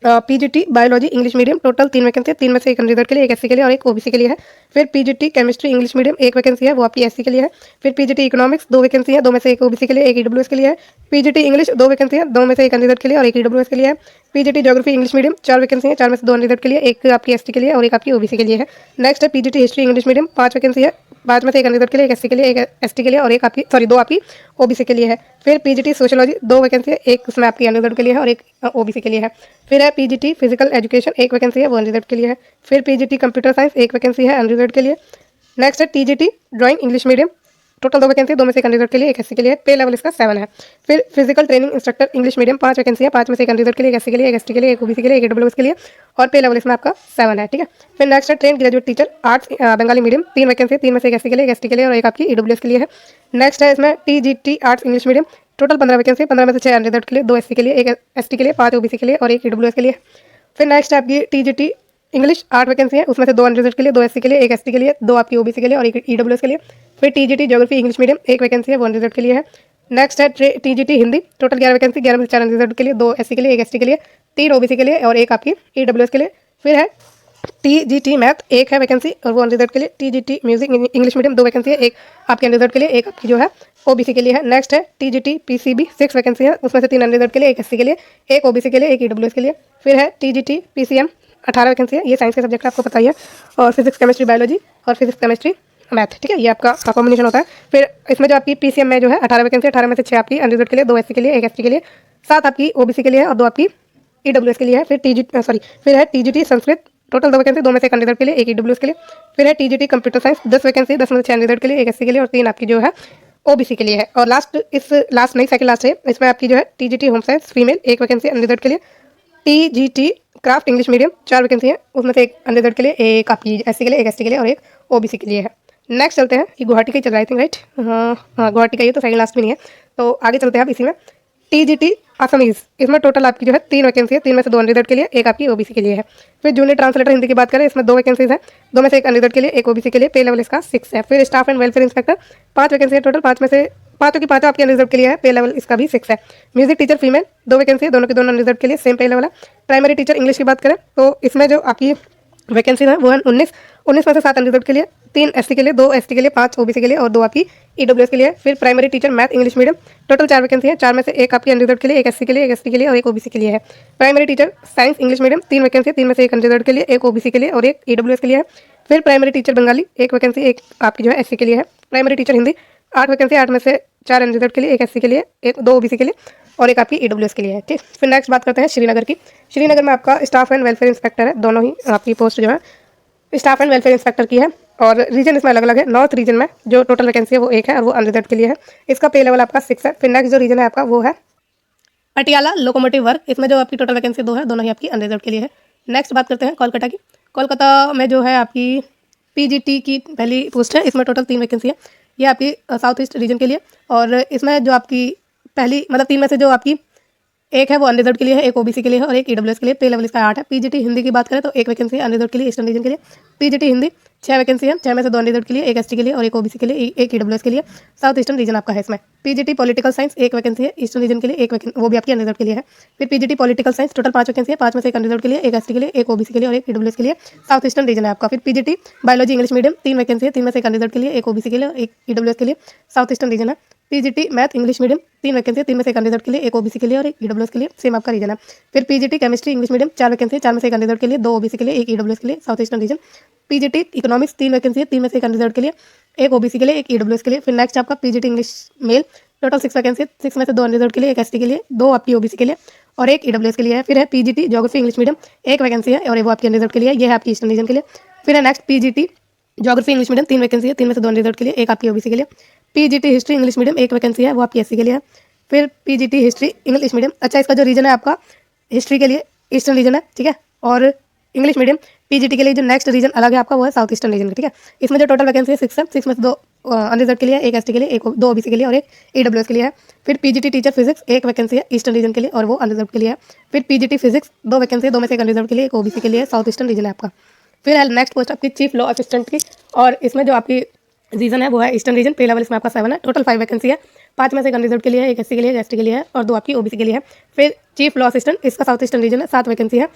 PGT biology English medium, total 3 vacancy है, 3 में से एक अनरिजर्व के लिए, एक एससी के लिए और एक ओबीसी के लिए है। फिर PGT chemistry English medium, 1 vacancy है, वो आपकी एससी के लिए है। फिर पीजीटी इकोनॉमिक्स, 2 वैकेंसी है, 2 में से एक ओबीसी के लिए, एक ईडब्ल्यूएस के लिए है। पीजीटी इंग्लिश, 2 वैकेंसी है, 2 में से एक अनरिजर्व के लिए और एक ईडब्ल्यूएस के लिए है। PGT geography English medium, 4 vacancy है, 4 में से 2 अनरिजर्व के लिए, एक आपकी एसटी के लिए और एक आपकी ओबीसी के लिए है। नेक्स्ट है PGT history English medium, 5 vacancy है, 5 में से एक अनरिजर्व के लिए, एक एससी के लिए, एक एसटी के लिए और एक आपकी 2 आपकी ओबीसी के लिए है। फिर पीजीटी सोशियोलॉजी, 2 वैकेंसी है, एक उसमें आपकी अनरिजर्व के लिए है और एक ओबीसी के लिए है। फिर है पीजीटी फिजिकल एजुकेशन, 1 वैकेंसी है, वो अनरिजर्व के लिए है। फिर पीजीटी कंप्यूटर साइंस, 1 वैकेंसी है, अनरिजर्व के लिए। नेक्स्ट है TGT drawing English medium, total 2 vacancy, 2 में से एक अनरिजर्व के लिए, एक एससी के लिए, पे लेवल इसका 7 है। फिर physical training instructor English medium, 5 vacancy है, 5 में से एक अनरिजर्व के लिए, एक एससी के लिए, एक एसटी के लिए, एक ओबीसी के लिए, एक ईडब्ल्यूएस के लिए और पे लेवल इसमें आपका 7 है, ठीक है। फिर नेक्स्ट है train graduate teacher arts Bengali medium, 3 vacancy, 3 में से एक एससी के लिए, एक एसटी के लिए और एक आपकी ईडब्ल्यूएस के लिए है। नेक्स्ट है इसमें TGT arts English medium, total 15 vacancy, 15 में से 6 अनरिजर्व के लिए, 2 एससी के लिए, एक एसटी के लिए, 5 ओबीसी के लिए और एक ईडब्ल्यूएस के लिए। फिर नेक्स्ट है आपकी टीजीटी इंग्लिश, 8 वैकेंसी है, उसमें से 2 अनरिजर्व के लिए, 2 एससी के लिए, एक एसटी के लिए, 2 आपकी ओबीसी के लिए और एक ईडब्ल्यूएस के लिए। फिर TGT geography English medium, 1 vacancy है, वो अनरिजर्व के लिए है। नेक्स्ट है टीजीटी हिंदी, टोटल 11 वैकेंसी, 11 में से 4 अनरिजर्व के लिए, 2 एससी के लिए, एक एसटी के लिए, 3 ओबीसी के लिए और एक आपकी ईडब्ल्यूएस के लिए। फिर है टीजीटी मैथ, 1 है वैकेंसी और वो अनरिजर्व के लिए। TGT music English medium, 2 vacancy है, एक आपके अनरिजर्व के लिए, एक आपकी जो है ओबीसी के लिए है। नेक्स्ट है टीजीटी पीसीबी, 6 वैकेंसी है, उसमें से 3 अनरिजर्व के लिए, एक एससी के लिए, एक ओबीसी के लिए, एक ईडब्ल्यूएस के लिए। फिर है टीजीटी पीसीएम, 18 वैकेंसी है, ये साइंस के सब्जेक्ट आपको पता ही है और फिजिक्स केमिस्ट्री बायोलॉजी और फिजिक्स केमिस्ट्री मैथ, ठीक है, ये आपका कॉम्बिनेशन होता है। फिर इसमें जो आपकी पीसीएम में जो है 18 वैकेंसी, 18 में से 6 आपकी अनरिजर्व के लिए, 2 एससी के लिए, एक एसटी के लिए, 7 आपकी ओबीसी के लिए और 2 आपकी ईडब्ल्यूएस के लिए है। फिर है टीजीटी संस्कृत, टोटल 2 वैकेंसी, 2 में से एक अनरिजर्व के लिए, एक ईडब्ल्यूएस के लिए। फिर है टीजीटी कंप्यूटर साइंस, 10 वैकेंसी, 10 में से 6 अनरिजर्व के लिए, एक एससी के लिए और 3 आपकी जो है ओबीसी के लिए है। और सेकंड लास्ट है, इसमें आपकी जो है TGT home science female, 1 vacancy unreserve के लिए। TGT craft English medium, 4 vacancy है, उसमें से एक अनरिजर्व के लिए, एक आपकी एससी के लिए, एक एसटी के लिए और एक ओबीसी के लिए है। नेक्स्ट चलते हैं कि गुवाहाटी का ही चल रहा है, आई थिंक, राइट। हाँ गुवाहाटी का ही, तो सेकंड लास्ट में नहीं है, तो आगे चलते हैं आप इसी में। टीजीटी असमीज, इसमें टोटल आपकी जो है 3 वैकेंसी है, 3 में से 2 अनरिजर्व के लिए, एक आपकी ओबीसी के लिए है। फिर जूनियर ट्रांसलेटर हिंदी की बात करें, इसमें 2 वैकेंसीज है, 2 में से 1 अनरिजर्व के लिए, एक ओबीसी के लिए, पे लेवल इसका 6 है। फिर staff and welfare inspector 5 vacancy है टोटल, 5 में से 5 की 5 आपके अनरिजर्व के लिए है, पे लेवल इसका भी 6 है। म्यूजिक टीचर फीमेल 2 वैकेंसी है, दोनों के दोनों अनरिजर्व के लिए, सेम पे लेवल है। प्राइमरी टीचर इंग्लिश की बात करें तो इसमें जो आपकी वैकेंसी है वो है 19 में से 7 अनरिजर्व के लिए, 3 एसटी के लिए, 2 एसटी के लिए, 5 ओबीसी के लिए और 2 आपकी ईडब्ल्यूएस के लिए। फिर primary teacher math English medium total 4 vacancy है, 4 में से 1 आपकी अनरिजर्व के लिए, 1 एससी के लिए, 1 एसटी के लिए और 1 ओबीसी के लिए है। Primary teacher science English medium 3 vacancy है, 3 में से 1 अनरिजर्व के लिए, 1 ओबीसी के लिए और 1 ईडब्ल्यूएस के लिए है। फिर प्राइमरी टीचर बंगाली 1 वैकेंसी, 1 आपकी जो है एससी के लिए है। प्राइमरी टीचर हिंदी 8 वैकेंसी, 8 में से 4 अनरिजर्व के लिए, 1 एससी के लिए, 2 ओबीसी के लिए और 1 आपकी ईडब्ल्यूएस के लिए है। ठीक, फिर नेक्स्ट बात करते हैं श्रीनगर की। श्रीनगर में आपका स्टाफ एंड वेलफेयर इंस्पेक्टर है, दोनों ही आपकी पोस्ट जो है स्टाफ एंड वेलफेयर इंस्पेक्टर की है और रीजन इसमें अलग अलग है। नॉर्थ रीजन में जो टोटल वैकेंसी है वो 1 है और वो अनरिजर्व के लिए है, इसका पे लेवल आपका 6 है। फिर नेक्स्ट जो रीजन है आपका वो है पटियाला लोकोमोटिव वर्क, इसमें जो आपकी टोटल वैकेंसी 2 है, दोनों ही आपकी अनरिजर्व के लिए है। नेक्स्ट बात करते हैं कोलकाता की। कोलकाता में जो है आपकी पीजीटी की पहली पोस्ट है, इसमें टोटल 3 वैकेंसी है, ये आपकी साउथ ईस्ट रीजन के लिए और इसमें जो आपकी पहली मतलब 3 में से जो आपकी 1 है वो अनरिजर्व के लिए है, 1 ओबीसी के लिए है और 1 ईडब्ल्यूएस के लिए, पे लेवल इसका 8 है। पीजीटी हिंदी की बात करें तो 1 वैकेंसी है अनरिजर्व के लिए ईस्टर्न रीजन के लिए। पीजीटी हिंदी 6 वैकेंसी है, 6 में से 2 अनरिजर्व के लिए, 1 एसटी के लिए और 1 ओबीसी के लिए, 1 ईडब्ल्यूएस के लिए, साउथ ईस्टर्न रीजन आपका है इसमें। पीजीटी पॉलिटिकल साइंस 1 वैकेंसी है ईस्टर्न रीजन के लिए, 1 वो भी आपकी अनरिजर्व के लिए है। फिर PGT political science total 5 vacancy है, 5 में से 1 अनरिजर्व के लिए, 1 एसटी के लिए, 1 ओबीसी के लिए और 1 ईडब्ल्यूएस के लिए, साउथ ईस्टर्न रीजन है आपका। फिर PGT biology English medium 3 vacancy है, 3 में से 1 अनरिजर्व के लिए, 1 ओबीसी के लिए, 1 ईडब्ल्यूएस के लिए, साउथ ईस्टर्न रीजन है। PGT math English medium 3 vacancy है, 3 में से 1 अनरिजर्व के लिए, 1 ओबीसी के लिए और 1 ईडब्ल्यूएस के लिए, सेम आपका रीजन है। फिर PGT chemistry English medium 4 vacancy है, 4 में से 1 अनरिजर्व के लिए, 2 ओबीसी के लिए, 1 ईडब्ल्यूएस के लिए, south eastern region. PGT economics 3 vacancy है, 3 में से 1 अनरिजर्व के लिए, 1 ओबीसी के लिए, 1 ईडब्ल्यूएस के लिए। फिर नेक्स्ट आपका PGT English male total 6 vacancy है, 6 में से 2 अनरिजर्व के लिए, 1 एसटी के लिए, 2 आपकी ओबीसी के लिए और 1 ईडब्ल्यूएस के लिए है। फिर है PGT geography English medium 1 vacancy है और वो आपकी अनरिजर्व के लिए, ये है आपकी ईस्टर्न रीजन के लिए। फिर है next PGT geography English medium 3 vacancy है, 3 में से 2 अनरिजर्व के लिए, 1 आपकी ओबीसी के लिए। PGT history English medium 1 vacancy है, वो आपकी एससी के लिए है। फिर पीजीटी हिस्ट्री इंग्लिश मीडियम, अच्छा इसका जो रीजन है आपका हिस्ट्री के लिए ईस्टर्न रीजन है, ठीक है। और इंग्लिश मीडियम पीजीटी के लिए जो नेक्स्ट रीजन अलग है आपका वो है साउथ ईस्टर्न रीजन, ठीक है। इसमें जो टोटल वैकेंसी है 6 है, 6 में से 2 अनरिजर्व के लिए, 1 एसटी के लिए, 2 ओबीसी के लिए और 1 ईडब्ल्यूएस के लिए है। फिर पीजीटी टीचर फिजिक्स 1 वैकेंसी है ईस्टर्न रीजन के लिए और वो अनरिजर्व के लिए है। फिर पीजीटी फिजिक्स 2 वैकेंसी है, 2 में से 1 अनरिजर्व के लिए, 1 ओबीसी के लिए, साउथ ईस्टर्न रीजन है आपका। फिर है नेक्स्ट पोस्ट आपकी चीफ लॉ असिस्टेंट की और इसमें जो आपकी रीजन है वो है ईस्टर्न रीजन, पे लेवल इसमें आपका 7 है, टोटल 5 वैकेंसी है, 5 में से 1 अनरिजर्व के लिए, 1 एससी के लिए, 1 एसटी के लिए है और 2 आपकी ओबीसी के लिए है। फिर चीफ लॉ असिस्टेंट इसका साउथ ईस्टर्न रीजन है, 7 वैकेंसी है,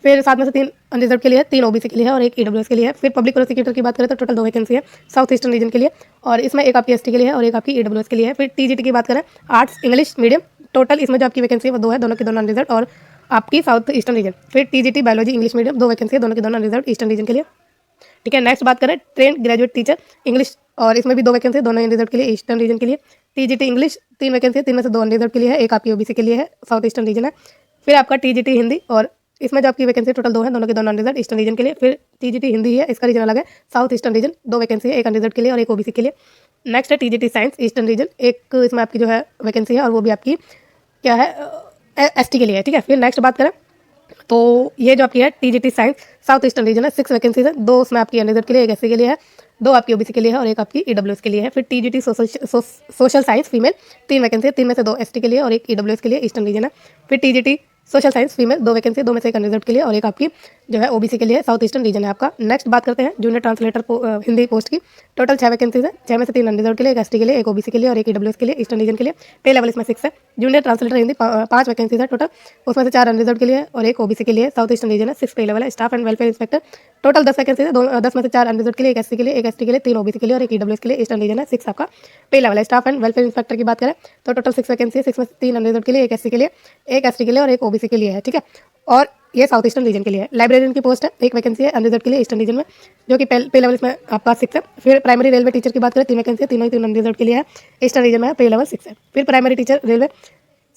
फिर 7 में से 3 अनरिजर्व के लिए है, 3 ओबीसी के लिए है और 1 ईडब्ल्यूएस के लिए है। फिर पब्लिक प्रोसिक्यूटर की बात करें तो टोटल 2 वैकेंसी है साउथ ईस्टर्न रीजन के लिए और इसमें 1 आपकी एसटी के लिए है और 1 आपकी ईडब्ल्यूएस के लिए है। फिर टीजीटी की बात करें आर्ट्स इंग्लिश मीडियम टोटल इसमें जो आपकी वैकेंसी है वो 2 है, दोनों के दोनों अनरिजर्व और आपकी साउथ ईस्टर्न रीजन। फिर TGT biology English medium 2 vacancy है, दोनों के दोनों अनरिजर्व ईस्टर्न रीजन के लिए, ठीक है। नेक्स्ट बात करें ट्रेंड ग्रेजुएट टीचर इंग्लिश और इसमें भी 2 वैकेंसी है, दोनों अनरिजर्व के लिए ईस्टर्न रीजन के लिए। टीजीटी इंग्लिश 3 वैकेंसी है, 3 में से 2 अनरिजर्व के लिए है, 1 आपकी ओबीसी के लिए है, साउथ ईस्टर्न रीजन है। फिर आपका टीजीटी हिंदी और इसमें जो आपकी वैकेंसी टोटल 2 है, दोनों के दोनों अनरिजर्व ईस्टर्न रीजन के लिए। फिर टीजीटी हिंदी है, इसका रीजन अलग है, साउथ ईस्टर्न रीजन 2 वैकेंसी है, 1 अनरिजर्व के लिए और 1 ओबीसी के लिए। नेक्स्ट है टीजीटी साइंस ईस्टर्न रीजन, 1 इसमें आपकी जो है वैकेंसी है और वो भी आपकी क्या है एसटी के लिए है, ठीक है। फिर नेक्स्ट बात करें तो ये जो आपकी है TGT science south eastern region है, 6 वैकेंसीज है, 2 उसमें आपकी अनरिजर्व के लिए, 1 एससी के लिए है, 2 आपकी ओबीसी के लिए है और 1 आपकी ईडब्ल्यूएस के लिए है। फिर TGT social science female 3 vacancy है, 3 में से 2 एसटी के लिए और 1 ईडब्ल्यूएस के लिए ईस्टर्न रीजन है। फिर TGT social science female 2 vacancy, 2 में से 1 अनरिजर्व के लिए और 1 आपकी जो है ओबीसी के लिए, साउथ ईस्टर्न रीजन है आपका। नेक्स्ट बात करते हैं जूनियर ट्रांसलेटर हिंदी पोस्ट की, टोटल 6 वैकेंसीज है, 6 में से 3 अनरिजर्व के लिए, 1 एसटी के लिए, 1 ओबीसी के लिए और 1 ईडब्ल्यूएस के लिए ईस्टर्न रीजन के लिए, पे लेवल इसमें 6 है। जूनियर ट्रांसलेटर हिंदी 5 वैकेंसीज है टोटल, उसमें से 4 अनरिजर्व के लिए और 1 ओबीसी के लिए, साउथ ईस्टर्न रीजन है, 6 पे लेवल है। Staff and welfare inspector total 10 vacancies है, 10 में से 4 अनरिजर्व के लिए, 1 एससी के लिए, 1 एसटी के लिए, 3 ओबीसी के लिए और 1 ईडब्ल्यूएस के लिए, ईस्टर्न रीजन है, 6 आपका पे लेवल है। स्टाफ एंड वेलफेयर इंस्पेक्टर की बात करें तो टोटल 6 वैकेंसी है, 6 में से 3 अनरिजर्व के लिए, 1 एससी के लिए, 1 एसटी के लिए और 1 ओबीसी के लिए है, ठीक है। और ये साउथ ईस्टर्न रीजन के लिए है। लाइब्रेरियन की पोस्ट है, 1 वैकेंसी है अनरिजर्व के लिए ईस्टर्न रीजन में, जो कि पे लेवल इसमें आपका 6 है। फिर प्राइमरी रेलवे टीचर की बात करें 3 वैकेंसी है, तीनों ही 3 अनरिजर्व के लिए है, ईस्टर्न रीजन में पे लेवल 6 है। फिर primary teacher railway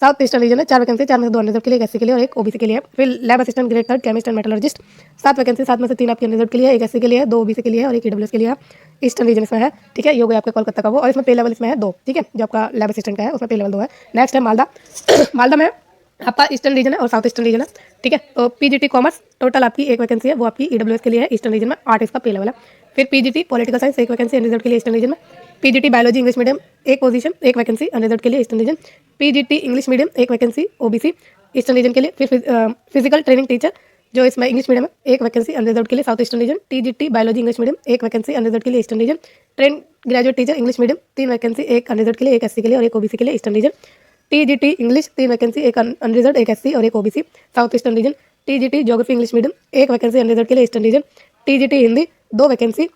south eastern region है, 4 वैकेंसी, 4 में से 2 अनरिजर्व के लिए, 1 एससी के लिए और 1 ओबीसी के लिए है। फिर lab assistant grade 3 chemist and metallurgist 7 vacancy, 7 में से 3 आपके अनरिजर्व के लिए, 1 एससी के लिए, 2 ओबीसी के लिए और 1 ईडब्ल्यूएस के लिए, ईस्टर्न रीजन इसमें है, ठीक है। ये हो गया आपका कोलकाता का वो, और इसमें पे लेवल इसमें है 2, ठीक है। जो आपका लैब असिस्टेंट का है उसमें पे लेवल 2 है। नेक्स्ट है मालदा मालदा में आपका ईस्टर्न रीजन है और साउथ ईस्टर्न रीजन है, ठीक है। तो पीजीटी कॉमर्स टोटल आपकी 1 वैकेंसी है, वो आपकी ईडब्ल्यूएस के लिए है, ईस्टर्न रीजन में 8 इसका पे लेवल है। फिर पीजीटी पॉलिटिकल साइंस एक वैकेंसी अनरिजर्व के लिए ईस्टर्न रीजन में। पीजीटी बायोलॉजी इंग्लिश मीडियम एक पोजीशन एक वैकेंसी अनरिजर्व के लिए eastern region. PGT English medium एक वैकेंसी ओबीसी ईस्टर्न रीजन के लिए। फिर फिजिकल ट्रेनिंग टीचर जो इसमें इंग्लिश मीडियम है एक वैकेंसी अनरिजर्व के लिए south eastern region. TGT biology English medium एक वैकेंसी अनरिजर्व के लिए eastern region. Train graduate teacher English medium 3 vacancy एक अनरिजर्व के लिए एक एससी के लिए और एक ओबीसी के लिए eastern region. TGT English 3 vacancy एक अनरिजर्व एक एससी और एक OBC south eastern region. TGT geography English medium एक वैकेंसी अनरिजर्व के लिए eastern region. TGT Hindi 2 vacancy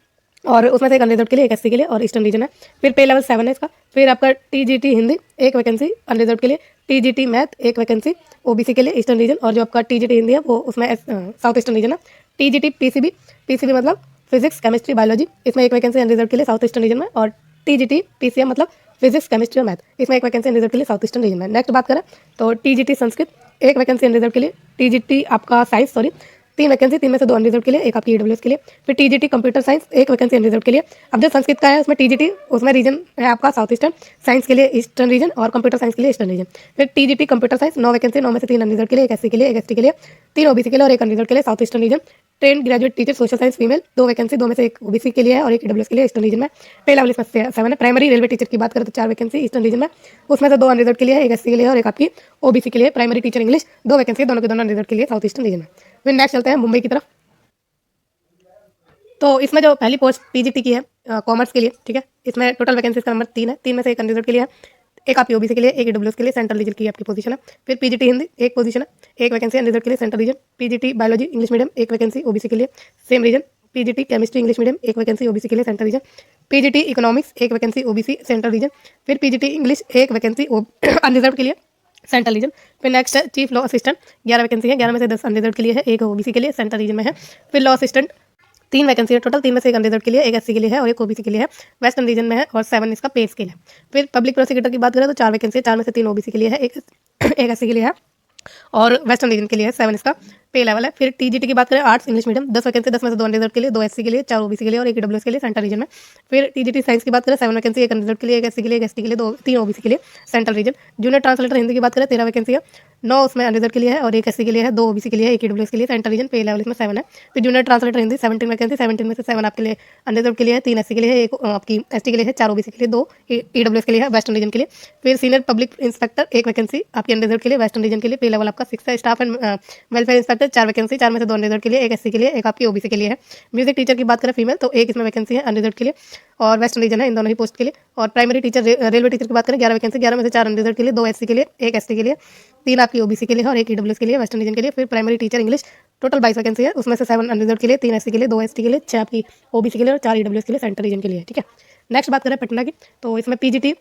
और उसमें से एक अनरिजर्व के लिए एक एससी के लिए और ईस्टर्न रीजन है। फिर पे लेवल 7 है इसका। फिर आपका टीजीटी हिंदी एक वैकेंसी अनरिजर्व के लिए। टीजीटी मैथ एक वैकेंसी ओबीसी के लिए ईस्टर्न रीजन और जो आपका टीजीटी हिंदी है वो उसमें साउथ ईस्टर्न रीजन है। टीजीटी पीसीबी मतलब फिजिक्स केमिस्ट्री बायोलॉजी इसमें एक वैकेंसी अनरिजर्व के लिए साउथ ईस्टर्न रीजन में। और टीजीटी पीसीएम मतलब फिजिक्स केमिस्ट्री और मैथ इसमें एक वैकेंसी अनरिजर्व के लिए साउथ ईस्टर्न रीजन में। नेक्स्ट बात करें तो टीजीटी संस्कृत एक वैकेंसी अनरिजर्व के लिए। टीजीटी आपका साइंस 3 वैकेंसी 3 में से 2 अनरिजर्व के लिए एक आपकी ईडब्ल्यूएस के लिए। फिर टीजीटी कंप्यूटर साइंस एक वैकेंसी अनरिजर्व के लिए। अब जो संस्कृत का है उसमें टीजीटी उसमें रीजन है आपका साउथ ईस्टर्न, साइंस के लिए ईस्टर्न रीजन और कंप्यूटर साइंस के लिए ईस्टर्न रीजन। फिर टीजीटी कंप्यूटर साइंस 9 वैकेंसी 9 में से 3 अनरिजर्व के लिए एक एससी के लिए एक एसटी के लिए 3 ओबीसी के लिए और एक अनरिजर्व के लिए south eastern region. Train graduate teacher social science female 2 vacancy 2 में से एक ओबीसी के लिए है और एक ईडब्ल्यूएस के लिए ईस्टर्न रीजन में। पे लेवल इसमें 7 है। प्राइमरी रेलवे टीचर की बात करें तो 4 वैकेंसी ईस्टर्न रीजन में उसमें से 2 अनरिजर्व के लिए है एक एससी के लिए और एक आपकी ओबीसी के लिए। प्राइमरी टीचर इंग्लिश 2 वैकेंसी दोनों के दोनों अनरिजर्व के लिए साउथ ईस्टर्न रीजन में। फिर नेक्स्ट चलते हैं मुंबई की तरफ। तो इसमें जो पहली पोस्ट पीजीटी की है कॉमर्स के लिए, ठीक है, इसमें टोटल वैकेंसीज का नंबर 3 है। 3 में से एक अनरिजर्व के लिए है, एक आपकी ओबीसी के लिए, एक ईडब्ल्यूएस के लिए, सेंट्रल रीजन की आपकी पोजीशन है। फिर पीजीटी हिंदी एक पोजीशन है, एक वैकेंसी अनरिजर्व के लिए central region. PGT biology English medium एक वैकेंसी ओबीसी के लिए same region. PGT chemistry English medium एक वैकेंसी ओबीसी के लिए सेंट्रल रीजन। पीजीटी इकोनॉमिक्स एक वैकेंसी ओबीसी सेंट्रल रीजन। फिर पीजीटी इंग्लिश एक वैकेंसी अनरिजर्व के लिए सेंट्रल रीजन। फिर नेक्स्ट है चीफ लॉ असिस्टेंट 11 वैकेंसी है, 11 में से 10 अनरिजर्व के लिए है, एक ओबीसी के लिए सेंट्रल रीजन में है। फिर लॉ असिस्टेंट 3 वैकेंसी है टोटल, 3 में से एक अनरिजर्व के लिए एक एससी के लिए है और एक ओबीसी के लिए है, वेस्टर्न रीजन में है और 7 इसका पे स्केल है। फिर पब्लिक प्रोसिक्यूटर की बात करें तो 4 वैकेंसी है, 4 में से 3 ओबीसी के लिए है, एक एससी के लिए है और वेस्टर्न रीजन के लिए है, 7 इसका पे लेवल है। फिर टीजीटी की बात करें आर्ट्स इंग्लिश मीडियम 10 वैकेंसी 10 में से 2 अनरिजर्व के लिए, 2 एससी के लिए, 4 ओबीसी के लिए और एक ईडब्ल्यूएस के लिए सेंट्रल रीजन में। फिर टीजीटी साइंस की बात करें 7 वैकेंसी, एक अनरिजर्व के लिए, एक एससी के लिए, एक एसटी के लिए, 3 ओबीसी के लिए central reason. Junior translator Hindi की बात करें 13 वैकेंसी है, 9 उसमें अनरिजर्व के लिए है और एक एससी के लिए है, 2 ओबीसी के लिए है, एक ईडब्ल्यूएस के लिए सेंट्रल रीजन। पे लेवल इसमें 7 है। फिर जूनियर ट्रांसलेटर हिंदी 17 वैकेंसी 17 में से 7 आपके लिए अनरिजर्व के लिए है, 3 एससी के लिए है, एक आपकी एसटी के लिए है, 4 ओबीसी के लिए, 2 ईडब्ल्यूएस के लिए है, वेस्टर्न रीजन के लिए। फिर सीनियर पब्लिक इंस्पेक्टर एक वैकेंसी आपकी अनरिजर्व के लिए वेस्टर्न रीजन के लिए, पे लेवल आपका 6 है। Staff and welfare inspector 4 vacancy, 4 में से 2 अनरिजर्व के लिए, एक एससी के लिए, एक आपकी ओबीसी के लिए है। म्यूजिक टीचर की बात करें फीमेल तो एक इसमें वैकेंसी है अनरिजर्व के लिए और वेस्टर्न रीजन है इन दोनों ही पोस्ट के लिए। और प्राइमरी टीचर रेलवे टीचर की बात करें 11 वैकेंसी, 11 में से 4 अनरिजर्व के लिए, 2 एससी के लिए, एक एसटी के लिए, 3 आपकी ओबीसी के लिए और एक ईडब्ल्यूएस के लिए वेस्टर्न रीजन के लिए। फिर primary teacher English total 22 vacancy है, उसमें से 7 अनरिजर्व के लिए, 3 एससी के लिए, 2 एसटी के लिए, 6 आपकी ओबीसी के लिए और 4 ईडब्ल्यूएस के लिए सेंट्रल रीजन के लिए, ठीक है। नेक्स्ट बात करें पटना की तो इसमें पीजीटी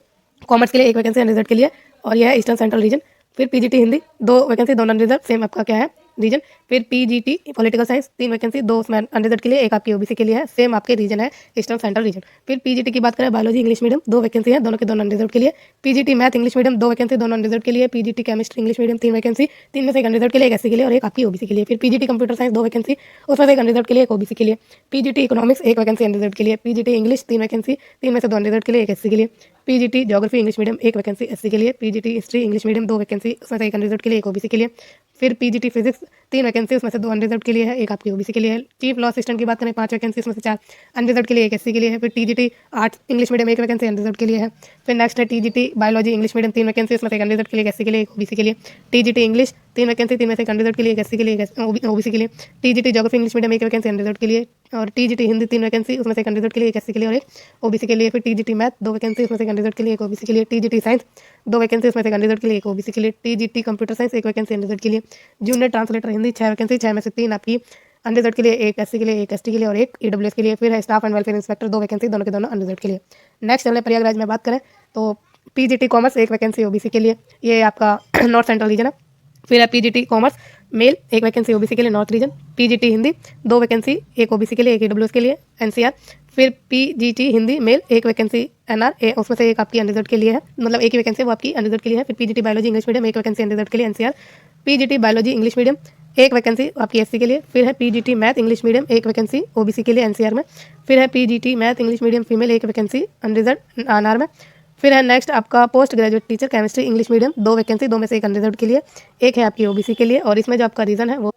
कॉमर्स के लिए एक वैकेंसी अनरिजर्व के लिए और यह है ईस्टर्न सेंट्रल रीजन। फिर PGT Hindi 2 vacancy 2 unreserve same आपका क्या है रीजन। फिर पीजीटी पॉलिटिकल साइंस 3 वैकेंसी, 2 उसमें अनरिजर्व के लिए, एक आपकी ओबीसी के लिए है, सेम आपके रीजन है ईस्टर्न सेंट्रल रीजन। फिर पीजीटी की बात करें बायोलॉजी इंग्लिश मीडियम 2 वैकेंसी है, दोनों के दोनों अनरिजर्व के लिए। PGT math English medium 2 vacancy, दोनों अनरिजर्व के लिए। PGT chemistry English medium 3 vacancy, 3 में से एक अनरिजर्व के लिए, एक एससी के लिए और एक आपकी ओबीसी के लिए। फिर पीजीटी कंप्यूटर साइंस 2 वैकेंसी, उसमें से एक अनरिजर्व के लिए, एक ओबीसी के लिए। पीजीटी इकोनॉमिक्स 1 वैकेंसी अनरिजर्व के लिए। पीजीटी इंग्लिश 3 वैकेंसी, 3 में से 2 अनरिजर्व के लिए, एक एससी के लिए। PGT geography English medium 1 vacancy SC के लिए। PGT history English medium 2 vacancy, उसमें से एक अनरिजर्व के लिए, एक ओबीसी के लिए। फिर पीजीटी फिजिक्स 3 वैकेंसी, उसमें से 2 अनरिजर्व के लिए है, एक आपकी ओबीसी के लिए है। चीफ लॉ असिस्टेंट की बात करें 5 वैकेंसी, उसमें से 4 अनरिजर्व के लिए, एक एससी के लिए है। फिर TGT arts English medium 1 vacancy unreserve के लिए है। फिर नेक्स्ट है TGT biology English medium 3 vacancy, उसमें से एक अनरिजर्व के लिए, एक एससी के लिए, एक ओबीसी के लिए। टीजीटी इंग्लिश 3 वैकेंसी, 3 में से एक अनरिजर्व के लिए, एक एससी के लिए, एक ओबीसी के लिए। TGT geography English medium 1 vacancy unreserve के लिए और टीजीटी हिंदी 3 वैकेंसी, उसमें से एक अनरिजर्व के लिए, एक एससी के लिए और एक ओबीसी के लिए। फिर टीजीटी मैथ 2 वैकेंसी, उसमें से एक अनरिजर्व के लिए, एक ओबीसी के लिए। टीजीटी साइंस 2 वैकेंसी, उसमें से एक अनरिजर्व के लिए, एक ओबीसी के लिए। TGT computer science 1 vacancy unreserve के लिए। जूनियर ट्रांसलेटर हिंदी 6 वैकेंसी, 6 में से 3 आपकी अनरिजर्व के लिए, एक एससी के लिए, एक एसटी के लिए और एक ईडब्ल्यूएस के लिए। फिर है staff and welfare inspector 2 vacancy, दोनों के दोनों अनरिजर्व के लिए। नेक्स्ट चलने प्रयागराज में बात करें तो पीजीटी कॉमर्स 1 वैकेंसी ओबीसी के लिए, ये आपका नॉर्थ सेंट्रल रीजन है। फिर है PGT commerce male 1 vacancy OBC के लिए north region. PGT Hindi 2 vacancy, एक ओबीसी के लिए, एक ईडब्ल्यूएस के लिए एनसीआर। फिर PGT Hindi male 1 vacancy NR, उसमें से एक आपकी अनरिजर्व के लिए है, मतलब एक ही वैकेंसी वो आपकी अनरिजर्व के लिए है। फिर PGT biology English medium 1 vacancy unreserve के लिए NCR. PGT biology English medium 1 vacancy आपकी एससी के लिए। फिर है PGT math English medium 1 vacancy OBC के लिए एनसीआर में। फिर है PGT math English medium female 1 vacancy unreserve NR में। फिर है नेक्स्ट आपका post graduate teacher chemistry English medium 2 vacancy, 2 में से एक अनरिजर्व के लिए, एक है आपकी ओबीसी के लिए और इसमें जो आपका रीज़न है वो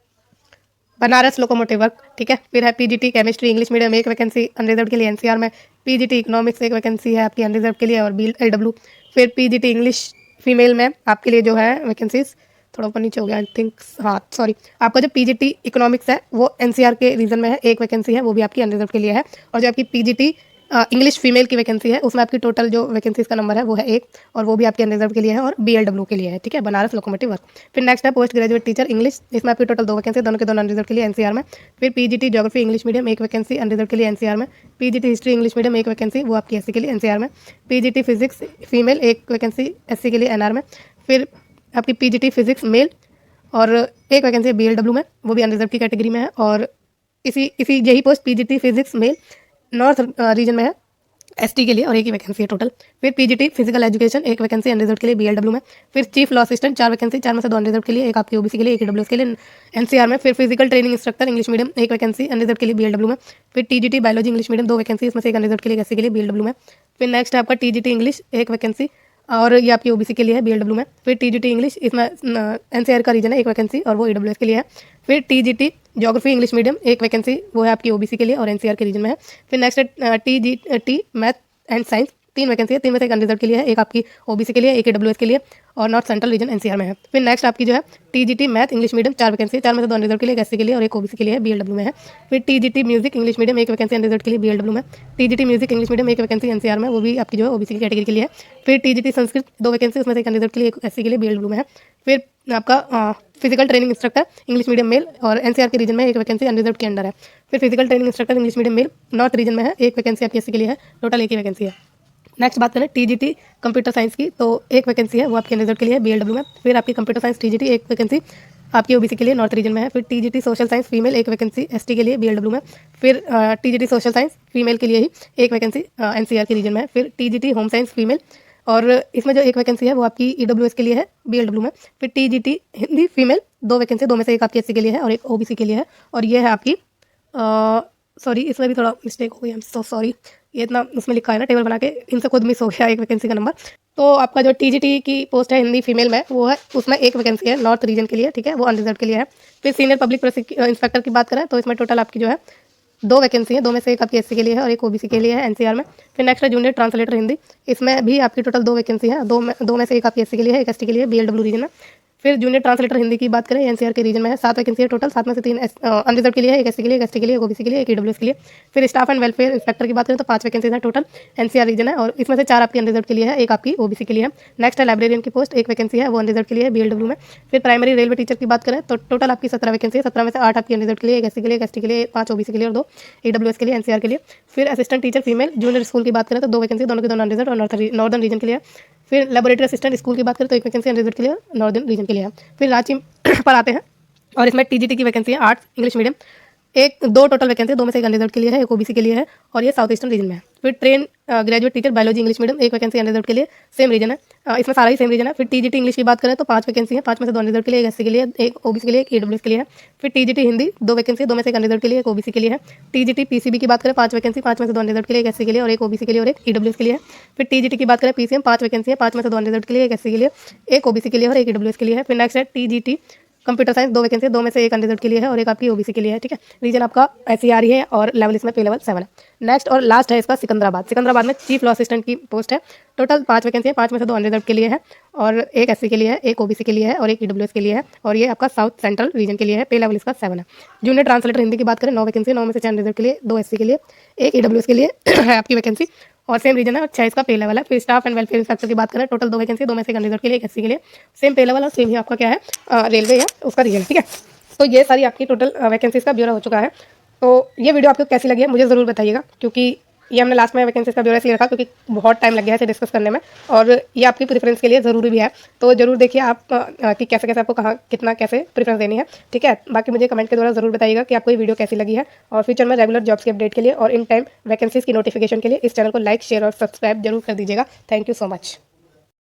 बनारस लोकोमोटिव वर्क, ठीक है। फिर है पीजीटी केमिस्ट्री इंग्लिश मीडियम, एक वैकेंसी अनरिजर्व के लिए एनसीआर में। पीजीटी इकोनॉमिक्स एक वैकेंसी है आपकी अनरिजर्व के लिए और BLW। फिर पीजीटी इंग्लिश फीमेल में आपके लिए जो है वैकेंसीज थोड़ा ऊपर नीचे हो गया आई थिंक, हाँ सॉरी, आपका जो पीजीटी इकोनॉमिक्स है वो एनसीआर के रीजन में है, एक वैकेंसी है, वो भी आपकी अनरिजर्व के लिए है। और जो आपकी पीजीटी इंग्लिश फीमेल की वैकेंसी है उसमें आपकी टोटल जो वैकेंसीज का नंबर है वो है 1 और वो भी आपके अनरिजर्व के लिए है और BLW के लिए है, ठीक है, बनारस लोकोमोटिव वर्क। फिर नेक्स्ट है पोस्ट ग्रेजुएट टीचर इंग्लिश, इसमें आपकी टोटल 2 वैकेंसी, दोनों के दोनों अनरिजर्व के लिए एनसीआर में। फिर पीजीटी ज्योग्राफी इंग्लिश मीडियम एक वैकेंसी अनरिजर्व के लिए एनसीआर में। पीजीटी हिस्ट्री इंग्लिश मीडियम एक वैकेंसी, वो आपकी एससी के लिए एनसीआर में। पीजीटी फिजिक्स फीमेल एक वैकेंसी एससी के लिए एनआर में। फिर आपकी पीजीटी फिजिक्स मेल और एक वैकेंसी है BLW में, वो भी अनरिजर्व की कैटेगरी में है। और इसी इसी यही post PGT physics male north region में है एसटी के लिए और एक ही वैकेंसी है टोटल। फिर पीजीटी फिजिकल एजुकेशन एक वैकेंसी अनरिजर्व के लिए BLW में। फिर चीफ लॉ असिस्टेंट 4 वैकेंसी, 4 में से 2 अनरिजर्व के लिए, एक आपकी ओबीसी के लिए, एक ईडब्ल्यूएस के लिए एनसीआर में। फिर physical training instructor English medium एक वैकेंसी अनरिजर्व के लिए BLW में। फिर TGT biology English medium 2 vacancy, इसमें से एक अनरिजर्व के लिए एससी के लिए BLW में। फिर नेक्स्ट है आपका टीजीटी इंग्लिश एक वैकेंसी और ये आपकी ओबीसी के लिए है BLW में। फिर टीजीटी इंग्लिश इसमें एनसीआर का रीजन है एक वैकेंसी और वो ईडब्ल्यूएस के लिए है। फिर टीजीटी ज्योग्राफी इंग्लिश मीडियम एक वैकेंसी, वो है आपकी ओबीसी के लिए और एनसीआर के रीजन में है। फिर नेक्स्ट है TGT math and science 3 vacancy है, 3 में से एक अनरिजर्व के लिए है, एक आपकी ओबीसी के लिए, एक ईडब्ल्यूएस के लिए और नॉर्थ सेंट्रल रीजन एनसीआर में है। फिर नेक्स्ट आपकी जो है TGT math English medium 4 vacancy, 4 में से 2 अनरिजर्व के लिए, एक एससी के लिए और एक ओबीसी के लिए है, BLW में है। फिर टीजीटी म्यूजिक इंग्लिश मीडियम एक वैकेंसी अनरिजर्व के लिए BLW में। टीजीटी म्यूजिक इंग्लिश मीडियम एक वैकेंसी एनसीआर में, वो भी आपकी जो है ओबीसी की कैटेगरी के लिए है। फिर टीजीटी संस्कृत 2 वैकेंसी, उसमें से एक अनरिजर्व के लिए, एक एससी के लिए BLW में है। फिर आपका physical training instructor English medium male और एनसीआर के रीजन में एक वैकेंसी अनरिजर्व के अंडर है। फिर physical training instructor English medium male north region में है, एक वैकेंसी आपकी एससी के लिए है, टोटल एक ही वैकेंसी है। नेक्स्ट बात करें टीजीटी कंप्यूटर साइंस की, तो एक वैकेंसी है, वो आपके रिजल्ट के लिए है BLW में। फिर आपकी कंप्यूटर साइंस टीजीटी एक वैकेंसी आपकी ओबीसी के लिए नॉर्थ रीजन में है। फिर टीजीटी सोशल साइंस फीमेल एक वैकेंसी एसटी के लिए BLW में। फिर टीजीटी सोशल साइंस फीमेल के लिए ही एक वैकेंसी एनसीआर के रीजन में है। फिर टीजीटी होम साइंस फीमेल और इसमें जो एक वैकेंसी है वो आपकी ईडब्ल्यूएस के लिए है BLW में। फिर टीजीटी हिंदी फीमेल 2 वैकेंसी, 2 में से एक आपकी एससी के लिए है और एक ओबीसी के लिए है। और ये है आपकी सॉरी इसमें भी थोड़ा मिस्टेक हो गई, आई एम सो सॉरी, ये इतना उसमें लिखा है ना टेबल बना के, इनसे खुद मिस हो गया एक वैकेंसी का नंबर। तो आपका जो टीजीटी की पोस्ट है हिंदी फीमेल में वो है, उसमें एक वैकेंसी है नॉर्थ रीजन के लिए, ठीक है, वो अनरिजर्व के लिए है। फिर सीनियर पब्लिक इंस्पेक्टर की बात करें तो इसमें टोटल आपकी जो है 2 वैकेंसी है, 2 में से एक आपकी एससी के लिए है और एक ओबीसी के लिए है एनसीआर में। फिर नेक्स्ट है जूनियर ट्रांसलेटर हिंदी, इसमें भी आपकी टोटल 2 वैकेंसी है, दो में से एक आपकी एससी के लिए है, एक एसटी के लिए BLW रीजन में। फिर जूनियर ट्रांसलेटर हिंदी की बात करें एनसीआर के रीजन में है, 7 वैकेंसी है टोटल, 7 में से 3 अनरिजर्व के लिए है, एक एससी के लिए, एक एसटी के लिए, एक ओबीसी के लिए, एक ईडब्ल्यूएस के लिए। फिर स्टाफ एंड वेलफेयर इंस्पेक्टर की बात करें तो 5 वैकेंसीज है टोटल, एनसीआर रीजन है और इसमें से 4 आपकी अनरिजर्व के लिए है, एक आपकी ओबीसी के लिए है। नेक्स्ट है लाइब्रेरियन की पोस्ट, एक वैकेंसी है, वो अनरिजर्व के लिए है BLW में। फिर प्राइमरी रेलवे टीचर की बात करें तो टोटल आपकी 17 वैकेंसी है, 17 में से 8 आपकी अनरिजर्व के लिए, एक एससी के लिए, एक एसटी के लिए, 5 ओबीसी के लिए और 2 ईडब्ल्यूएस के लिए एनसीआर के लिए। फिर assistant teacher female junior school की बात करें तो 2 वैकेंसी, दोनों के दोनों अनरिजर्व और नॉर्दर्न रीजन के लिए। फिर लेबोरेटरी असिस्टेंट स्कूल की बात करें तो एक वैकेंसी अनरिजर्व के लिए नॉर्दर्न रीजन के लिए है। फिर रांची पर आते हैं और इसमें टीजीटी की वैकेंसी है arts English medium, 2 total vacancy, 2 में से एक अनरिजर्व के लिए है, एक ओबीसी के लिए है और ये साउथ ईस्टर्न रीजन में है। फिर train graduate teacher biology English medium एक वैकेंसी अनरिजर्व के लिए, सेम रीजन है, इसमें सारा ही सेम रीजन है। फिर टीजीटी इंग्लिश की बात करें तो 5 वैकेंसी है, 5 में से 2 अनरिजर्व के लिए, एक एससी के लिए, एक ओबीसी के लिए, एक ईडब्ल्यूएस के लिए है। फिर टीजीटी हिंदी 2 वैकेंसी, 2 में से एक अनरिजर्व के लिए, एक ओबीसी के लिए है। टीजीटी पीसीबी की बात करें 5 वैकेंसी, 5 में से 2 अनरिजर्व के लिए, एक एससी के लिए और एक ओबीसी के लिए और एक ईडब्ल्यूएस के लिए है। फिर टीजीटी की बात करें पीसीएम 5 वैकेंसी है, 5 में से 2 अनरिजर्व के लिए, एक एससी के लिए, एक ओबीसी के लिए और एक ईडब्ल्यूएस के लिए है। फिर नेक्स्ट है टीजीटी कंप्यूटर साइंस 2 वैकेंसी, 2 में से एक अनरिजर्व के लिए है और एक आपकी ओबीसी के लिए है, ठीक है। रीजन आपका एससीआर ही है और लेवल इसमें पे लेवल 7 है। नेक्स्ट और लास्ट है इसका सिकंदराबाद, सिकंदराबाद में चीफ लॉ असिस्टेंट की पोस्ट है, टोटल 5 वैकेंसी है, 5 में से 2 अनरिजर्व के लिए है और एक एससी के लिए है, एक ओबीसी के लिए है और एक ईडब्ल्यूएस के लिए है और ये आपका साउथ सेंट्रल रीजन के लिए है, पे लेवल इसका 7 है। जूनियर ट्रांसलेटर हिंदी की बात करें 9 वैकेंसी, 9 में से 6 अनरिजर्व के लिए, 2 एससी के लिए, एक ईडब्ल्यूएस के लिए है आपकी वैकेंसी और सेम रीजन है और 6 इसका पे लेवल है। फिर स्टाफ एंड वेलफेयर इंस्पेक्टर की बात करें टोटल 2 वैकेंसी, 2 में से एक अनरिजर्व के लिए, एक एससी के लिए, सेम पे लेवल और सेम ही आपका क्या है रेलवे है उसका रीजन, ठीक है। तो ये सारी आपकी टोटल वैकेंसीज का ब्यौरा हो चुका है। तो ये वीडियो आपको कैसी लगी है मुझे ज़रूर बताइएगा, क्योंकि ये हमने लास्ट में वैकेंसीज का ब्यौरा इसलिए रखा क्योंकि बहुत टाइम लग गया है इसे डिस्कस करने में और ये आपकी प्रेफरेंस के लिए ज़रूरी भी है। तो जरूर देखिए आप कि कैसे कैसे आपको कहाँ कितना कैसे प्रेफरेंस देनी है, ठीक है। बाकी मुझे कमेंट के द्वारा ज़रूर बताइएगा कि आपको ये वीडियो कैसी लगी है और फ्यूचर में रेगुलर जॉब्स के अपडेट के लिए और इन टाइम वैकेंसीज की नोटिफिकेशन के लिए इस चैनल को लाइक शेयर और सब्सक्राइब जरूर कर दीजिएगा। Thank you so much.